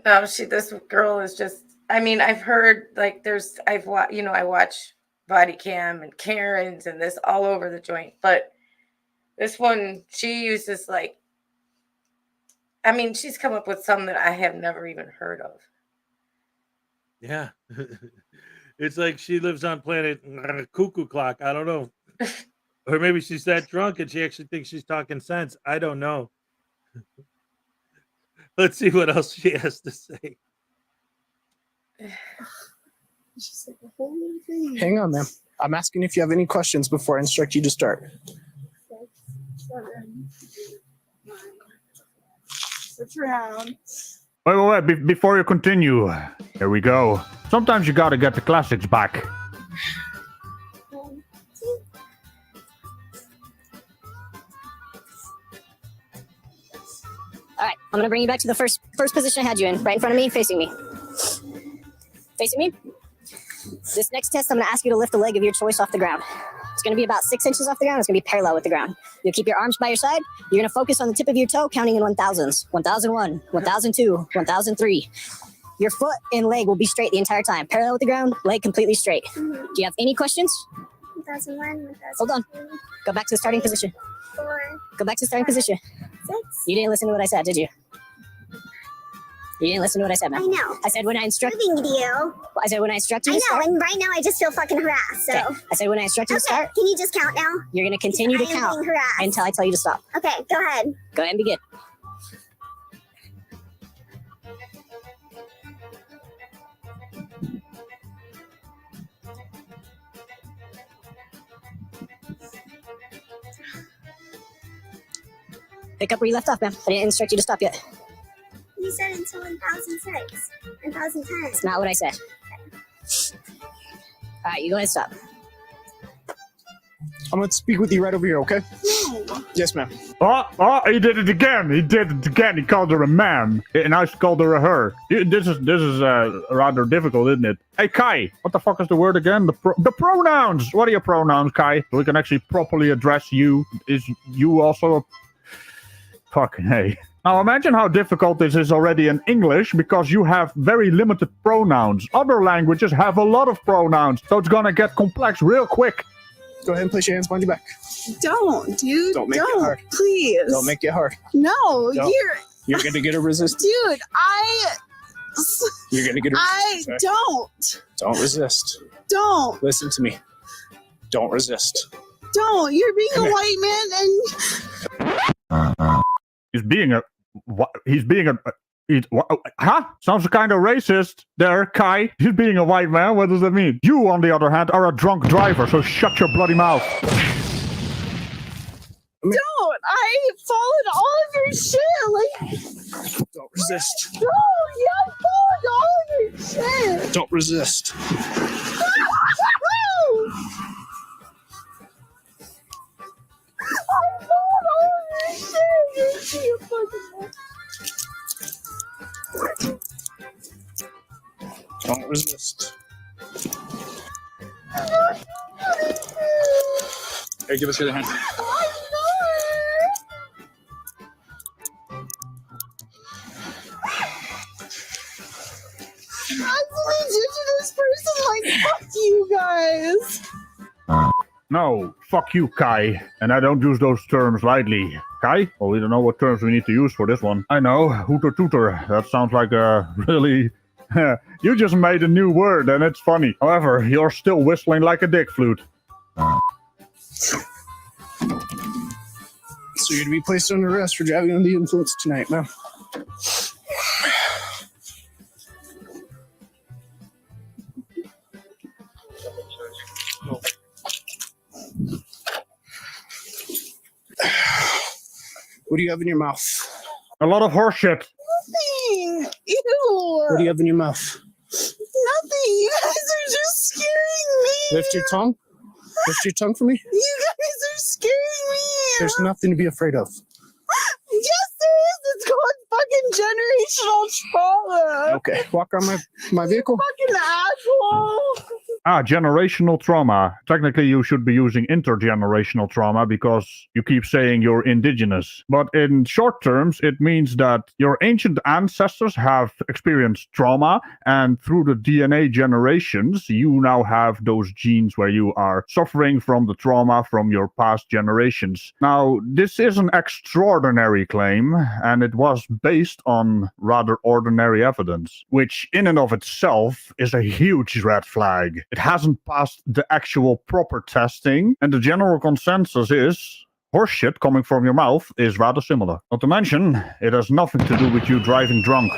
No, this girl is just, I mean, I've heard like I watch body cam and Karen's and this all over the joint, but this one, she uses like, I mean, she's come up with some that I have never even heard of. Yeah. It's like she lives on planet cuckoo clock. I don't know. Or maybe she's that drunk and she actually thinks she's talking sense. I don't know. Let's see what else she has to say. Just like a whole new thing. Hang on, ma'am. I'm asking if you have any questions before I instruct you to start. 7. Switch around. Wait. Before you continue, here we go. Sometimes you gotta get the classics back. All right, I'm gonna bring you back to the first position I had you in, right in front of me, facing me. Facing me. This next test, I'm gonna ask you to lift a leg of your choice off the ground. It's gonna be about 6 inches off the ground. It's gonna be parallel with the ground. You'll keep your arms by your side. You're gonna focus on the tip of your toe, counting in 1000s. 1001, 1002, 1003. Your foot and leg will be straight the entire time. Parallel with the ground, leg completely straight. Do you have any questions? 1001, 1002. Hold on. Go back to the starting position. 4. Go back to the starting position. 6. You didn't listen to what I said, did you? You didn't listen to what I said, man. I know. I said when I instruct you. I said when I instruct you I to know, start. and right now I just feel fucking harassed, so. Okay. I said when I instruct you to start. Can you just count now? You're going to continue to I am count being harassed. until I tell you to stop. Okay, go ahead. Go ahead and begin. Pick up where you left off, ma'am. I didn't instruct you to stop yet. You said until 1006, 1010. That's not what I said. All right, you go ahead and stop. I'm going to speak with you right over here, okay? No. Yes, ma'am. Oh, he did it again. He called her a ma'am, and I called her a her. This is rather difficult, isn't it? Hey, Kai, what the fuck is the word again? The pronouns. What are your pronouns, Kai? So we can actually properly address you. Is you also a... Fucking hey. Now imagine how difficult this is already in English because you have very limited pronouns. Other languages have a lot of pronouns, so it's gonna get complex real quick. Go ahead and place your hands behind your back. Don't, dude. Don't make it hard. Please. Don't make it hard. No, Don't. you're gonna get a resist. Dude, You're gonna get a I resist. don't. Don't resist. Don't. Listen to me. Don't resist. Don't. You're being Come a here. white man and He's being a... Sounds kind of racist there, Kai. He's being a white man. What does that mean? You, on the other hand, are a drunk driver, so shut your bloody mouth. don't. I followed all of your shit. Like, Don't resist. no, yeah, I followed all of your shit. Don't resist. I followed all of your shit. You fucking. Don't resist. Hey, give us your hand. As an indigenous person, like, fuck you guys. No, fuck you, Kai. And I don't use those terms lightly. Kai? Well, we don't know what terms we need to use for this one. I know, hooter tooter. That sounds like a really You just made a new word and it's funny. However, you're still whistling like a dick flute. So you're to be placed under arrest for driving under the influence tonight, ma'am. What do you have in your mouth? A lot of horseshit. Nothing. Ew. What do you have in your mouth? Nothing. You guys are just scaring me. Lift your tongue. Lift your tongue for me. You guys are scaring me. There's nothing to be afraid of. Yes, there is. It's called fucking generational trauma. Okay, walk around my vehicle. Fucking asshole. Generational trauma. Technically, you should be using intergenerational trauma because you keep saying you're indigenous. But in short terms, it means that your ancient ancestors have experienced trauma, and through the DNA generations, you now have those genes where you are suffering from the trauma from your past generations. Now, this is an extraordinary claim, and it was based on rather ordinary evidence, which in and of itself is a huge red flag. It hasn't passed the actual proper testing, and the general consensus is horseshit coming from your mouth is rather similar. Not to mention, it has nothing to do with you driving drunk.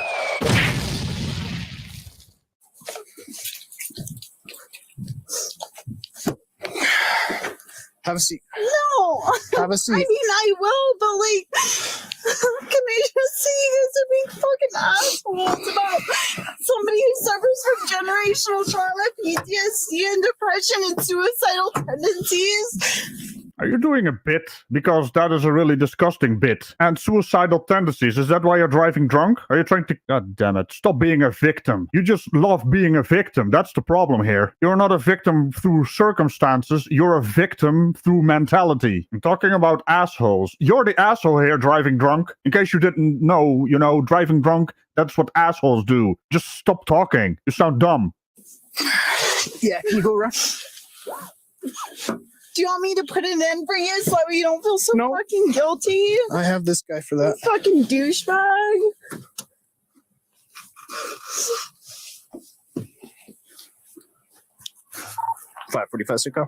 Have a seat. No. Have a seat. I mean, I will, but like, can I just say you guys are being fucking assholes about somebody who suffers from generational trauma, PTSD, and depression and suicidal tendencies? Are you doing a bit? Because that is a really disgusting bit. And suicidal tendencies, is that why you're driving drunk? Are you trying to... God damn it, stop being a victim. You just love being a victim. That's the problem here. You're not a victim through circumstances, you're a victim through mentality. I'm talking about assholes. You're the asshole here driving drunk. In case you didn't know, driving drunk, that's what assholes do. Just stop talking. You sound dumb. Yeah, can you go around? Do you want me to put an end for you so that way you don't feel so fucking guilty? I have this guy for that. You fucking douchebag. $5.45 to go.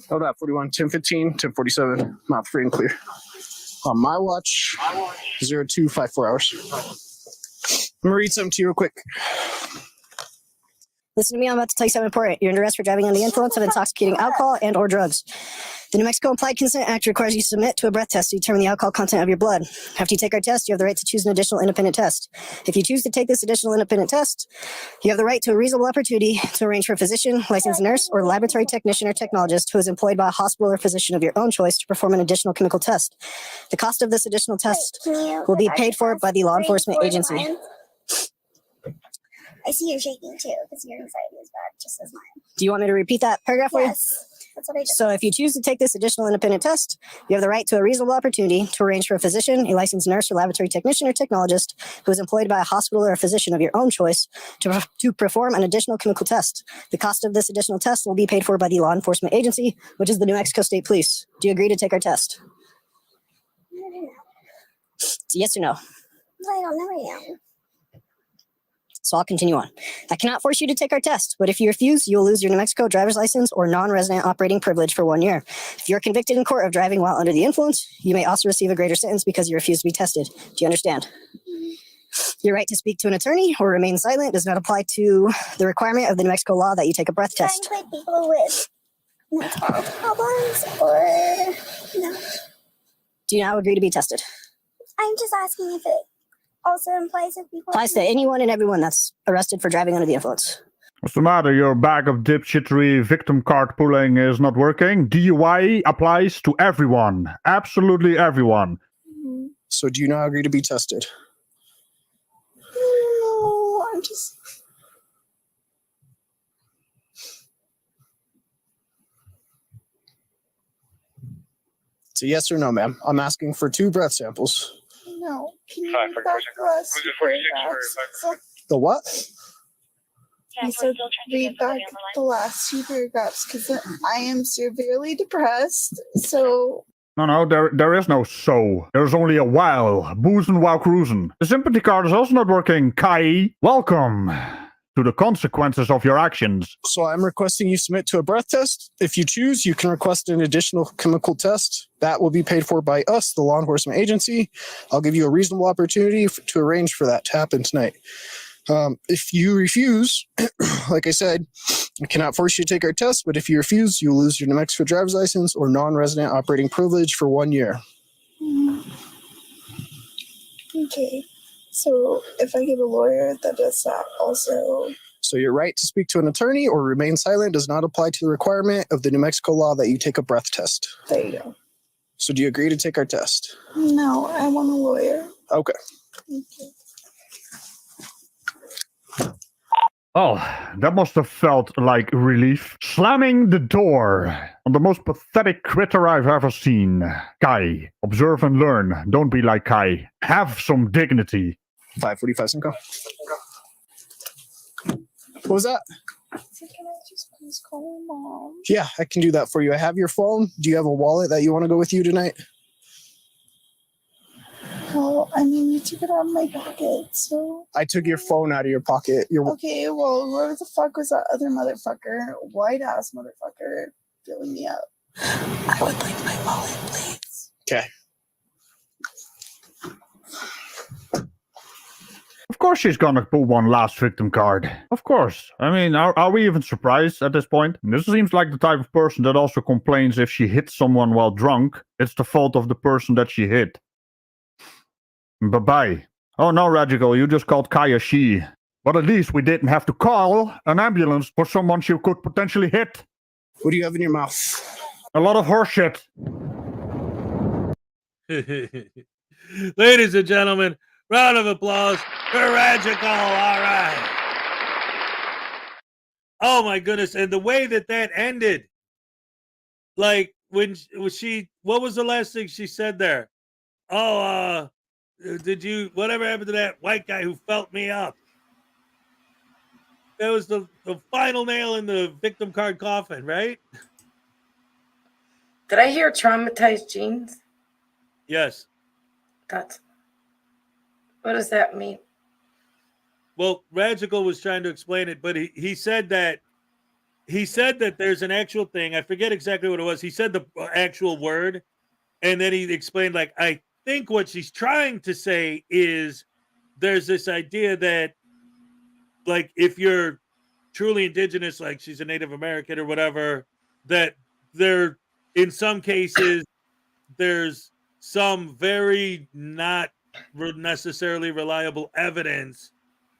Hold up, 41, 10:15, 10:47. Mouth free and clear. On my watch, 0254 hours. I'm gonna read something to you real quick. Listen to me, I'm about to tell you something important. You're under arrest for driving under the influence of intoxicating alcohol and or drugs. The New Mexico Implied Consent Act requires you to submit to a breath test to determine the alcohol content of your blood. After you take our test, you have the right to choose an additional independent test. If you choose to take this additional independent test, you have the right to a reasonable opportunity to arrange for a physician, licensed nurse, or laboratory technician or technologist who is employed by a hospital or physician of your own choice to perform an additional chemical test. The cost of this additional test will be paid for by the law enforcement agency. I see you're shaking too, because your anxiety is bad, just as mine. Do you want me to repeat that paragraph for you? Yes, that's what I did. So if you choose to take this additional independent test, you have the right to a reasonable opportunity to arrange for a physician, a licensed nurse or laboratory technician or technologist who is employed by a hospital or a physician of your own choice to perform an additional chemical test. The cost of this additional test will be paid for by the law enforcement agency, which is the New Mexico State Police. Do you agree to take our test? It's a yes or no? I don't know yet. So I'll continue on. I cannot force you to take our test, but if you refuse, you will lose your New Mexico driver's license or non-resident operating privilege for 1 year. If you're convicted in court of driving while under the influence, you may also receive a greater sentence because you refuse to be tested. Do you understand? Your right to speak to an attorney or remain silent does not apply to the requirement of the New Mexico law that you take a breath test. Trying to play people with mental problems or no. Do you now agree to be tested? I'm just asking if it also implies that people Applies to anyone and everyone that's arrested for driving under the influence. What's the matter? Your bag of dipshittery victim card pulling is not working? DUI applies to everyone. Absolutely everyone. So do you now agree to be tested? No, I'm just... It's a yes or no, ma'am. I'm asking for 2 breath samples. No. Can you read back the last two paragraphs? The what? You said read back the last 2 paragraphs because I am severely depressed. So No, there is no so. There's only a while. Boozing while cruising. The sympathy card is also not working, Kai. Welcome to the consequences of your actions. So I'm requesting you submit to a breath test. If you choose, you can request an additional chemical test. That will be paid for by us, the law enforcement agency. I'll give you a reasonable opportunity to arrange for that to happen tonight. If you refuse, like I said, I cannot force you to take our test, but if you refuse, you will lose your New Mexico driver's license or non-resident operating privilege for 1 year. Okay. So if I get a lawyer, that does that also. So your right to speak to an attorney or remain silent does not apply to the requirement of the New Mexico law that you take a breath test. There you go. So do you agree to take our test? No, I want a lawyer. Okay. Okay. Oh, that must have felt like relief. Slamming the door on the most pathetic critter I've ever seen. Kai, observe and learn. Don't be like Kai. Have some dignity. 5:45 Cinco. What was that? So can I just please call my mom? Yeah, I can do that for you. I have your phone. Do you have a wallet that you want to go with you tonight? Well, I mean, you took it out of my pocket, so. I took your phone out of your pocket. Okay, well, whoever the fuck was that other motherfucker, white ass motherfucker, filling me up? I would like my wallet, please. Okay. Of course she's gonna pull one last victim card. Of course. I mean, are we even surprised at this point? This seems like the type of person that also complains if she hits someone while drunk, it's the fault of the person that she hit. Bye-bye. Oh no, Radical, you just called Kaya she. But at least we didn't have to call an ambulance for someone she could potentially hit. What do you have in your mouth? A lot of horseshit. Ladies and gentlemen, round of applause for Radical. All right. Oh my goodness. And the way that ended, like when she, what was the last thing she said there? Oh, whatever happened to that white guy who felt me up? That was the final nail in the victim card coffin, right? Did I hear traumatized genes? Yes. What does that mean? Well, Radical was trying to explain it, but he said that there's an actual thing. I forget exactly what it was. He said the actual word, and then he explained, like, I think what she's trying to say is there's this idea that, like, if you're truly indigenous, like she's a Native American or whatever, that there, in some cases, there's some very not necessarily reliable evidence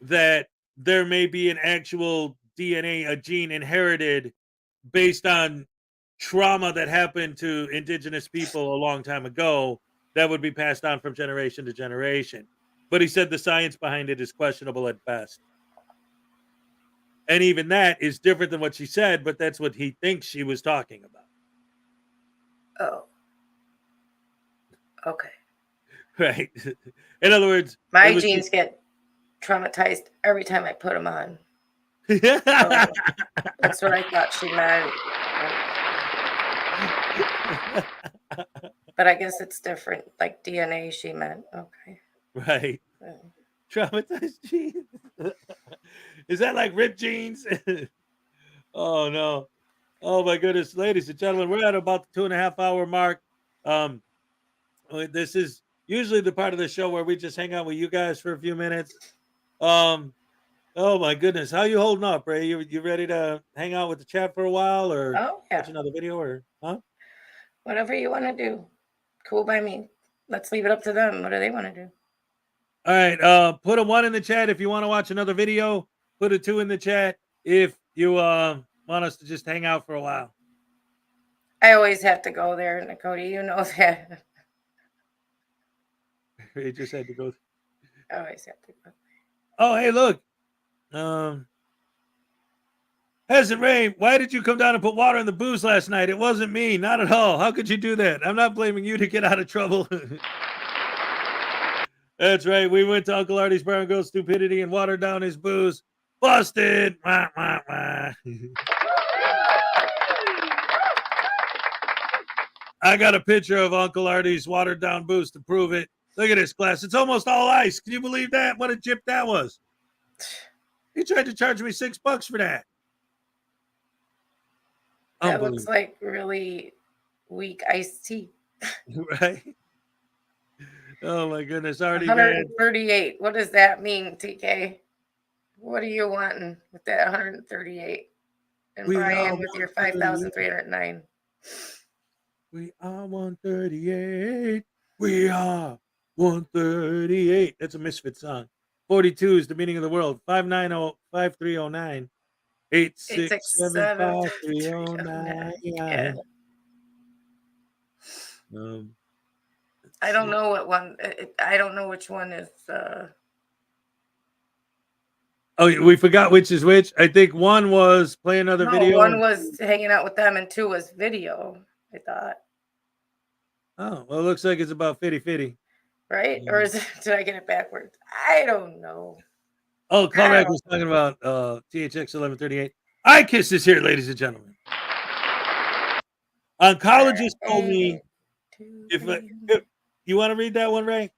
that there may be an actual DNA, a gene inherited based on trauma that happened to indigenous people a long time ago that would be passed on from generation to generation. But he said the science behind it is questionable at best. And even that is different than what she said, but that's what he thinks she was talking about. Oh. Okay. Right. In other words, my genes get traumatized every time I put them on. So that's what I thought she meant. But I guess it's different. Like DNA, she meant. Okay. Right. Traumatized genes. Is that like ripped jeans? Oh no. Oh my goodness. Ladies and gentlemen, we're at about the 2.5 hour mark. This is usually the part of the show where we just hang out with you guys for a few minutes. Oh my goodness. How you holding up, Ray? You ready to hang out with the chat for a while or watch another video or Whatever you want to do. Cool by me. Let's leave it up to them. What do they want to do? All right. Put a 1 in the chat if you want to watch another video. Put a 2 in the chat if you want us to just hang out for a while. I always have to go there, Nakota. You know that. You just had to go. I always have to go. Oh, hey, look. Hasn't Ray, why did you come down and put water in the booze last night? It wasn't me. Not at all. How could you do that? I'm not blaming you to get out of trouble. That's right. We went to Uncle Artie's Bar and Girl Stupidity and watered down his booze. Busted. Wah, wah, wah. I got a picture of Uncle Artie's watered down boost to prove it. Look at this glass. It's almost all ice. Can you believe that? What a chip that was. He tried to charge me $6 for that. That looks like really weak iced tea. Right? Oh my goodness. Already 138. What does that mean, TK? What are you wanting with that 138? And Brian with your 5,309. We are 138. We are 138. That's a Misfit song. 42 is the meaning of the world. 590-5309. 867-5309. I don't know what one. I don't know which one is. Oh, we forgot which is which. I think one was play another video. One was hanging out with them, and two was video. I thought. Oh, well, it looks like it's about 50-50. Right? Or is it, did I get it backwards? I don't know. Oh, Conrad was talking about THX 1138. iKiss is here, ladies and gentlemen. Oncologist told me if you want to read that one, Ray?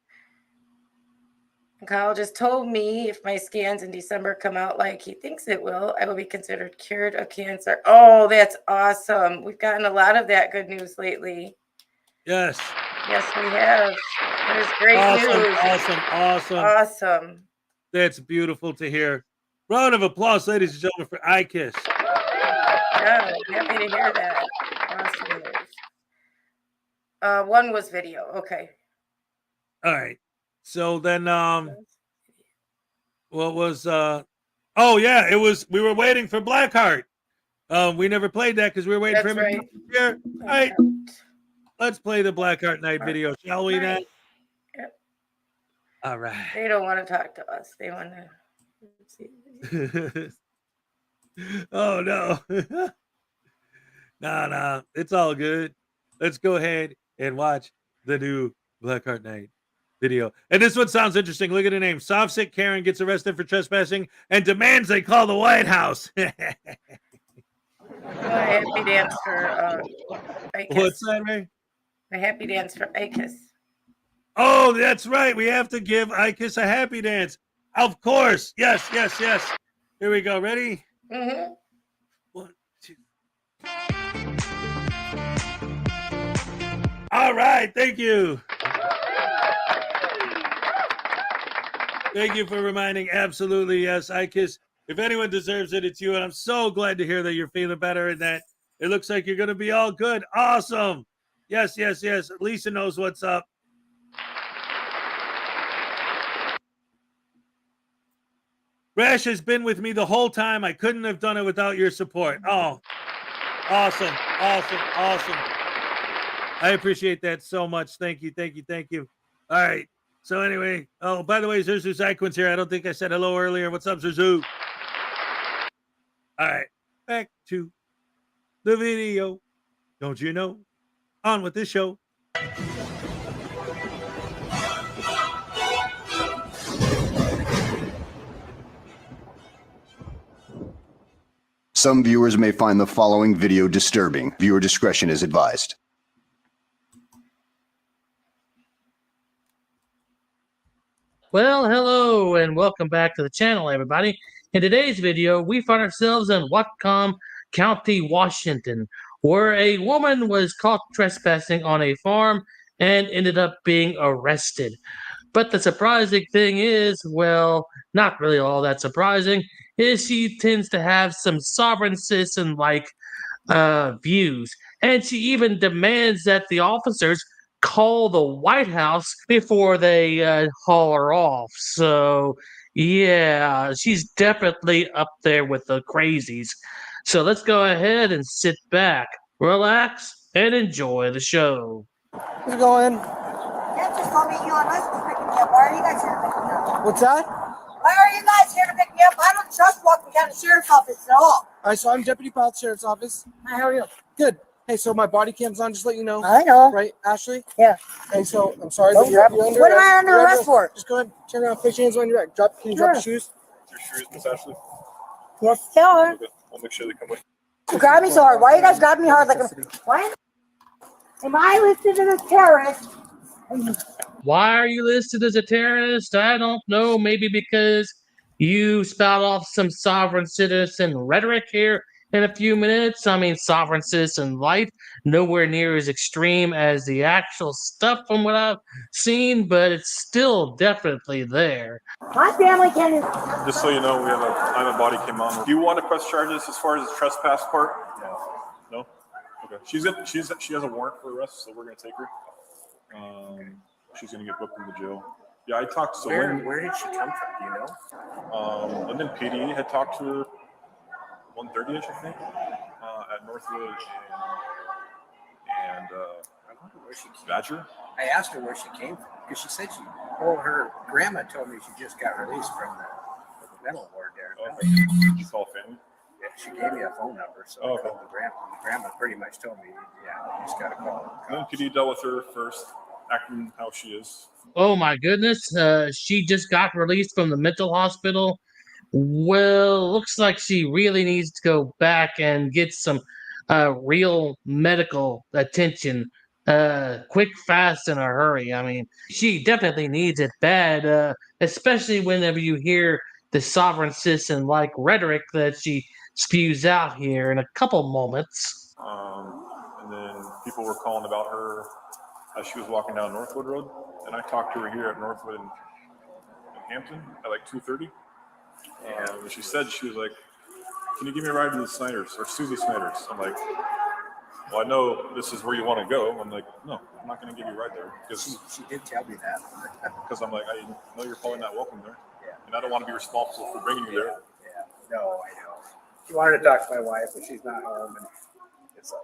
Oncologist told me if my scans in December come out like he thinks it will, I will be considered cured of cancer. Oh, that's awesome. We've gotten a lot of that good news lately. Yes. Yes, we have. That is great news. Awesome. That's beautiful to hear. Round of applause, ladies and gentlemen, for iKiss. Yeah, happy to hear that. Awesome news. One was video. Okay. All right. So then what was oh yeah, it was we were waiting for Blackheart. We never played that because we were waiting for him to come here. All right. Let's play the Blackheart Night video, shall we then? Yep. All right. They don't want to talk to us. They want to Oh no. Nah, it's all good. Let's go ahead and watch the new Blackheart Night video. And this one sounds interesting. Look at the name. Soft sick Karen gets arrested for trespassing and demands they call the White House. happy dance for iKiss. What's that, Ray? A happy dance for iKiss. Oh, that's right. We have to give iKiss a happy dance. Of course. Yes. Here we go. Ready? Mm-hmm. 1, 2. All right. Thank you. Thank you for reminding. Absolutely, yes. iKiss. If anyone deserves it, it's you. And I'm so glad to hear that you're feeling better and that it looks like you're going to be all good. Awesome. Yes. Lisa knows what's up. Rash has been with me the whole time. I couldn't have done it without your support. Oh, awesome. I appreciate that so much. Thank you. All right. So anyway, oh, by the way, Zuzu Zyquin's here. I don't think I said hello earlier. What's up, Zuzu? All right. Back to the video. Don't you know? On with this show. Some viewers may find the following video disturbing. Viewer discretion is advised. Well, hello and welcome back to the channel, everybody. In today's video, we find ourselves in Whatcom County, Washington, where a woman was caught trespassing on a farm and ended up being arrested. But the surprising thing is, well, not really all that surprising, is she tends to have some sovereign citizen-like views. And she even demands that the officers call the White House before they haul her off. So, yeah, she's definitely up there with the crazies. So let's go ahead and sit back, relax, and enjoy the show. How's it going? Yeah, just told me you and us was picking me up. Why are you guys here to pick me up? What's that? Why are you guys here to pick me up? I don't trust Whatcom County Sheriff's Office at all. All right, so I'm Deputy Powell, Sheriff's Office. Hi, how are you? Good. Hey, so my body cam's on, just let you know. I know. Right, Ashley? Yeah. Hey, so I'm sorry, but you're under What am I under arrest for? Just go ahead, turn around, place your hands on your back. Can you drop your shoes? Your shoes, Miss Ashley? Yes, tell her. Okay. I'll make sure they come with. You grab me so hard. Why are you guys grabbing me hard like a... What? Am I listed as a terrorist? Why are you listed as a terrorist? I don't know. Maybe because you spout off some sovereign citizen rhetoric here in a few minutes. I mean, sovereign citizen life, nowhere near as extreme as the actual stuff from what I've seen, but it's still definitely there. My family can. Just so you know, we have a time and body came on. Do you want to press charges as far as the trespass part? No. No? Okay. She has a warrant for arrest, so we're going to take her. She's going to get booked in the jail. Yeah, I talked to Lynn. Where did she come from? Do you know? Lyndon PD had talked to her 1:30ish, I think, at Northwood and I wonder where she came Badger. I asked her where she came from because she said her grandma told me she just got released from the mental ward there. Did you call family? Yeah, she gave me a phone number, so I called the grandma. The grandma pretty much told me, yeah, you just got to call her. Lyndon PD dealt with her first, acting how she is. Oh my goodness, she just got released from the mental hospital. Well, looks like she really needs to go back and get some real medical attention. Quick, fast, in a hurry. I mean, she definitely needs it bad, especially whenever you hear the sovereign citizen like rhetoric that she spews out here in a couple moments. And then people were calling about her as she was walking down Northwood Road, and I talked to her here at Northwood in Hampton at like 2:30. And she said, she was like, "Can you give me a ride to the Snyder's or Susie Snyder's?" I'm like, "Well, I know this is where you want to go." I'm like, "No, I'm not going to give you a ride there." Because she did tell me that. Because I'm like, I know you're probably not welcome there. Yeah. And I don't want to be responsible for bringing you there. Yeah. No, I know. She wanted to talk to my wife, but she's not home, and it's like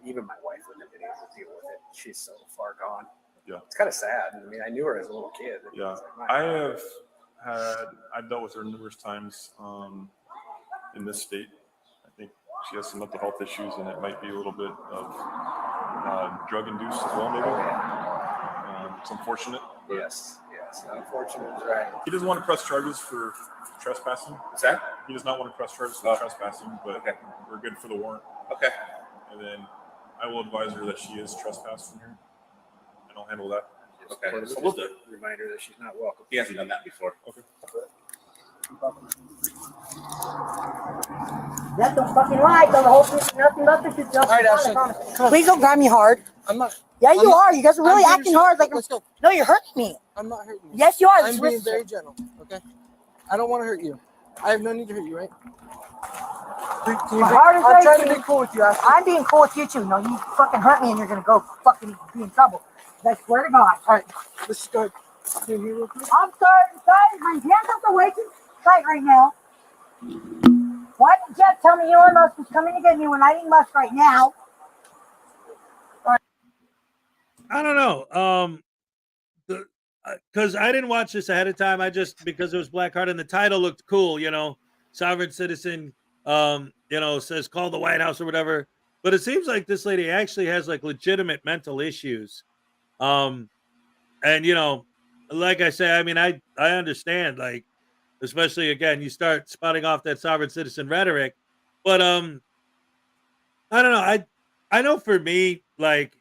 even my wife wouldn't have been able to deal with it. She's so far gone. Yeah. It's kind of sad. I mean, I knew her as a little kid. Yeah. I've dealt with her numerous times in this state. I think she has some mental health issues, and it might be a little bit of drug induced as well, maybe. It's unfortunate. Yes, unfortunate is right. He doesn't want to press charges for trespassing. What's that? He does not want to press charges for trespassing, but we're good for the warrant. Okay. And then I will advise her that she is trespassed from here, and I'll handle that. Okay. So we'll remind her that she's not welcome. He hasn't done that before. Okay. That's a fucking lie. Tell the whole truth, nothing but the truth. All right, Ashley. Please don't grab me hard. I'm not. Yeah, you are. You guys are really acting hard. Like, let's go. No, you're hurting me. I'm not hurting you. Yes, you are. I'm being very gentle. Okay. I don't want to hurt you. I have no need to hurt you, right? I'm trying to be cool with you, Ashley. I'm being cool with you too. No, you fucking hurt me and you're gonna go fucking be in trouble. I swear to God. All right, let's just go ahead. Here real quick. I'm sorry. My hands are way too tight right now. Why did Jeff tell me Elon Musk was coming to get me when I need Musk right now? I don't know. Because I didn't watch this ahead of time. Because it was Blackheart and the title looked cool, sovereign citizen, says call the White House or whatever. But it seems like this lady actually has like legitimate mental issues. And like I say, I mean, I understand, like, especially again, you start spouting off that sovereign citizen rhetoric, but I don't know. I know for me, like,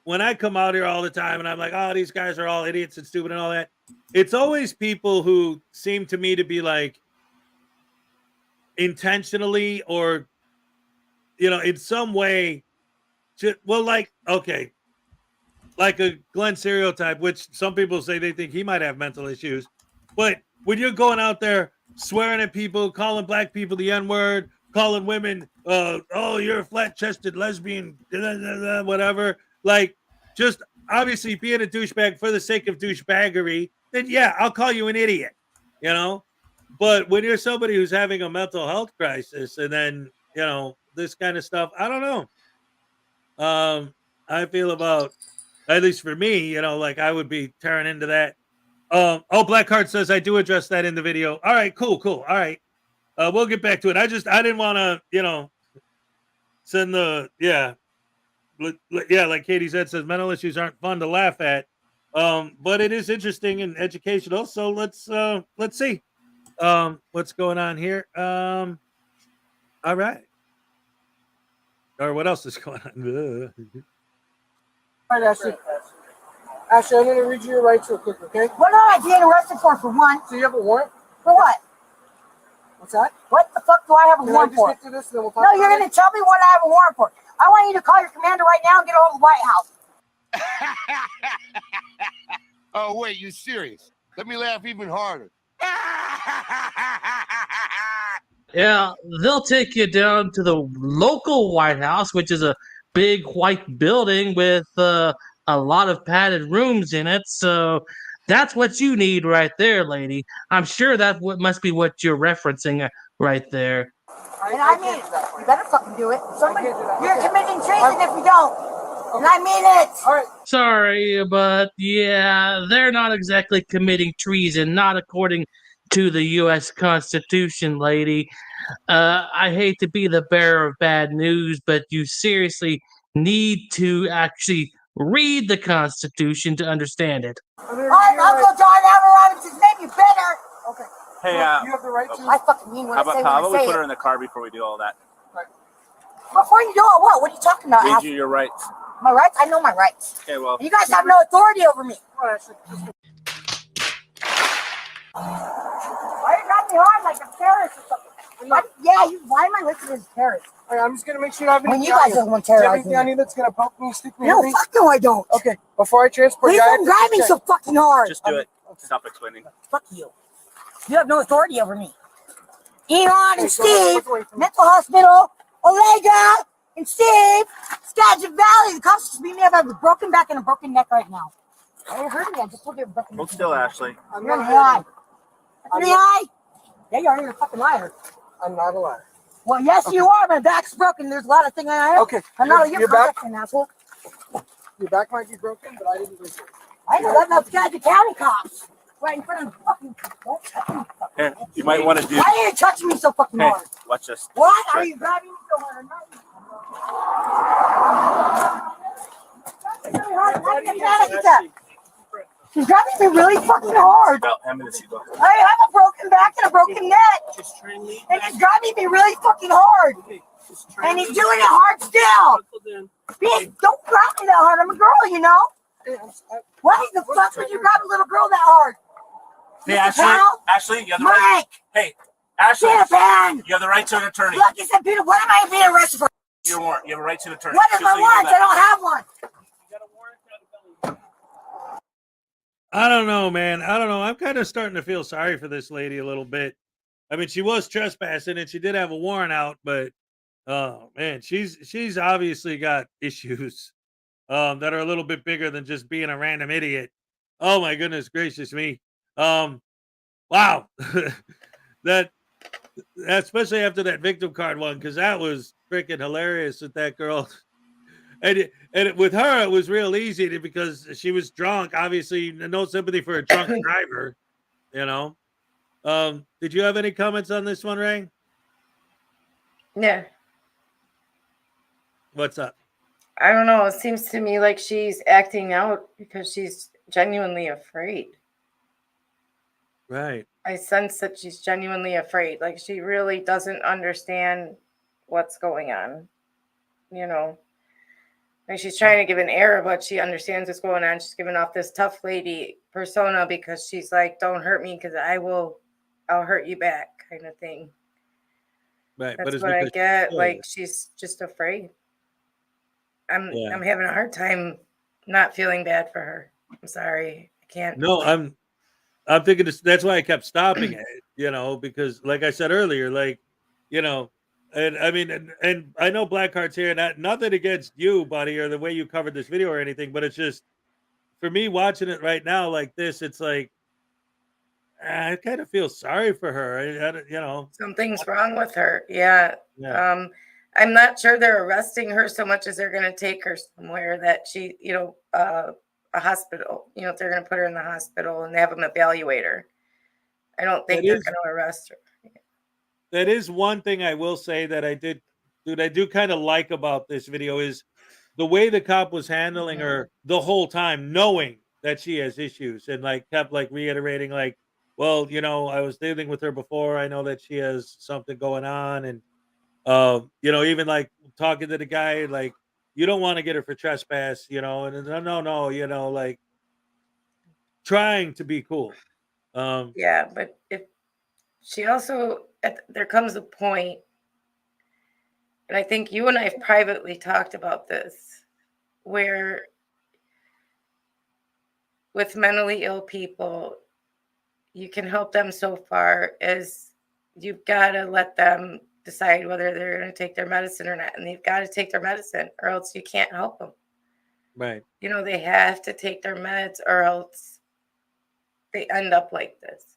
when I come out here all the time and I'm like, oh, these guys are all idiots and stupid and all that, it's always people who seem to me to be like intentionally or, in some way, like a Glenn Serio type, which some people say they think he might have mental issues. But when you're going out there swearing at people, calling black people the N-word, calling women, oh, you're a flat-chested lesbian, whatever, like, just obviously being a douchebag for the sake of douchebaggery, then yeah, I'll call you an idiot, But when you're somebody who's having a mental health crisis and then, this kind of stuff, I don't know. I feel about, at least for me, like I would be tearing into that. Blackheart says I do address that in the video. All right, cool. All right. We'll get back to it. I didn't want to, send like Katie said, says mental issues aren't fun to laugh at. But it is interesting and educational. So let's see what's going on here. All right. Or what else is going on? All right, Ashley. Ashley, I'm going to read you your rights real quick, okay? What am I being arrested for one? So you have a warrant? For what? What's that? What the fuck do I have a Can warrant I just for? get through this and then we'll talk No, about you're going to tell me what I have a warrant for. I want you to call your commander right now and get a hold of the White House. Oh, wait, you serious? Let me laugh even harder. Yeah, they'll take you down to the local White House, which is a big white building with a lot of padded rooms in it. So that's what you need right there, lady. I'm sure that must be what you're referencing right there. And I mean it. You better fucking do it. Somebody, you're committing treason if you don't. And I mean it. All right. Sorry, but yeah, they're not exactly committing treason, not according to the U.S. Constitution, lady. I hate to be the bearer of bad news, but you seriously need to actually read the Constitution to understand it. All right, Uncle John Abramovich's name, you better. Okay. Hey, you have the right to. I fucking mean what I say when how I about we say put her it. in the car before we do all that? Before you do it, what? What are you talking about? Read you your rights. My rights? I know my rights. Okay, well. You guys have no authority over me. All right, Ashley. Why you got me hard like a terrorist or something? Why am I listed as a terrorist? All right, I'm just going to make sure you have anything. When you guys are the one terrorizing anything on you that's going to poke me, stick me? No, fuck no, I don't. Okay, before I transport Please you, don't drive me so fucking hard. Just do it. Stop explaining. Fuck you. You have no authority over me. Elon and Steve, mental hospital, Olega and Steve, Skagit Valley. The cops just beat me up. I have a broken back and a broken neck right now. I ain't hurting me. I just told you a broken neck. Hold still, Ashley. You're an AI. You're an AI? Yeah, you are. You're a fucking liar. I'm not a liar. Well, yes, you are. My back's broken. There's a lot of things I have. Okay. I'm not your your back, protection, asshole. Your back might be broken, but I didn't listen. I know that. That's Skagit County cops. Right in front of the fucking. Here, you might want to do. Why are you touching me so fucking Hey, hard? watch this. Why are Right. you grabbing me so hard? She's grabbing me really fucking hard. I'm gonna see. I have a broken back and a broken neck. And he's grabbing me really fucking hard. And he's doing it hard still. Bitch, don't grab me that hard. I'm a girl, you know. Why the fuck would you grab a little girl that hard? Hey, Mr. Ashley. Powell? Ashley, you have the right. Mike! Hey, Ashley. Peter Pan! You have the right to an attorney. Look, he said, Peter, what am I being arrested for? Your warrant. You have a right to an attorney. What is my warrant? I don't have one. I don't know, man. I don't know. I'm kind of starting to feel sorry for this lady a little bit. I mean, she was trespassing and she did have a warrant out, but oh man, she's obviously got issues that are a little bit bigger than just being a random idiot. Oh my goodness gracious me. Wow. that especially after that victim card one, because that was freaking hilarious with that girl. And with her, it was real easy because she was drunk. Obviously, no sympathy for a drunk driver, you know. Did you have any comments on this one, Ray? Yeah. What's up? I don't know. It seems to me like she's acting out because she's genuinely afraid. Right. I sense that she's genuinely afraid. Like she really doesn't understand what's going on. You know, like she's trying to give an air of what she understands what's going on. She's giving off this tough lady persona because she's like, "Don't hurt me, because I'll hurt you back," kind of thing. Right. That's what I get. Like she's just afraid. I'm having a hard time not feeling bad for her. I'm sorry. I can't. No, I'm thinking that's why I kept stopping it, you know, because like I said earlier, like, you know, and I mean, and I know Blackheart's here, and nothing against you, buddy, or the way you covered this video or anything, but it's just for me watching it right now like this, it's like I kind of feel sorry for her. You know, Something's wrong with her. Yeah. Yeah. I'm not sure they're arresting her so much as they're going to take her somewhere that she, you know, a hospital, you know, if they're going to put her in the hospital and have them evaluate her. I don't think they're going to arrest her. That is one thing I will say that I do kind of like about this video is the way the cop was handling her the whole time, knowing that she has issues, and like kept like reiterating like, well, you know, I was dealing with her before. I know that she has something going on. And, you know, even like talking to the guy, like, you don't want to get her for trespass, and no, like trying to be cool. Yeah, but if she also, there comes a point, and I think you and I have privately talked about this, where with mentally ill people, you can help them so far as you've got to let them decide whether they're going to take their medicine or not. And they've got to take their medicine or else you can't help them. Right. They have to take their meds or else they end up like this.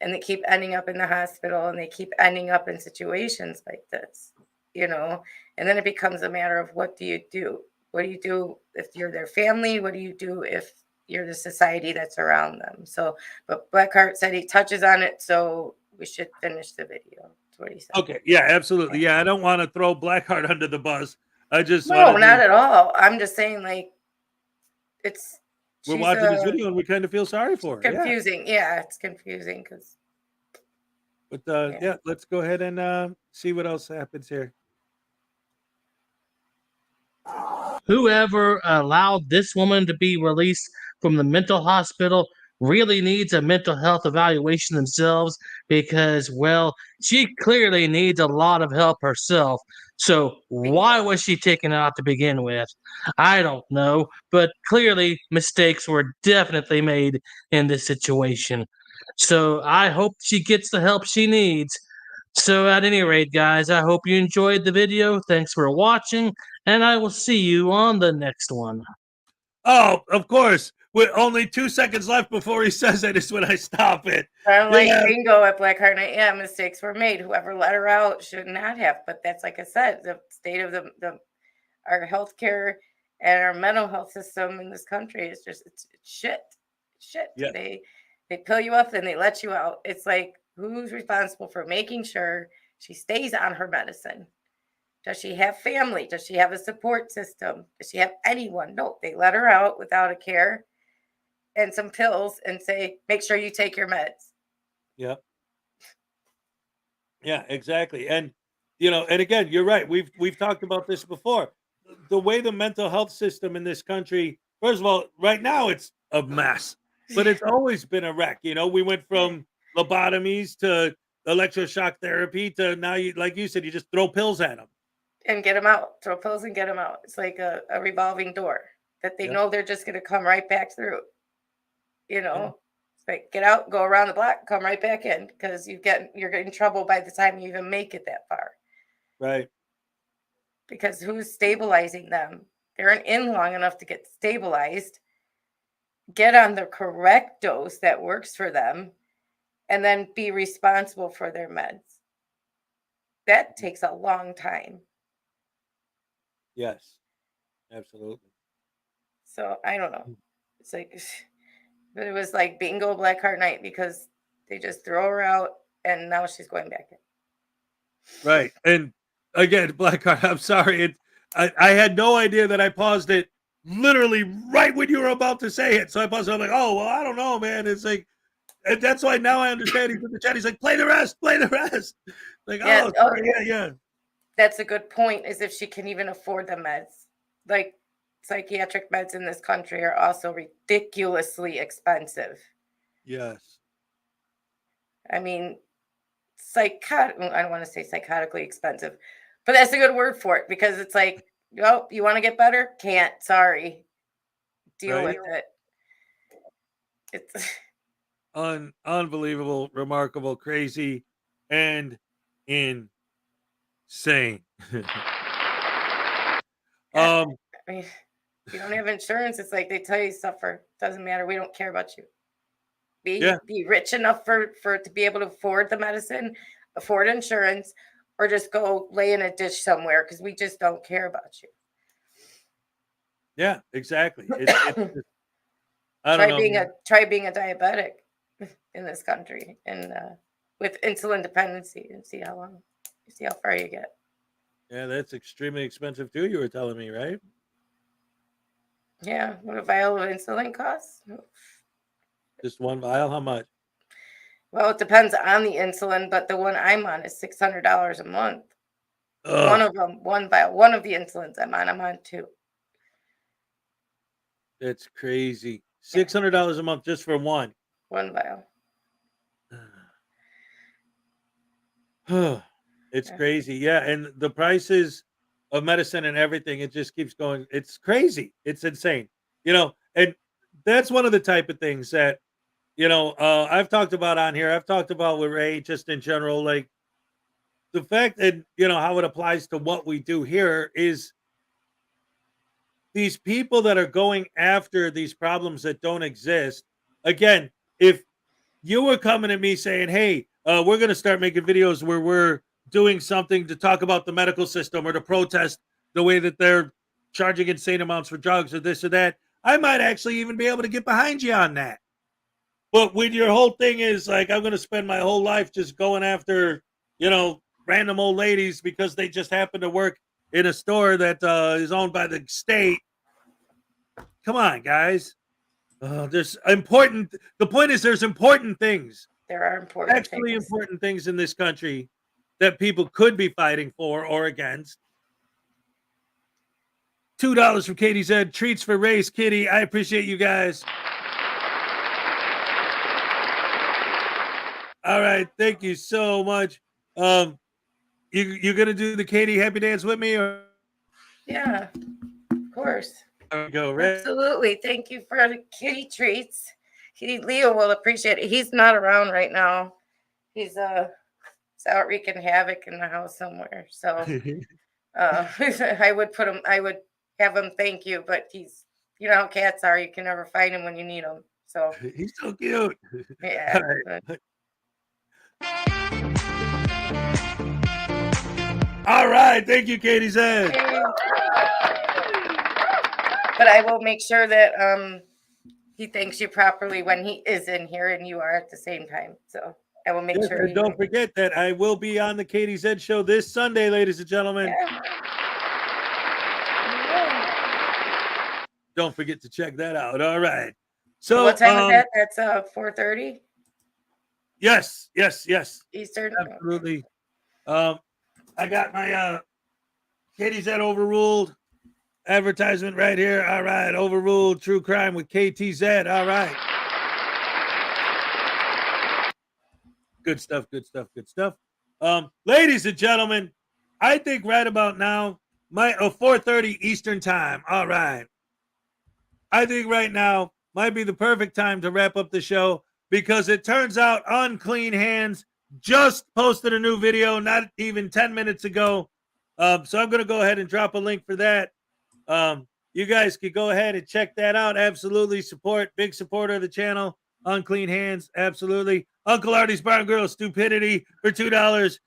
And they keep ending up in the hospital and they keep ending up in situations like this, and then it becomes a matter of what do you do? What do you do if you're their family? What do you do if you're the society that's around them? So, but Blackheart said he touches on it, so we should finish the video. That's what he said. Okay. Yeah, absolutely. Yeah, I don't want to throw Blackheart under the bus. I just No, not at all. I'm just saying, like, we're watching this video and we kind of feel sorry for her. Confusing. Yeah, it's confusing because. But yeah, let's go ahead and see what else happens here. Whoever allowed this woman to be released from the mental hospital really needs a mental health evaluation themselves because, well, she clearly needs a lot of help herself. So why was she taken out to begin with? I don't know, but clearly mistakes were definitely made in this situation. So I hope she gets the help she needs. So at any rate, guys, I hope you enjoyed the video. Thanks for watching, and I will see you on the next one. Oh, of course. With only 2 seconds left before he says it is when I stop it. Like bingo at Blackheart Night. Yeah, mistakes were made. Whoever let her out should not have. But that's, like I said, the state of our healthcare and our mental health system in this country is just it's shit. Yeah. They pill you up and they let you out. It's like, who's responsible for making sure she stays on her medicine? Does she have family? Does she have a support system? Does she have anyone? No, they let her out without a care and some pills and say, make sure you take your meds. Yeah. Yeah, exactly. And and again, you're right. We've talked about this before. The way the mental health system in this country, first of all, right now it's a mess, but it's always been a wreck. We went from lobotomies to electroshock therapy to now like you said, you just throw pills at them. And get them out. Throw pills and get them out. It's like a revolving door that they know they're just going to come right back through. It's like get out, go around the block, come right back in because you're getting in trouble by the time you even make it that far. Right. Because who's stabilizing them? They aren't in long enough to get stabilized, get on the correct dose that works for them, and then be responsible for their meds. That takes a long time. Yes, absolutely. So I don't know. It's like, but it was like bingo Blackheart Night because they just throw her out and now she's going back in. Right. And again, Blackheart, I'm sorry. I had no idea that I paused it literally right when you were about to say it. So I paused it. I'm like, oh, well, I don't know, man. It's like, and that's why now I understand. He's in the chat. He's like, play the rest. Like, Yeah, yeah. That's a good point, is if she can even afford the meds. Like, psychiatric meds in this country are also ridiculously expensive. Yes. I mean, I don't want to say psychotically expensive, but that's a good word for it because it's like, oh, you want to get better? Can't. Sorry. Deal with it. It's unbelievable, remarkable, crazy, and insane. I mean, if you don't have insurance, it's like they tell you suffer. Doesn't matter. We don't care about you. Be rich enough for to be able to afford the medicine, afford insurance, or just go lay in a ditch somewhere because we just don't care about you. Yeah, exactly. I don't know. Try being a diabetic in this country and with insulin dependency and see how far you get. Yeah, that's extremely expensive too. You were telling me, right? Yeah, what a vial of insulin costs. Just one vial? How much? Well, it depends on the insulin, but the one I'm on is $600 a month. One of them, one vial, one of the insulins I'm on 2. That's crazy. $600 a month just for one. One vial. It's crazy. Yeah. And the prices of medicine and everything, it just keeps going. It's crazy. It's insane. And that's one of the type of things that, I've talked about on here. I've talked about with Ray just in general, like the fact that, how it applies to what we do here is these people that are going after these problems that don't exist. Again, if you were coming at me saying, hey, we're going to start making videos where we're doing something to talk about the medical system or to protest the way that they're charging insane amounts for drugs or this or that, I might actually even be able to get behind you on that. But when your whole thing is like, I'm going to spend my whole life just going after, random old ladies because they just happen to work in a store that is owned by the state. Come on, guys. There's important. The point is, there's important things. There are important Actually things. important things in this country that people could be fighting for or against. $2 from Katie said, treats for race, Kitty. I appreciate you guys. All right, thank you so much. You gonna do the Katie happy dance with me, or? Yeah, of course. There we go, Ray. Absolutely. Thank you for the kitty treats. Leo will appreciate it. He's not around right now. He's out wreaking havoc in the house somewhere. So I would have him thank you, but he's, you know how cats are. You can never find him when you need him. So he's so cute. Yeah. All right. Thank you, Katie said. But I will make sure that he thanks you properly when he is in here and you are at the same time. So I will make sure. And don't forget that I will be on the Katie Zed show this Sunday, ladies and gentlemen. Yeah. Don't forget to check that out. All right. So what time is that? That's 4:30. Yes. Eastern. Absolutely. I got my Katie Zed overruled advertisement right here. All right. Overruled true crime with KTZ. All right. Good stuff. Ladies and gentlemen, I think right about now, 4:30 Eastern time. All right. I think right now might be the perfect time to wrap up the show because it turns out Unclean Hands just posted a new video not even 10 minutes ago. So I'm going to go ahead and drop a link for that. You guys could go ahead and check that out. Absolutely support. Big supporter of the channel. Unclean Hands. Absolutely. Uncle Artie's Barn Girl Stupidity for $2.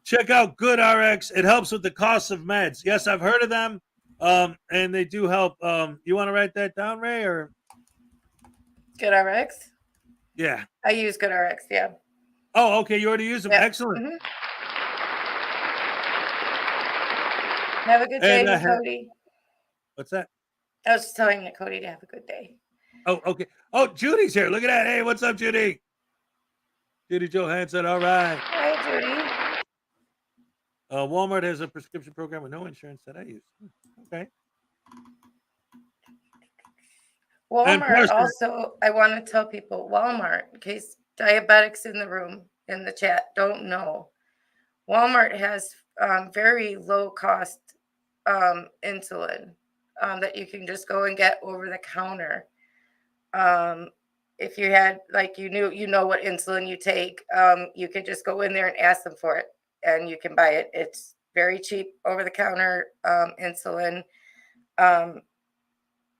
Check out Good RX. It helps with the cost of meds. Yes, I've heard of them. And they do help. You want to write that down, Ray, or? Good RX? Yeah. I use Good RX, yeah. Oh, okay. You already use them. Yeah. Excellent. Mm-hmm. Have a good day, Cody. What's that? I was just telling Cody to have a good day. Oh, okay. Oh, Judy's here. Look at that. Hey, what's up, Judy? Judy Johansson. All right. Hi, Judy. Walmart has a prescription program with no insurance that I use. Okay. Walmart also, I want to tell people, Walmart, in case diabetics in the room, in the chat, don't know, Walmart has very low cost insulin that you can just go and get over the counter. If you had, like, you know what insulin you take, you could just go in there and ask them for it and you can buy it. It's very cheap over the counter insulin.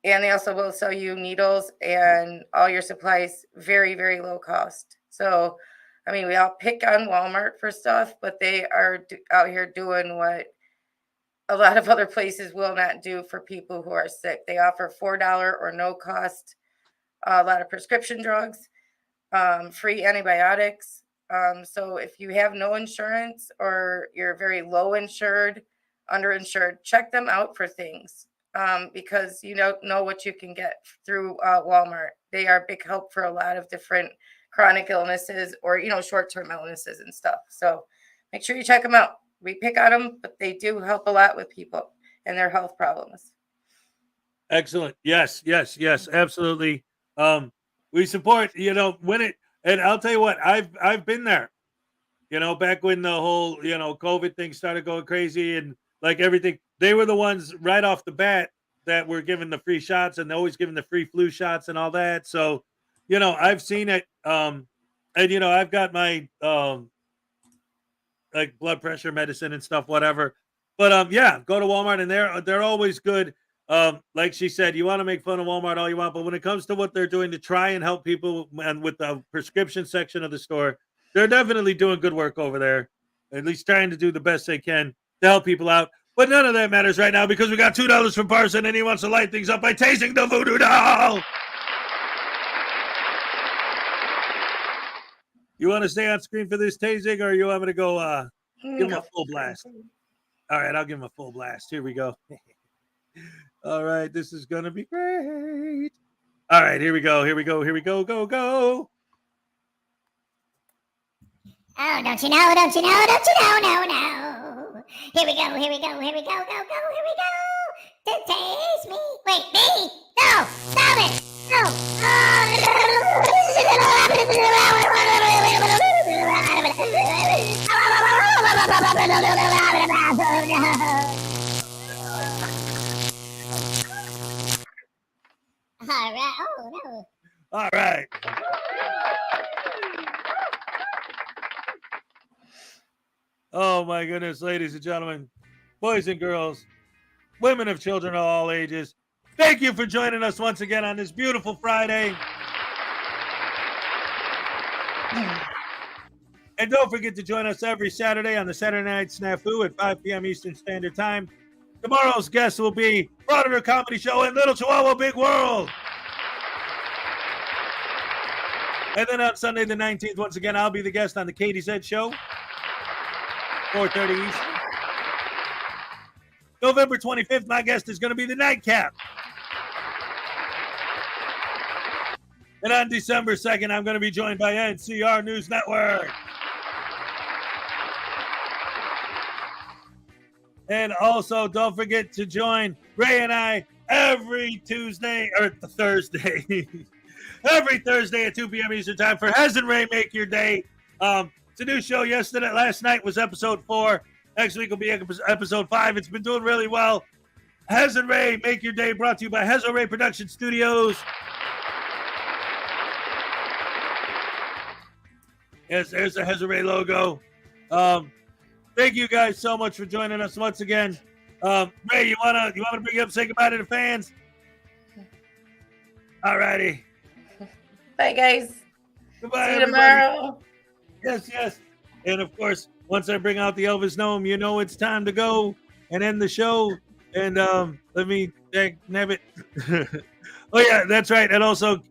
And they also will sell you needles and all your supplies very, very low cost. So, I mean, we all pick on Walmart for stuff, but they are out here doing what a lot of other places will not do for people who are sick. They offer $4 or no cost, a lot of prescription drugs, free antibiotics. So if you have no insurance or you're very low insured, underinsured, check them out for things. Because you don't know what you can get through Walmart. They are a big help for a lot of different chronic illnesses or, short-term illnesses and stuff. So make sure you check them out. We pick on them, but they do help a lot with people and their health problems. Excellent. Yes, absolutely. We support, and I'll tell you what, I've been there, back when the whole, COVID thing started going crazy and like everything. They were the ones right off the bat that were giving the free shots and always giving the free flu shots and all that. So, I've seen it. And I've got my like blood pressure medicine and stuff, whatever. But yeah, go to Walmart and they're always good. Like she said, you want to make fun of Walmart all you want, but when it comes to what they're doing to try and help people and with the prescription section of the store, they're definitely doing good work over there. At least trying to do the best they can to help people out. But none of that matters right now because we got $2 from Parson and he wants to light things up by tasting the voodoo doll. You want to stay on screen for this tasing or you want me to go give him a full blast? All right, I'll give him a full blast. Here we go. All right, this is going to be great. All right, here we go. Go. Oh, don't you know, no. Here we go, go. Taste me. Wait, me? No, stop it. No. All right. Oh, no. All right. Oh, my goodness, ladies and gentlemen, boys and girls, women of children of all ages, thank you for joining us once again on this beautiful Friday. And don't forget to join us every Saturday on the Saturday Night Snafu at 5 p.m. Eastern Standard Time. Tomorrow's guest will be Frauditor Comedy Show and Little Chihuahua Big World. And then on Sunday the 19th, once again, I'll be the guest on the Katie Said Show. 4:30 Eastern. November 25th, my guest is going to be the Nightcap. And on December 2nd, I'm going to be joined by NCR News Network. And also, don't forget to join Ray and I every Thursday. Every Thursday at 2 p.m. Eastern Time for Hez and Ray Make Your Day. It's a new show. Last night was episode 4. Next week will be episode 5. It's been doing really well. Hez and Ray Make Your Day, brought to you by Hezo Ray Production Studios. Yes, there's the Hezo Ray logo. Thank you guys so much for joining us once again. Ray, you wanna bring up, say goodbye to the fans? All righty. Bye, guys. Goodbye, See you everybody. tomorrow. Yes. And of course, once I bring out the Elvis Gnome, you know it's time to go and end the show. And let me nab it. Oh yeah, that's right. And also,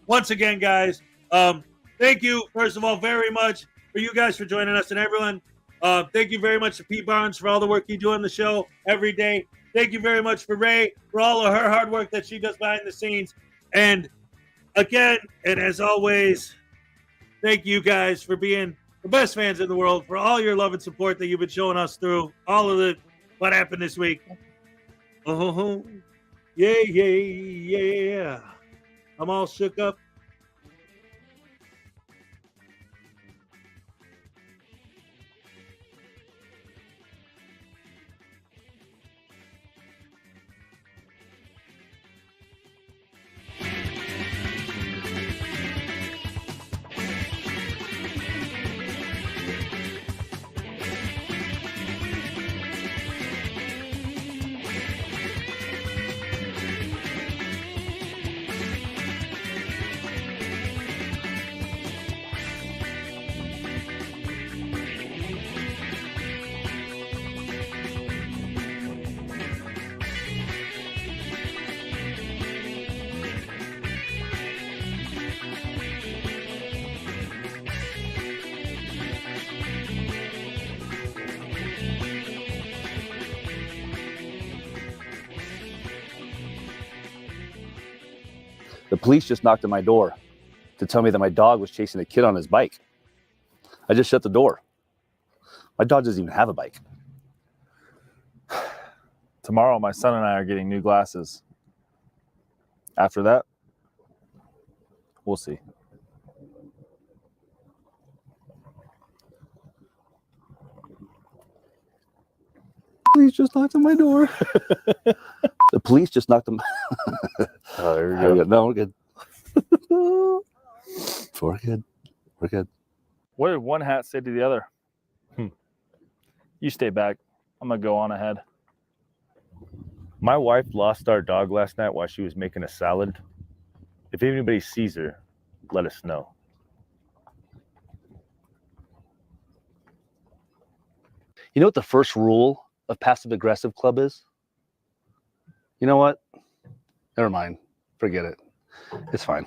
once again, guys, thank you first of all very much for you guys for joining us and everyone. Thank you very much to Pete Barnes for all the work you do on the show every day. Thank you very much for Ray for all of her hard work that she does behind the scenes. And again, and as always, thank you guys for being the best fans in the world, for all your love and support that you've been showing us through all of what happened this week. Yeah. I'm all shook up. The police just knocked on my door to tell me that my dog was chasing a kid on his bike. I just shut the door. My dog doesn't even have a bike. Tomorrow, my son and I are getting new glasses. After that, we'll see. Police just knocked on my door. The police just knocked on. Oh, there we go. No, we're good. We're good. We're good. What did one hat say to the other? You stay back. I'm going to go on ahead. My wife lost our dog last night while she was making a salad. If anybody sees her, let us know. You know what the first rule of passive aggressive club is? You know what? Never mind. Forget it. It's fine.